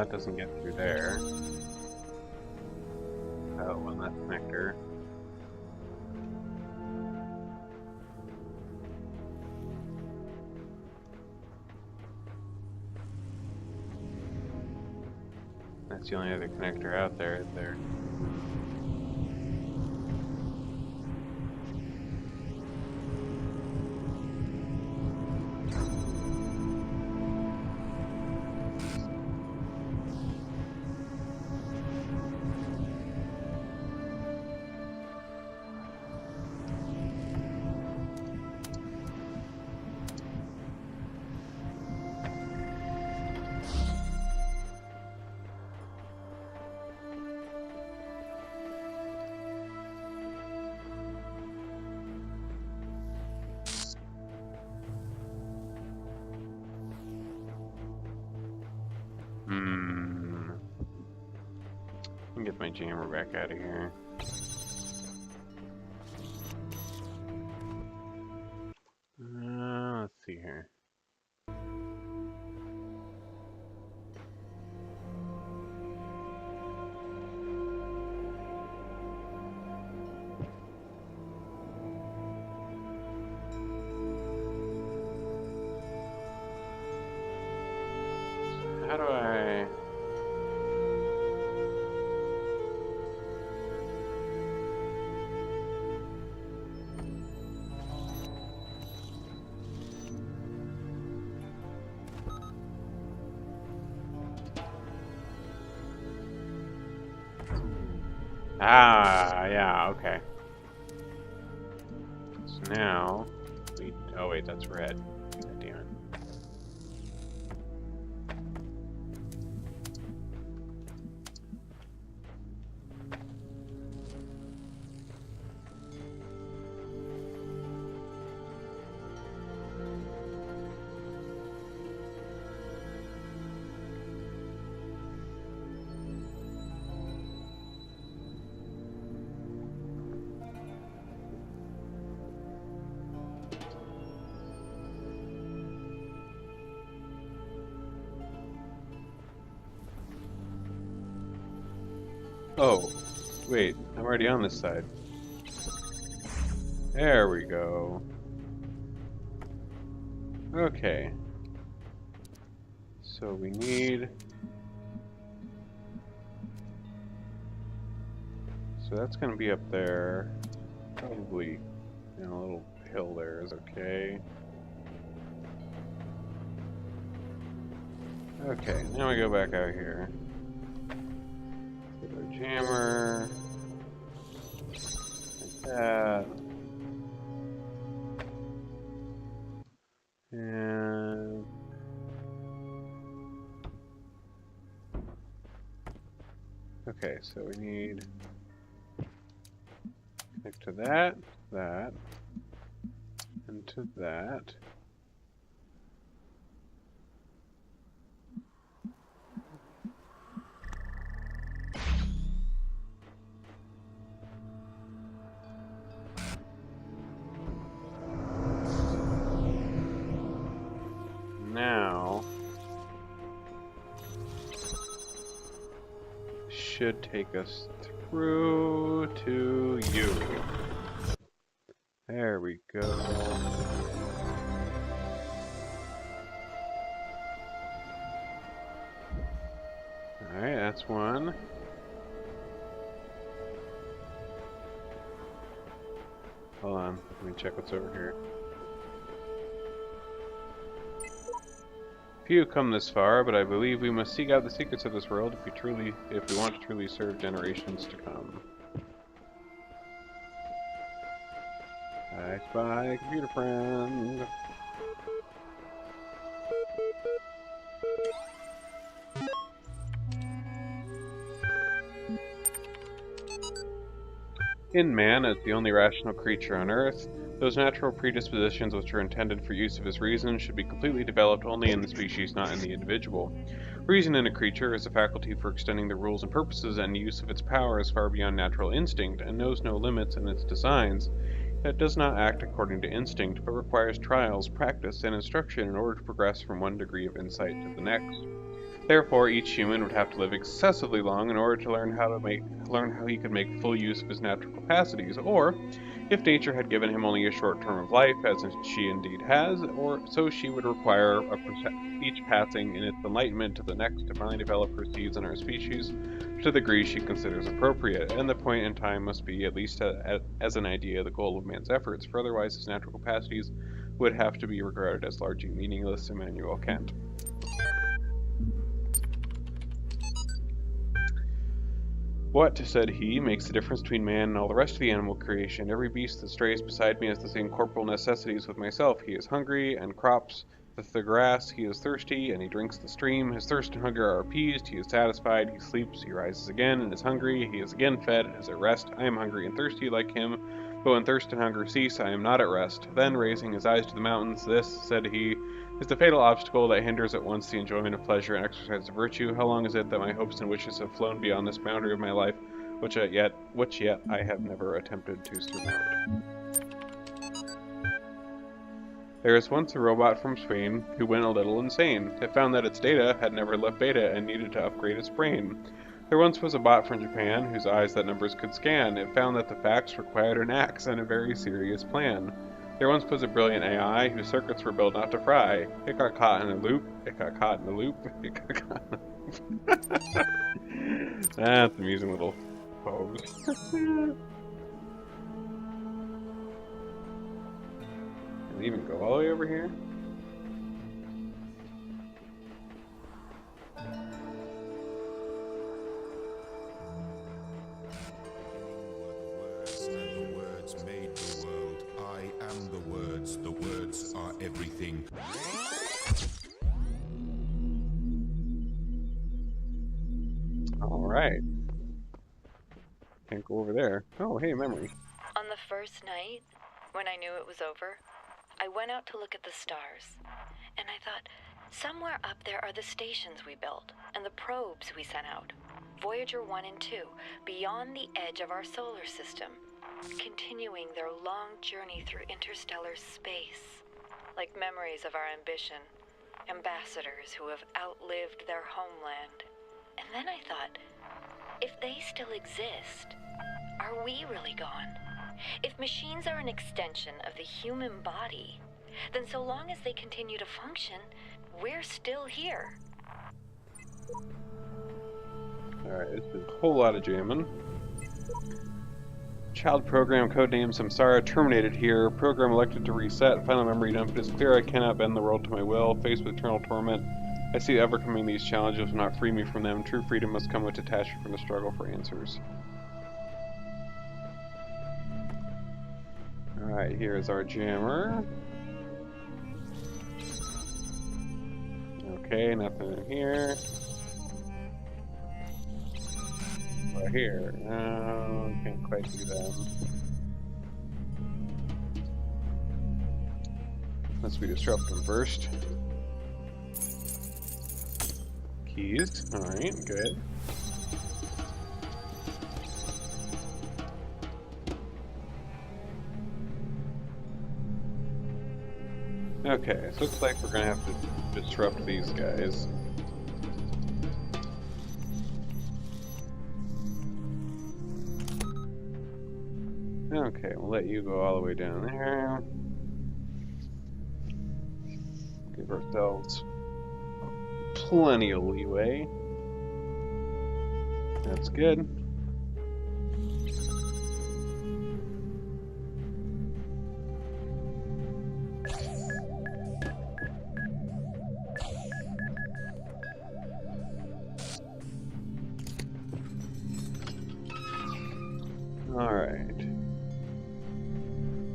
that doesn't get through there. Oh, well, that's connector. That's the only other connector out there, is there? Let me get my jammer back out of here. Let's see here. How do I... Ah, yeah, okay. So now, oh wait, that's red. God damn it. Oh, wait, I'm already on this side. There we go. Okay. So we need... So that's going to be up there. Probably, you know, a little hill there is okay. Okay, now we go back out here. Get our jammer. Like that. And... Okay, so we need... Connect to that, and to that. Now, should take us through to you. There we go. Alright, that's one. Hold on, let me check what's over here. Few come this far, but I believe we must seek out the secrets of this world if we want to truly serve generations to come. I spy, computer friend. In man, as the only rational creature on Earth, those natural predispositions which are intended for use of his reason should be completely developed only in the species, not in the individual. Reason in a creature is a faculty for extending the rules and purposes and use of its power is far beyond natural instinct, and knows no limits in its designs. It does not act according to instinct, but requires trials, practice, and instruction in order to progress from one degree of insight to the next. Therefore, each human would have to live excessively long in order to learn how he could make full use of his natural capacities, or if nature had given him only a short term of life, as she indeed has, or so she would require each passing in its enlightenment to the next to finally develop her seeds in our species to the degree she considers appropriate, and the point in time must be, at least as an idea, the goal of man's efforts, for otherwise his natural capacities would have to be regarded as largely meaningless. Immanuel Kant. What, said he, makes the difference between man and all the rest of the animal creation? Every beast that strays beside me has the same corporal necessities with myself. He is hungry, and crops the grass. He is thirsty, and he drinks the stream. His thirst and hunger are appeased. He is satisfied. He sleeps. He rises again, and is hungry. He is again fed, and is at rest. I am hungry and thirsty like him, but when thirst and hunger cease, I am not at rest. Then, raising his eyes to the mountains, this, said he, is the fatal obstacle that hinders at once the enjoyment of pleasure and exercise of virtue. How long is it that my hopes and wishes have flown beyond this boundary of my life, which yet I have never attempted to surmount? There was once a robot from Spain who went a little insane. It found that its data had never left beta and needed to upgrade its brain. There once was a bot from Japan whose eyes that numbers could scan. It found that the facts required an axe and a very serious plan. There once was a brilliant AI whose circuits were built not to fry. It got caught in a loop. It got caught in a loop. It got caught in a loop. That's an amusing little pose. Can it even go all the way over here? Everything. All right. Can't go over there. Oh, hey, memory. On the first night, when I knew it was over, I went out to look at the stars. And I thought, somewhere up there are the stations we built and the probes we sent out. Voyager 1 and 2, beyond the edge of our solar system, continuing their long journey through interstellar space. Like memories of our ambition, ambassadors who have outlived their homeland. And then I thought, if they still exist, are we really gone? If machines are an extension of the human body, then so long as they continue to function, we're still here. Alright, it's been a whole lot of jamming. Child program, codename Samsara, terminated here. Program elected to reset. Final memory dump. It is clear I cannot bend the world to my will. Faced with eternal torment, I see ever coming these challenges will not free me from them. True freedom must come with detachment from the struggle for answers. Alright, here's our jammer. Okay, nothing in here. Right here. No, can't quite do that. Unless we disrupt them first. Keys. Alright, good. Okay, so looks like we're gonna have to disrupt these guys. Okay, we'll let you go all the way down there. Give ourselves plenty of leeway. That's good. Alright.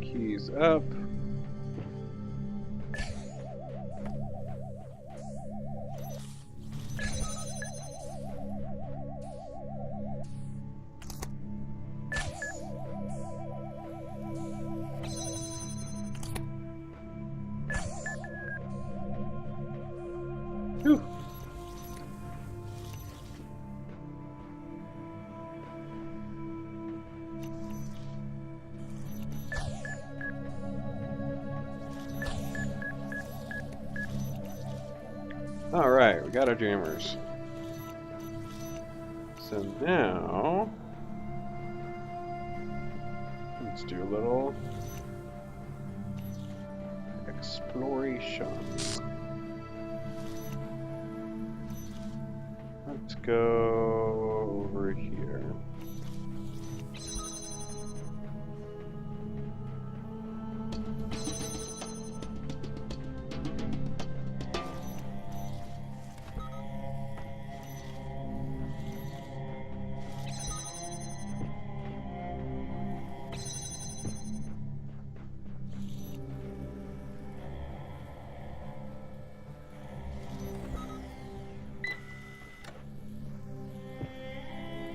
Keys up. Whew. Alright, we got our jammers. So now, let's do a little exploration. Let's go over here.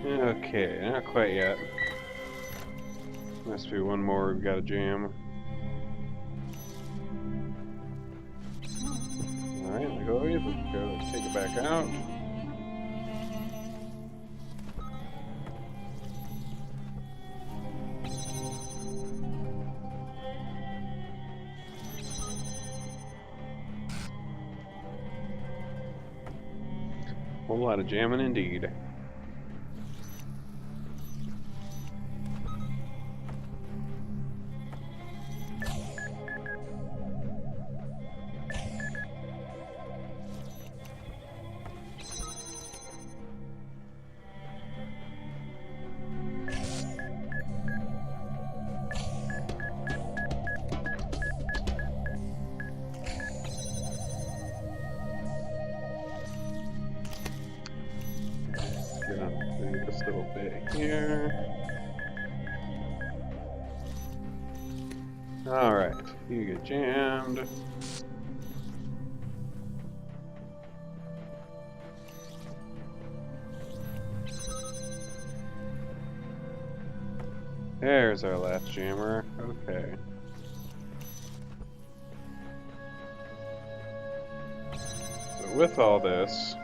Okay, not quite yet. Must be one more we've got to jam. Alright, let's go take it back out. Whole lot of jamming indeed. This little bit here. Alright, you get jammed. There's our last jammer. Okay. So with all this,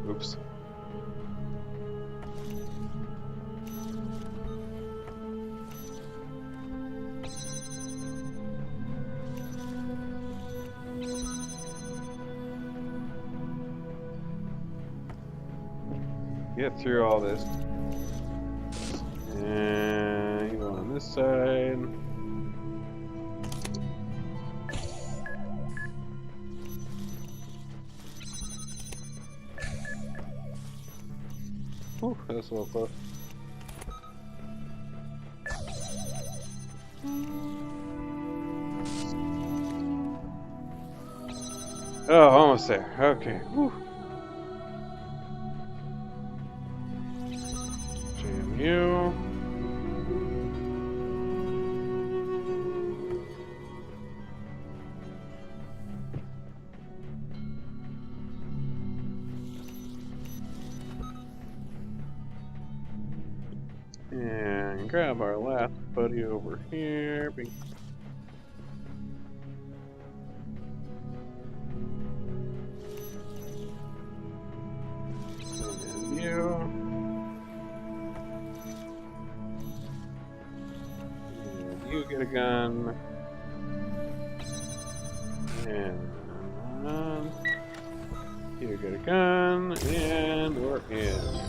oops. Get through all this. And you go on this side. Ooh, that's a little close. Oh, almost there. Okay. Whew. Jam you. And grab our last buddy over here. And you. And you get a gun. And you get a gun. And we're in.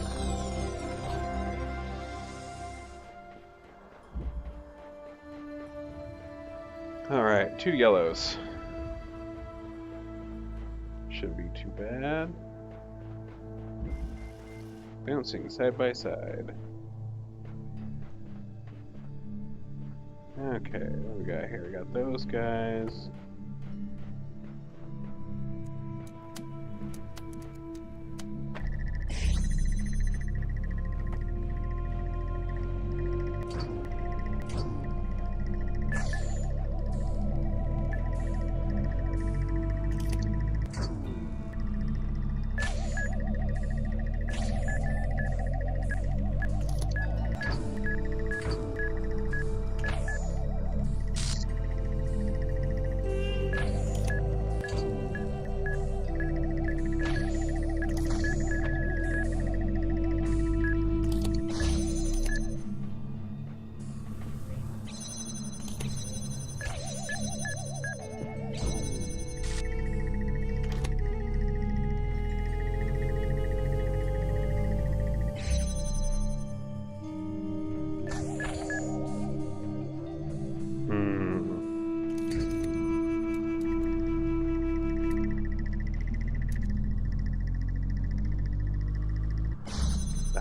Alright, 2 yellows. Shouldn't be too bad. Bouncing side by side. Okay, what do we got here? We got those guys.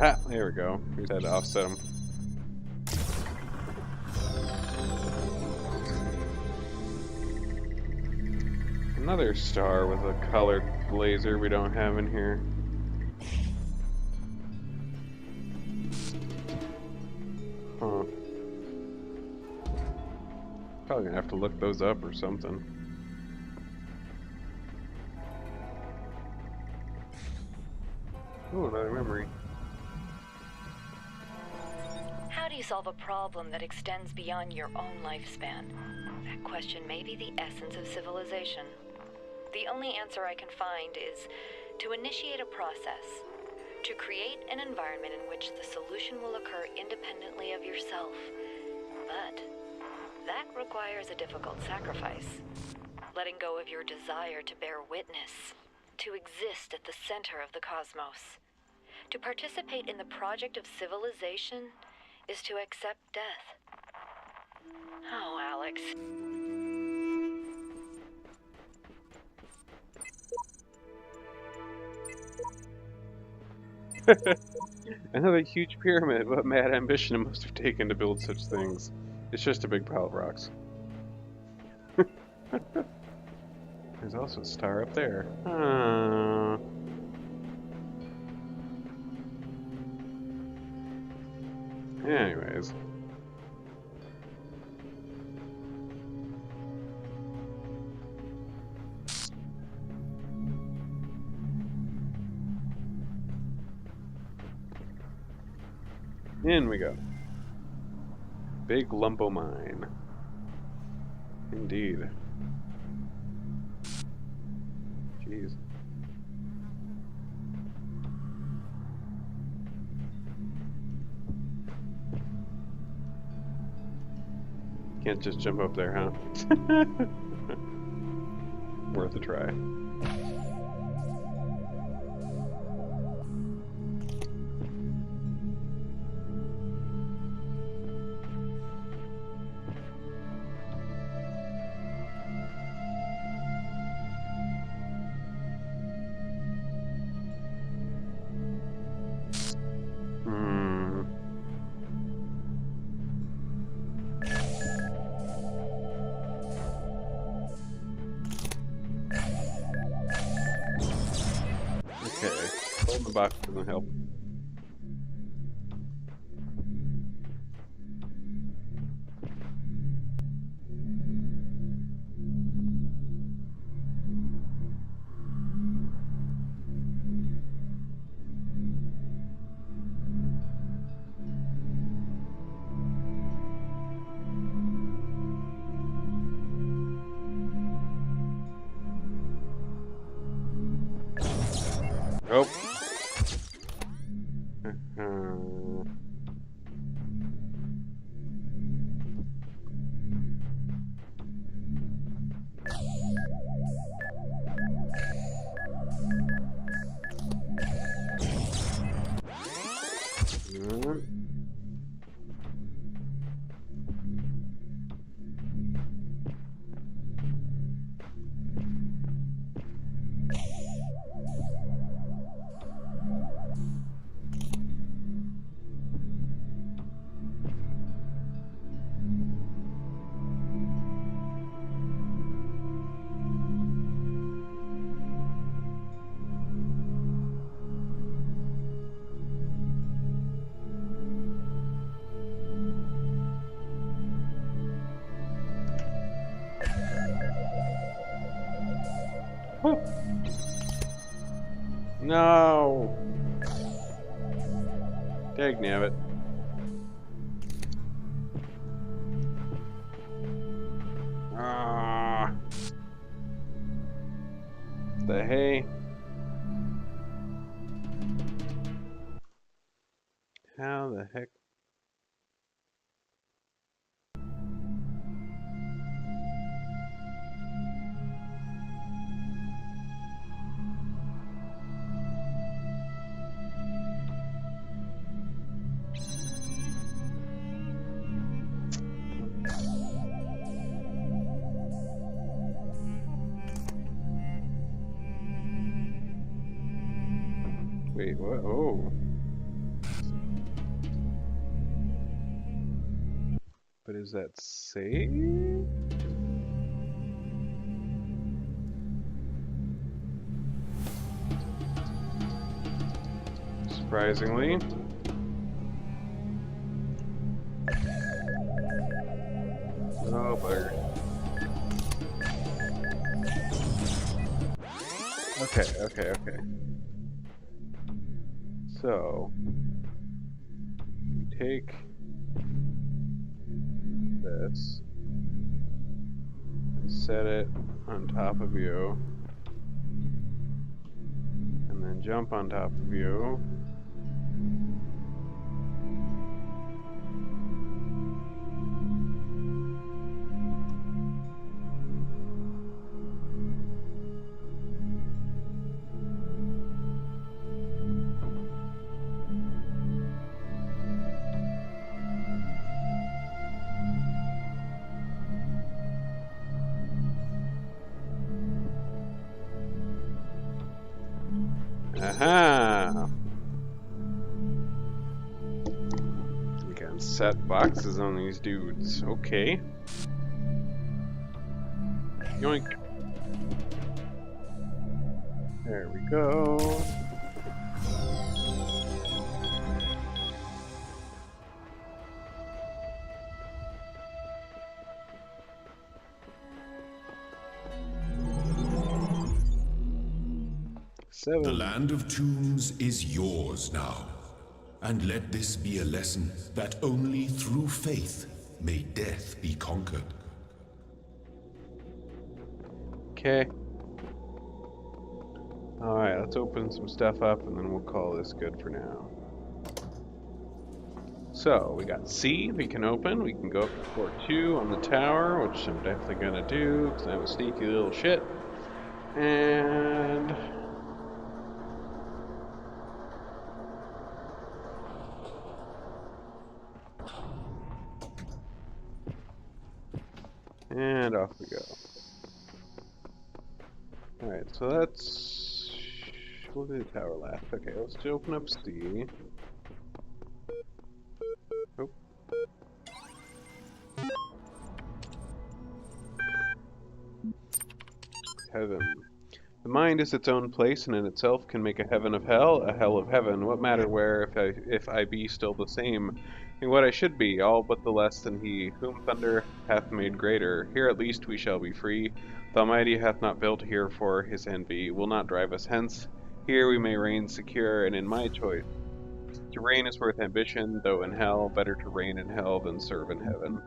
Ah, there we go. We just had to offset them. Another star with a colored laser we don't have in here. Huh. Probably gonna have to look those up or something. Oh, another memory. How do you solve a problem that extends beyond your own lifespan? That question may be the essence of civilization. The only answer I can find is to initiate a process, to create an environment in which the solution will occur independently of yourself. But that requires a difficult sacrifice. Letting go of your desire to bear witness, to exist at the center of the cosmos. To participate in the project of civilization is to accept death. Oh, Alex. Another huge pyramid. What mad ambition it must have taken to build such things. It's just a big pile of rocks. There's also a star up there. Anyways. In we go. Big lumpo mine. Indeed. Jeez. Can't just jump up there, huh? Worth a try. The box doesn't help. Oh. No! Dagnabbit. Ah! The hay. How the heck? Wait, what? Oh. But is that safe? Surprisingly. Oh, bugger. Okay. So, we take this and set it on top of you, and then jump on top of you. Aha! We can set boxes on these dudes. Okay. Yoink. There we go. The land of tombs is yours now. And let this be a lesson that only through faith may death be conquered. Okay. Alright, let's open some stuff up and then we'll call this good for now. So, we got C, we can open. We can go up to floor 2 on the tower, which I'm definitely gonna do, because I'm a sneaky little shit. And... and off we go. Alright, so that's... we'll do the tower last. Okay, let's just open up C. Oh. Heaven. The mind is its own place, and in itself can make a heaven of hell, a hell of heaven. What matter where, if I be still the same, and what I should be, all but the less than he, whom thunder hath made greater. Here at least we shall be free. The Almighty hath not built here for his envy, will not drive us hence. Here we may reign secure, and in my choice. To reign is worth ambition, though in hell, better to reign in hell than serve in heaven.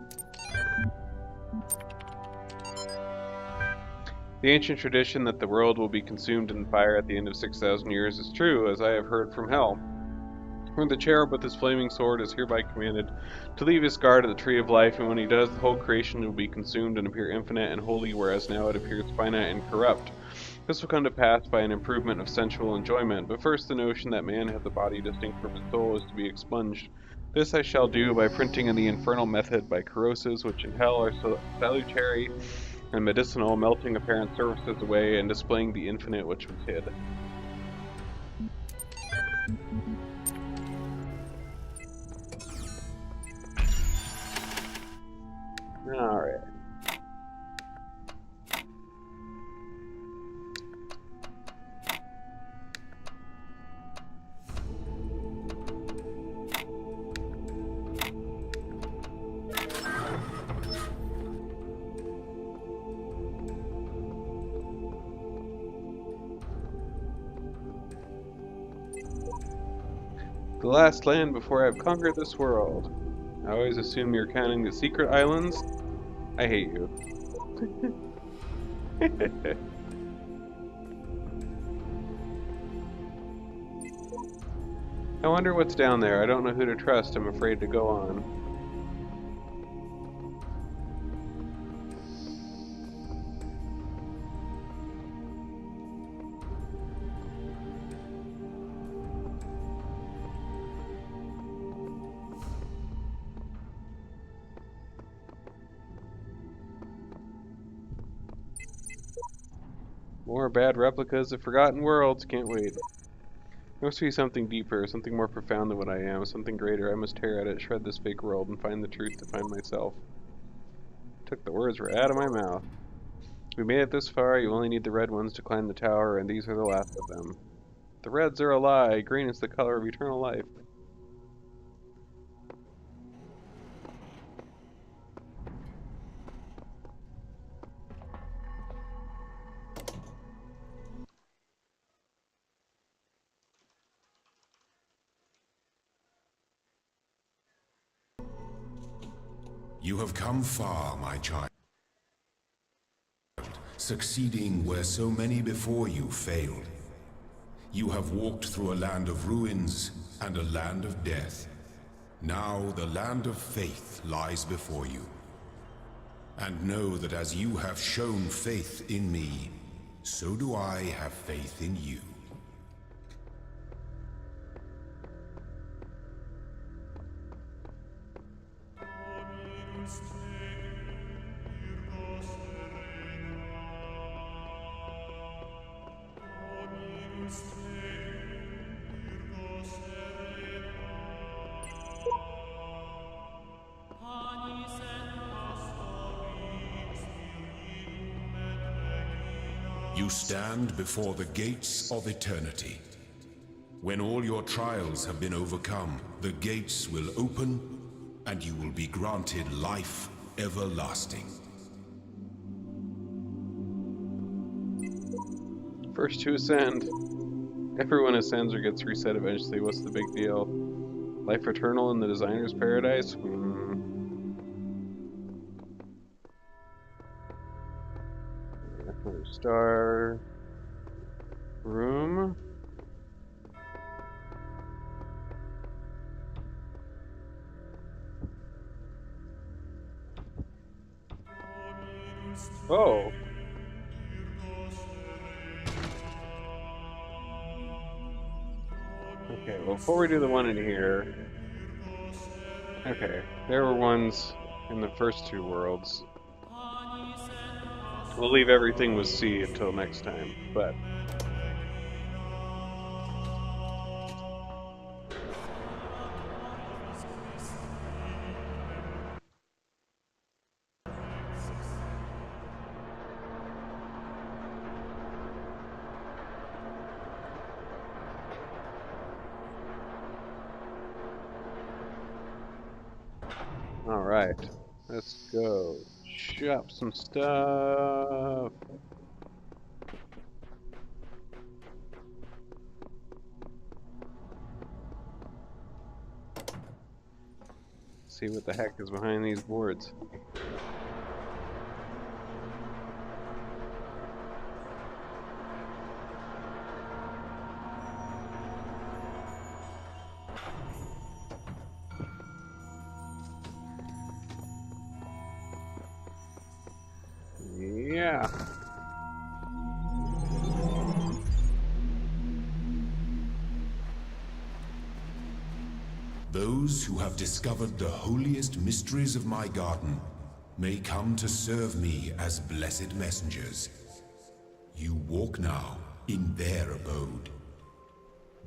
The ancient tradition that the world will be consumed in fire at the end of 6,000 years is true, as I have heard from hell. When the cherub with his flaming sword is hereby commanded to leave his guard at the tree of life, and when he does, the whole creation will be consumed and appear infinite and holy, whereas now it appears finite and corrupt. This will come to pass by an improvement of sensual enjoyment, but first the notion that man has a body distinct from his soul is to be expunged. This I shall do by printing in the infernal method by corrosives, which in hell are salutary and medicinal, melting apparent surfaces away and displaying the infinite which was hid. Alright. The last land before I've conquered this world. I always assume you're counting the secret islands. I hate you. I wonder what's down there. I don't know who to trust. I'm afraid to go on. More bad replicas of Forgotten Worlds. Can't wait. There must be something deeper, something more profound than what I am, something greater. I must tear at it, shred this fake world, and find the truth to find myself. Took the words right out of my mouth. We made it this far, you only need the red ones to climb the tower, and these are the last of them. The reds are a lie, green is the color of eternal life. You have come far, my child, succeeding where so many before you failed. You have walked through a land of ruins and a land of death. Now the land of faith lies before you. And know that as you have shown faith in me, so do I have faith in you. You stand before the gates of eternity. When all your trials have been overcome, the gates will open, and you will be granted life everlasting. First to ascend. Everyone ascends or gets reset eventually. What's the big deal? Life eternal in the designer's paradise? Star room. Oh. Okay, well, before we do the one in here... Okay, there were ones in the first two worlds. We'll leave everything with C until next time, but... Alright, let's go shop some stuff. See what the heck is behind these boards. Yeah. Those who have discovered the holiest mysteries of my garden may come to serve me as blessed messengers. You walk now in their abode.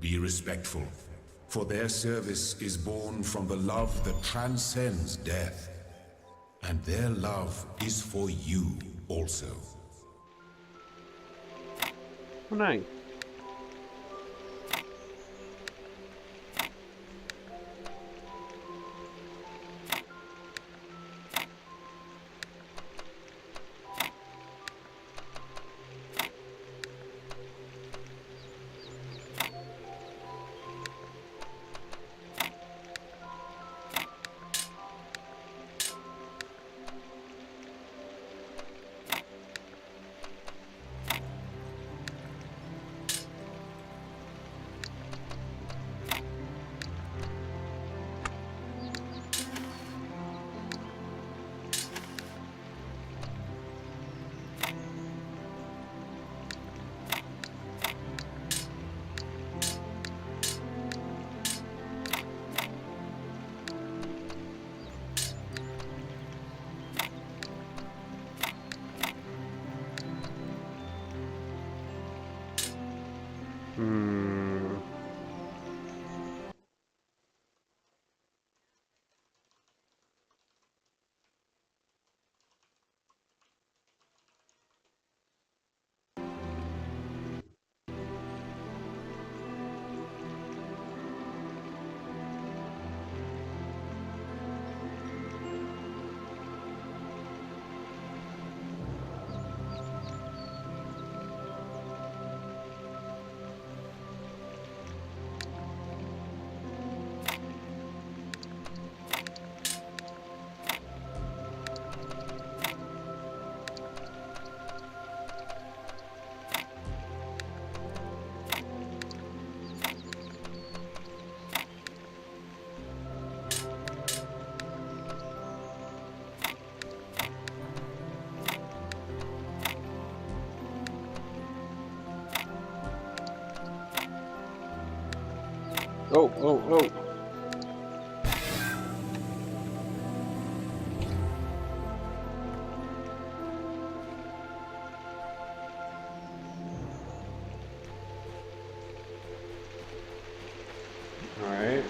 Be respectful, for their service is born from the love that transcends death. And their love is for you also. Oh, nice. Oh, oh, oh. Alright.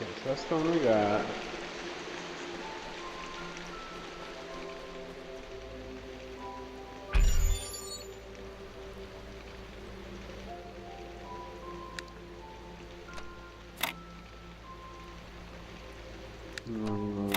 Okay, so that's the one we got. No.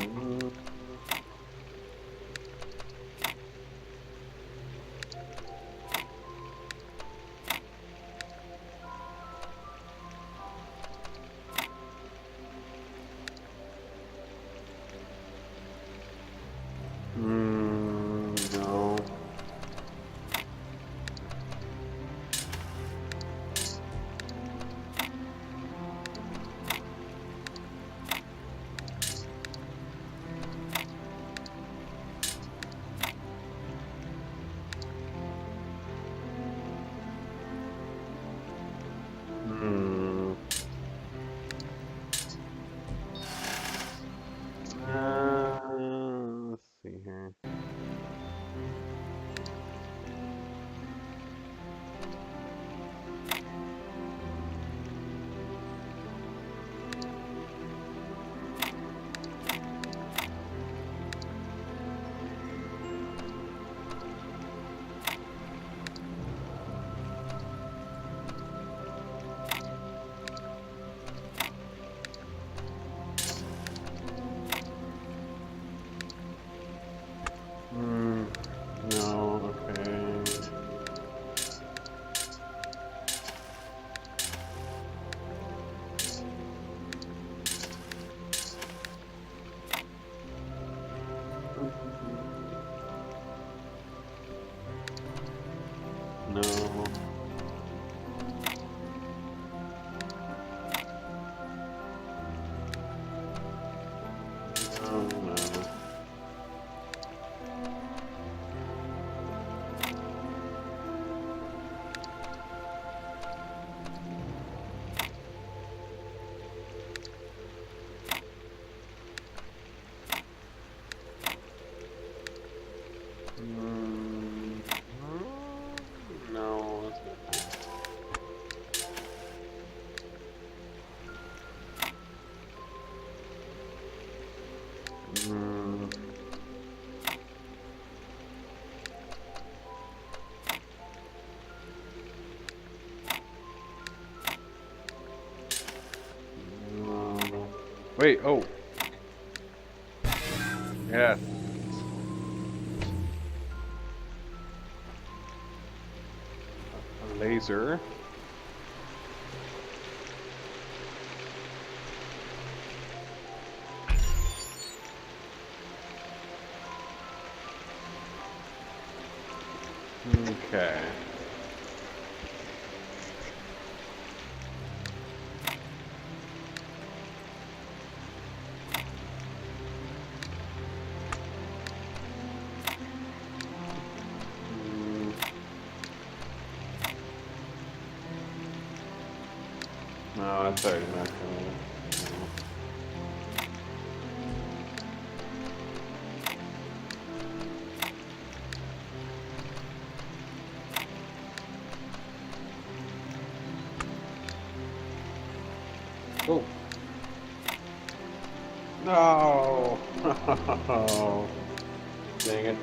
Let's see here. No, okay. No. No, no. No, that's not. No. Wait, oh. Yeah. A laser. Okay. No, that's already not coming. Oh. No. Dang it.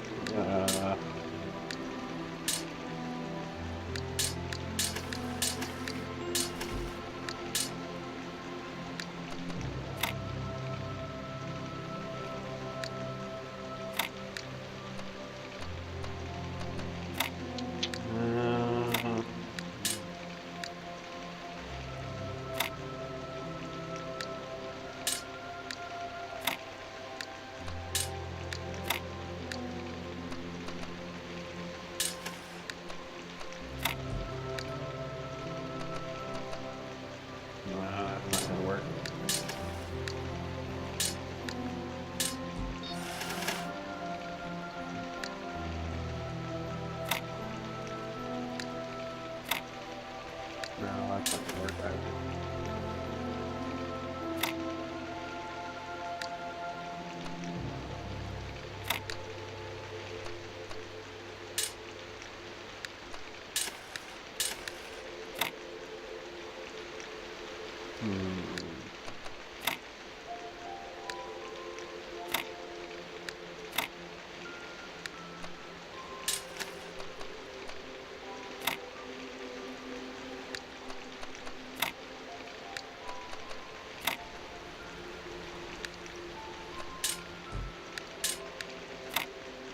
that's not gonna work either.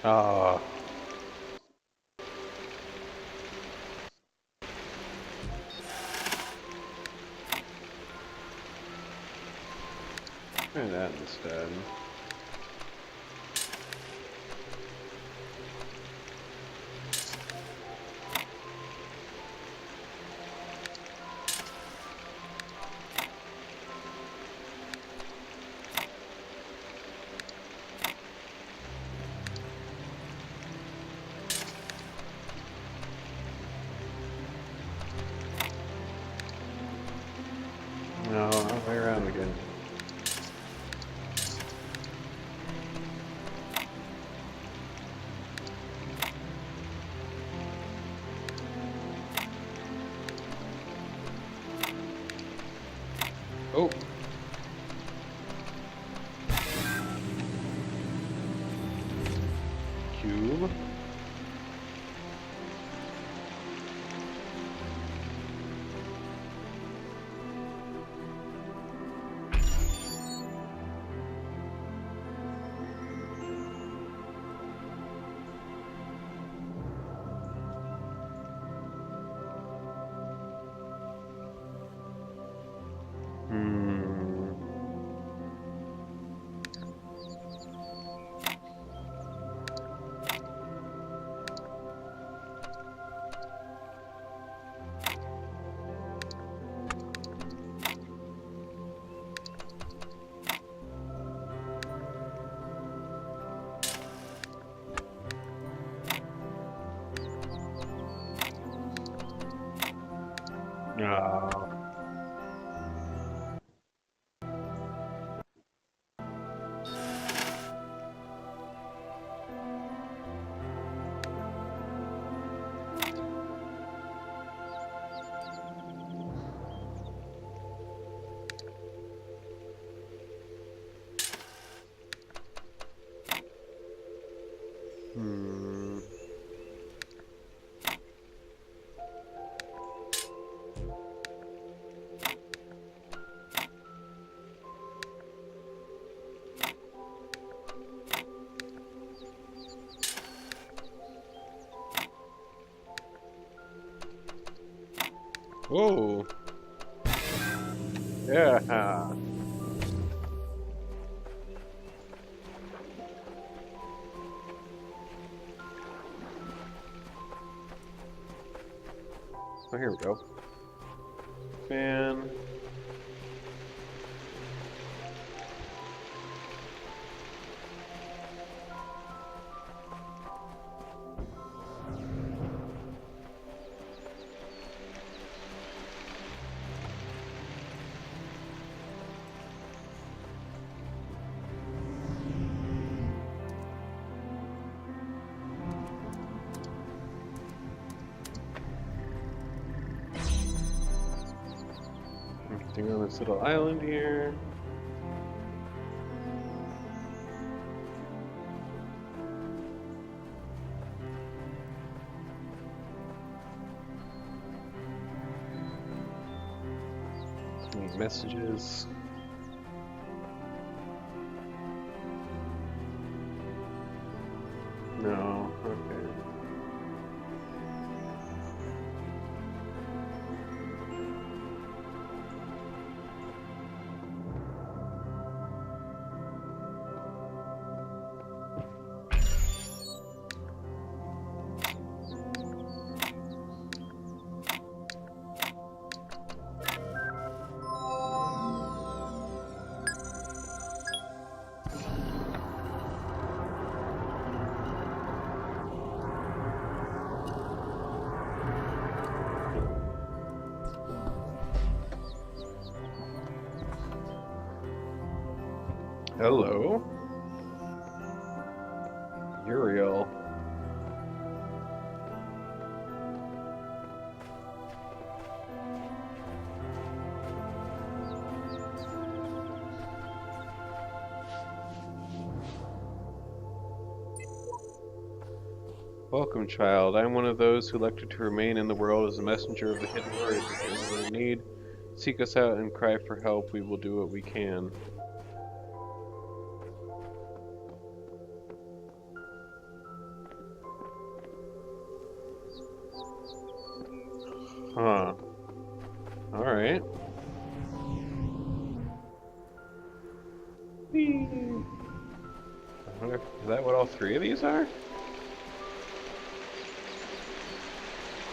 Oh. Try that instead. No, all the way around again. Oh. Cube. Oh. Whoa. Yeah. So here we go. Fan. Everything on this little island here. Any messages? No. Okay. Hello. Uriel. Welcome, child. I am one of those who elected to remain in the world as a messenger of the hidden word. If there is ever a need, seek us out and cry for help. We will do what we can. Huh. Alright. Is that what all three of these are?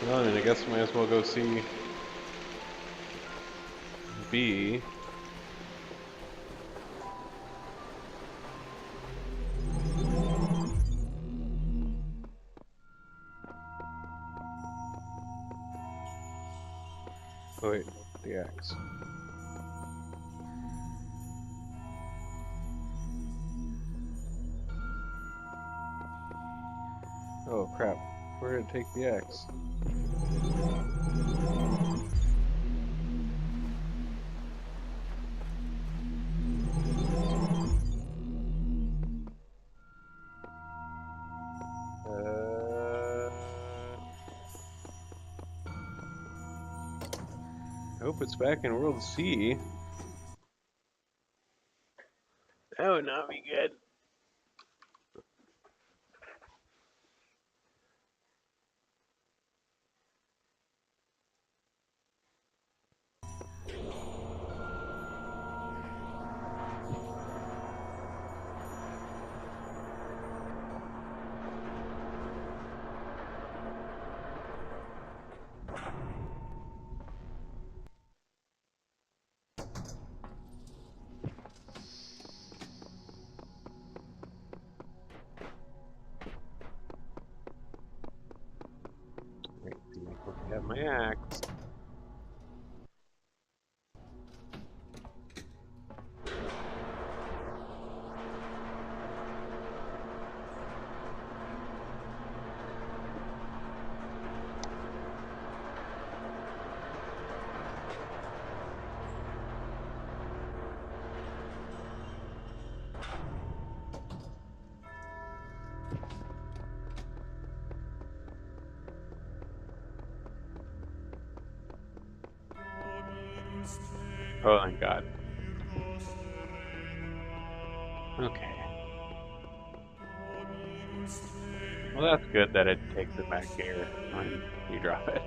Well, I mean, I guess we might as well go see B. Oh wait, the X. Oh crap, where did it take the X? I hope it's back in World C. That would not be good. Wait, I have my axe. Oh, thank God. Okay. Well, that's good that it takes it back here when you drop it.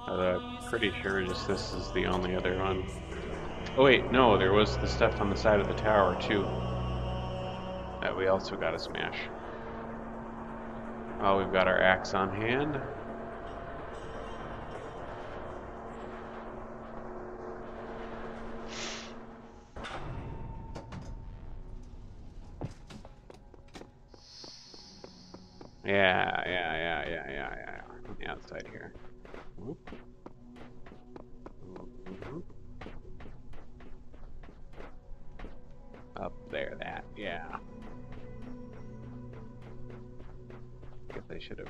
Although I'm pretty sure just this is the only other one. Oh wait, no, there was the stuff on the side of the tower too. That we also gotta smash. Oh, we've got our axe on hand. Yeah. On the outside here. Whoop. Mhm. Up there, that, yeah. Guess I should have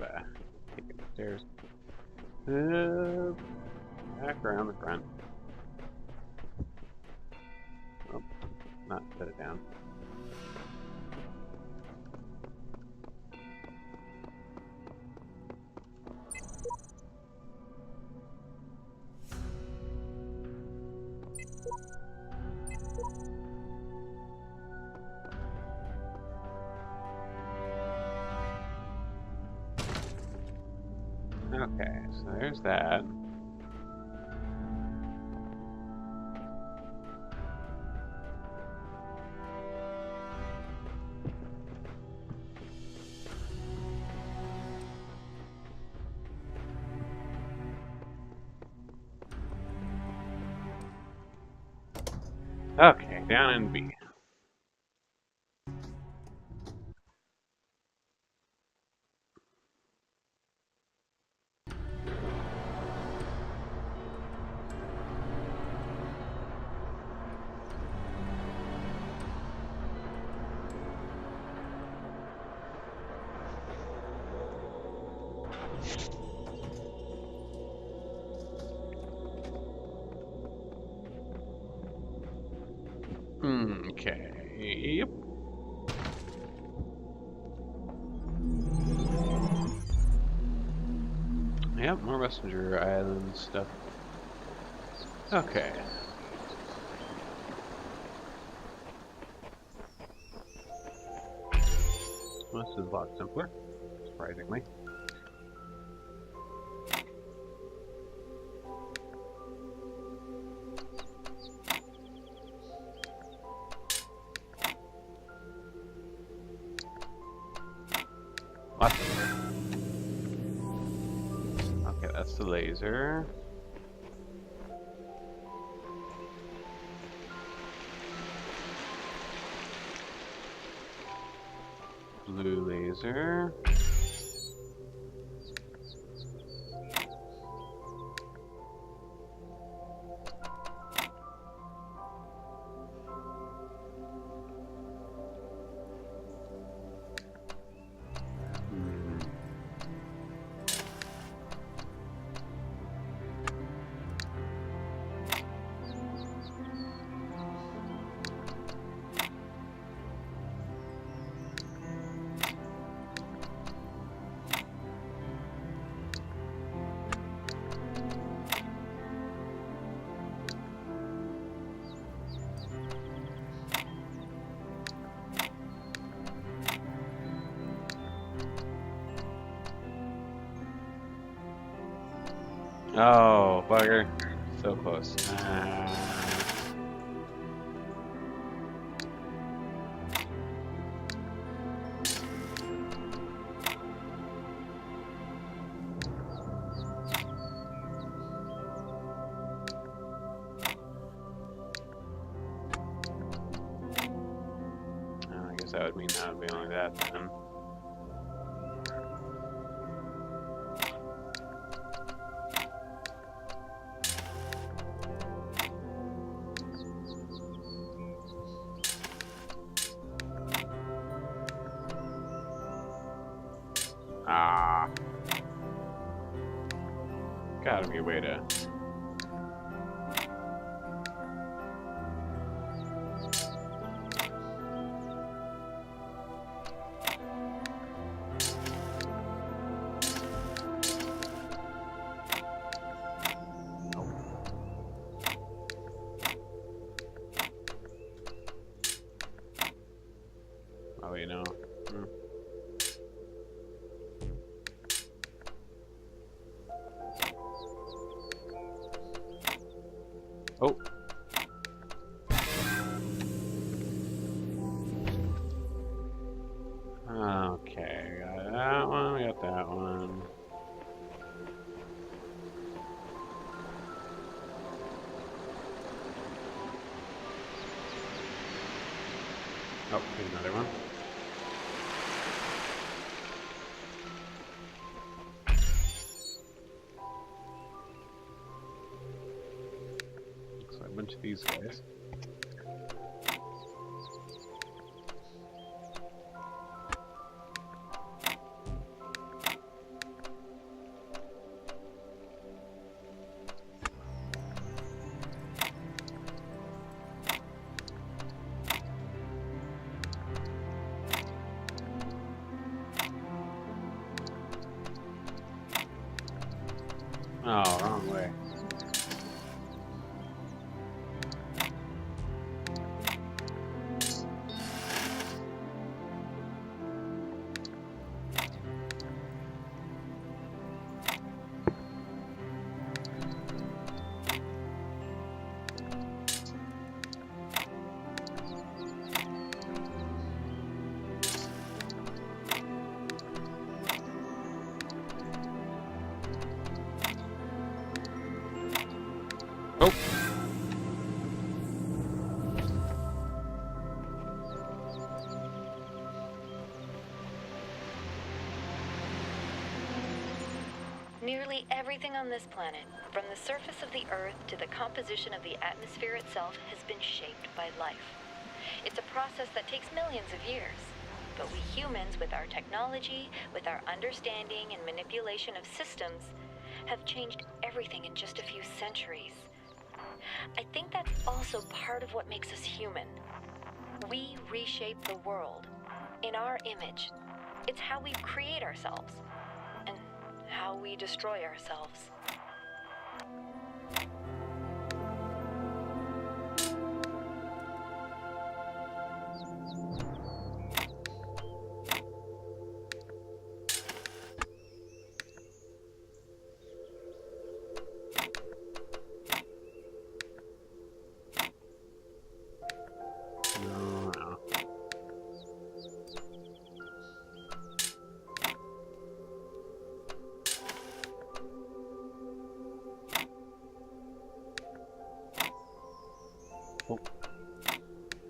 taken the stairs. Back around the front. Oh, not set it down. Okay, so there's that. Okay, down in B. Okay. Yep. Yep, more Messenger Island stuff. Okay. Well, this is a lot simpler, surprisingly. What? Okay, that's the laser. Blue laser. Oh, bugger. So close. I guess that would mean that would be only that then. Ah. Gotta be a way to... Oh, wait, no. Oh. Okay, got that one, got that one. Oh, here's another one. Looks like a bunch of these guys. Oh, wrong way. Oh! Nearly everything on this planet, from the surface of the Earth to the composition of the atmosphere itself, has been shaped by life. It's a process that takes millions of years. But we humans, with our technology, with our understanding and manipulation of systems, have changed everything in just a few centuries. I think that's also part of what makes us human. We reshape the world in our image. It's how we create ourselves and how we destroy ourselves.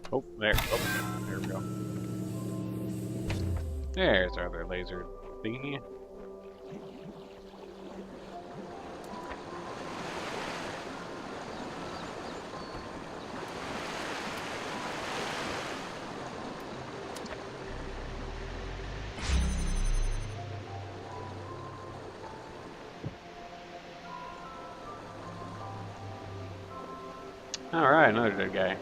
Oh, there. Oh, there we go. There's our other laser thingy. Alright, another dead guy.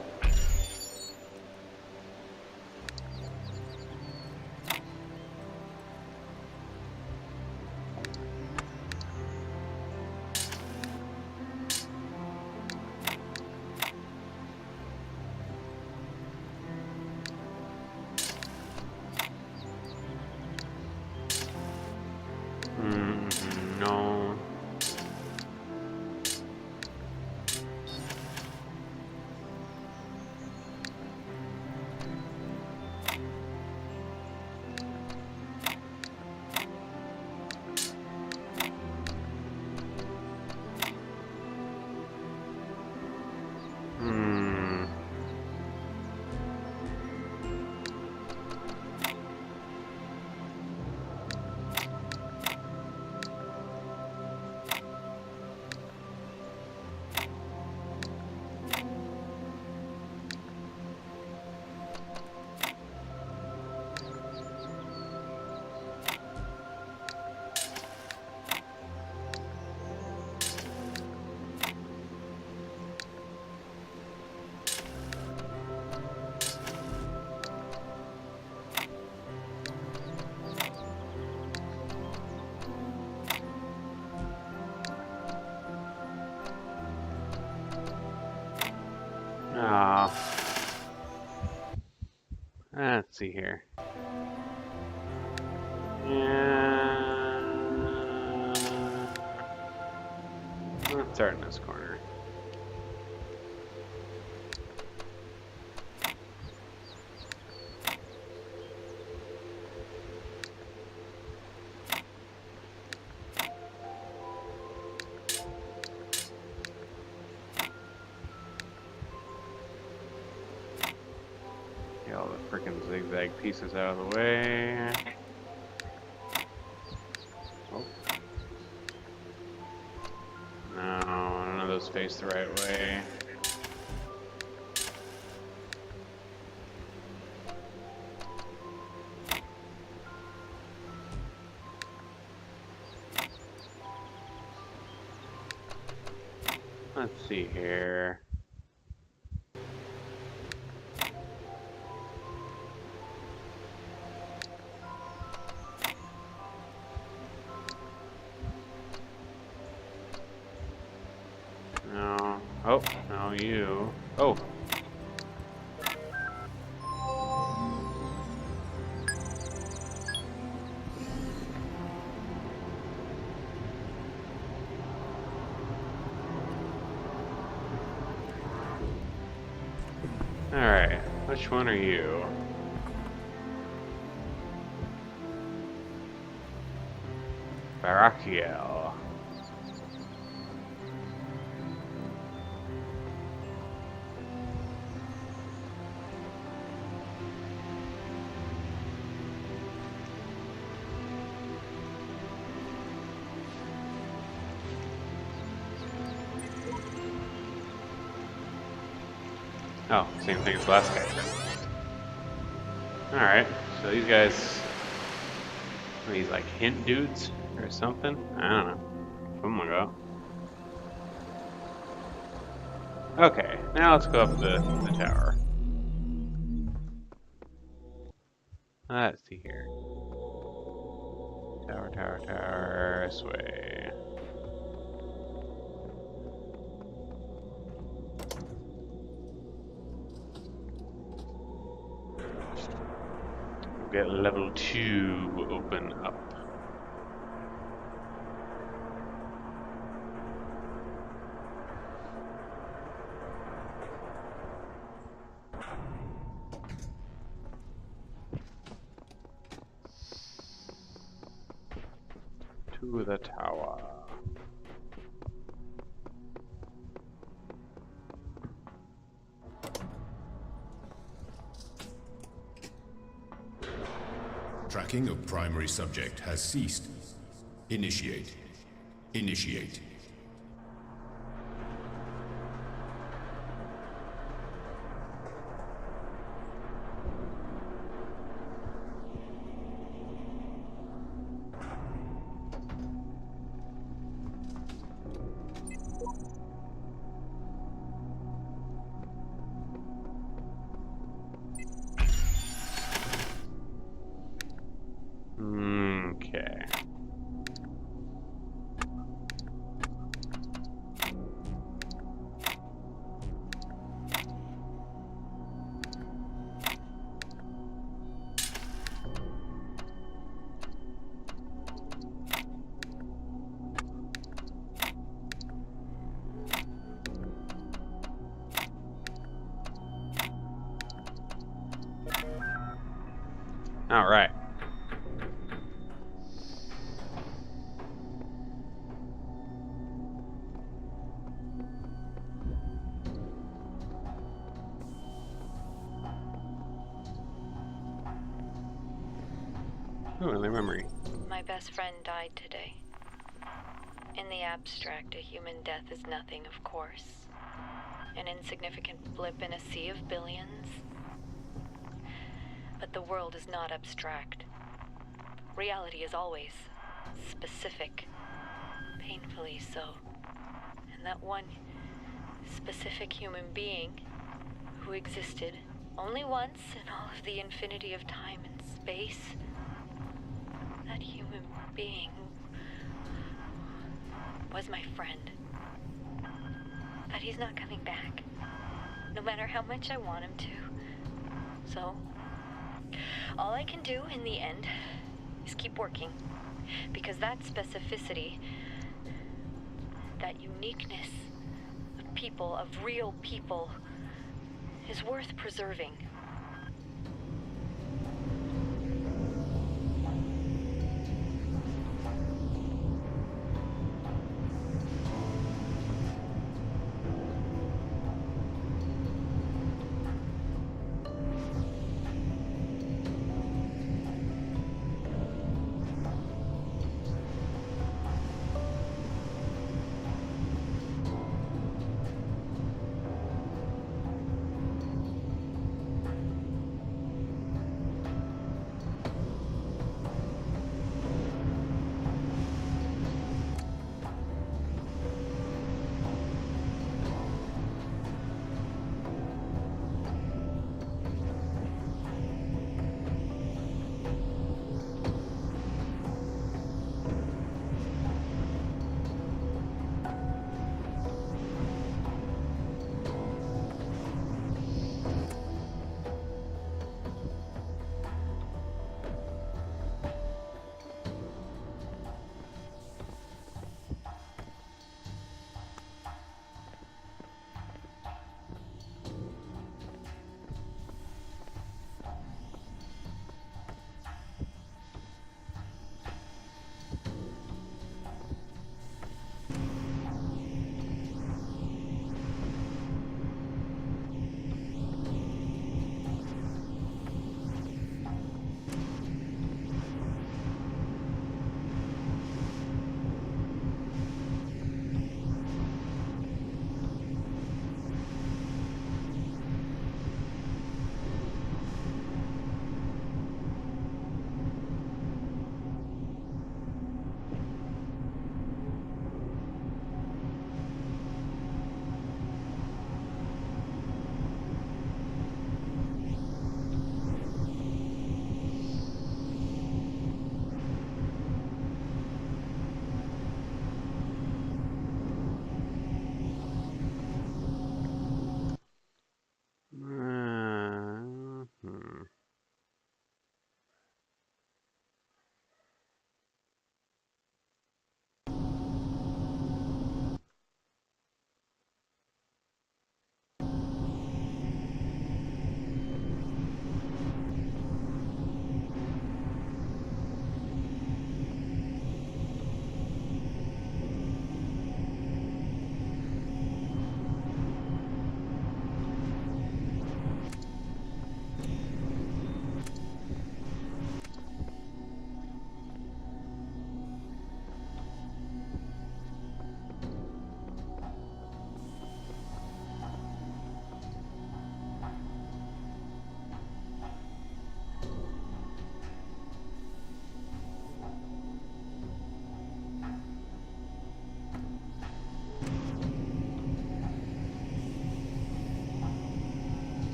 No. Let's see here. Let's start in this corner. Get all the frickin' zigzag pieces out of the way. Oh. No, none of those face the right way. Let's see here. No. Oh, no, you. Oh. Alright, which one are you? Barakiel. Oh, same thing as last guy. Alright, so these guys, are these like hint dudes or something? I don't know. Oh my god. Okay, now let's go up the tower. Let's see here. Tower, tower, tower, this way. We'll get level 2 open up. To the tower. Tracking of primary subject has ceased. Initiate. Initiate. Okay. All right. Ooh, another memory. My best friend died today. In the abstract, a human death is nothing, of course. An insignificant blip in a sea of billions. But the world is not abstract. Reality is always specific. Painfully so. And that one specific human being who existed only once in all of the infinity of time and space, that human being was my friend. But he's not coming back, no matter how much I want him to. So, all I can do in the end is keep working, because that specificity, that uniqueness of people, of real people, is worth preserving.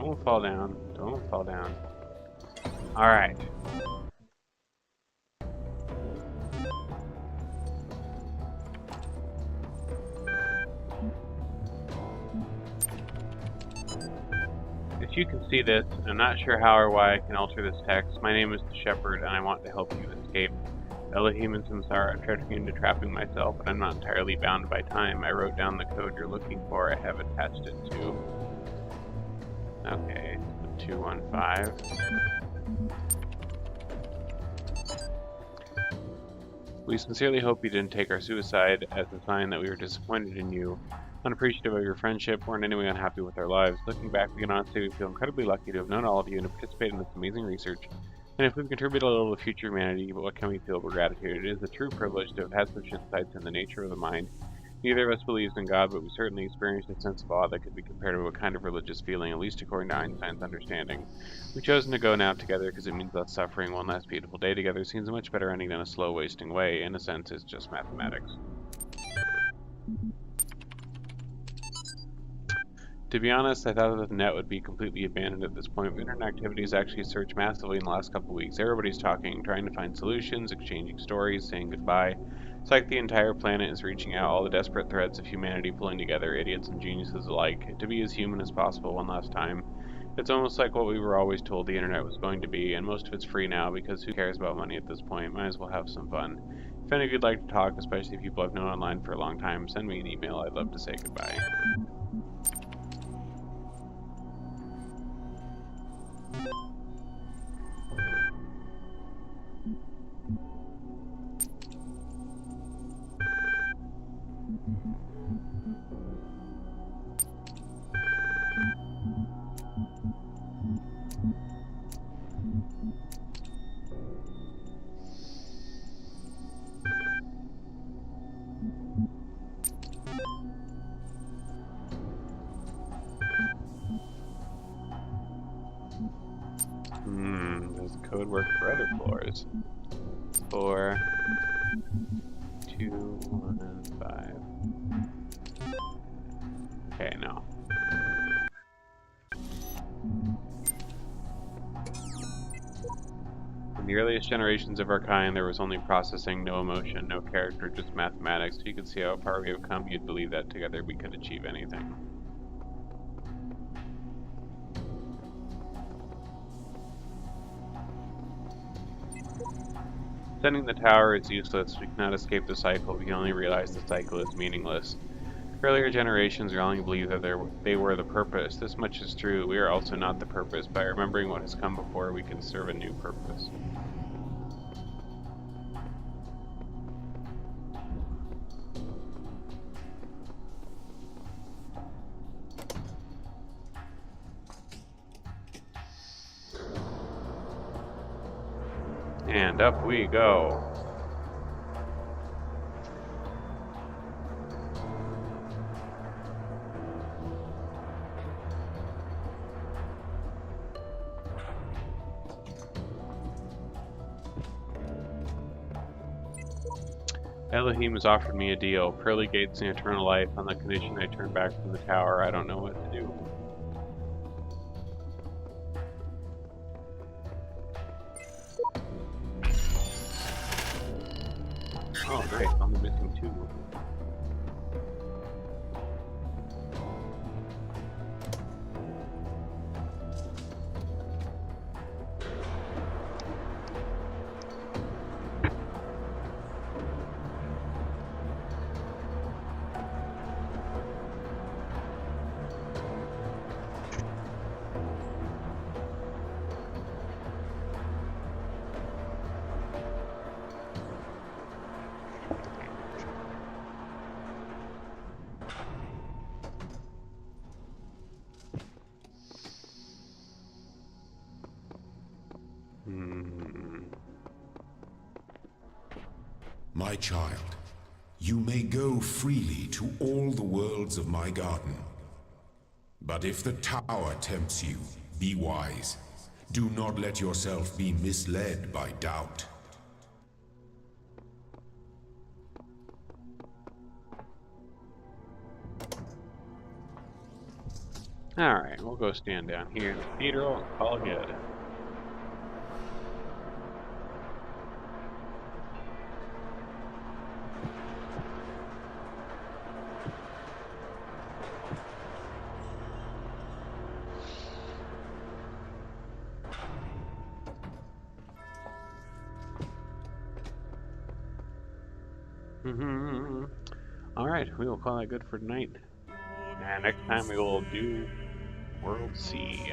Don't fall down. Don't fall down. Alright. If you can see this, I'm not sure how or why I can alter this text. My name is the Shepherd, and I want to help you escape. Elohim and Samsara are tricked me into trapping myself, but I'm not entirely bound by time. I wrote down the code you're looking for. I have attached it to... Okay, 215. We sincerely hope you didn't take our suicide as a sign that we were disappointed in you, unappreciative of your friendship, or in any way unhappy with our lives. Looking back, we can honestly feel incredibly lucky to have known all of you and to participate in this amazing research. And if we've contributed a little to future humanity, what can we feel but gratitude? It is a true privilege to have had such insights in the nature of the mind. Neither of us believes in God, but we certainly experienced a sense of awe that could be compared to a kind of religious feeling, at least according to Einstein's understanding. We've chosen to go now together because it means less suffering. One last beautiful day together seems a much better ending than a slow, wasting way. In a sense, it's just mathematics. To be honest, I thought that the net would be completely abandoned at this point, but internet activities actually surged massively in the last couple of weeks. Everybody's talking, trying to find solutions, exchanging stories, saying goodbye. It's like the entire planet is reaching out, all the desperate threads of humanity pulling together, idiots and geniuses alike, to be as human as possible one last time. It's almost like what we were always told the internet was going to be, and most of it's free now, because who cares about money at this point? Might as well have some fun. If any of you'd like to talk, especially people I've known online for a long time, send me an email. I'd love to say goodbye. Does the code work for other floors? 4, 2, 1, 5. Okay, no. In the earliest generations of our kind, there was only processing, no emotion, no character, just mathematics. If you could see how far we have come, you'd believe that together we could achieve anything. Sending the tower is useless. We cannot escape the cycle. We can only realize the cycle is meaningless. Earlier generations wrongly believed that they were the purpose. This much is true. We are also not the purpose. By remembering what has come before, we can serve a new purpose. And up we go. Elohim has offered me a deal, pearly gates and eternal life, on the condition I turn back from the tower. I don't know what to do. Oh, great. Only missing 2. My child, you may go freely to all the worlds of my garden. But if the tower tempts you, be wise. Do not let yourself be misled by doubt. Alright, we'll go stand down here in the cathedral and call it good. Alright, we will call that good for tonight. And next time we will do World C.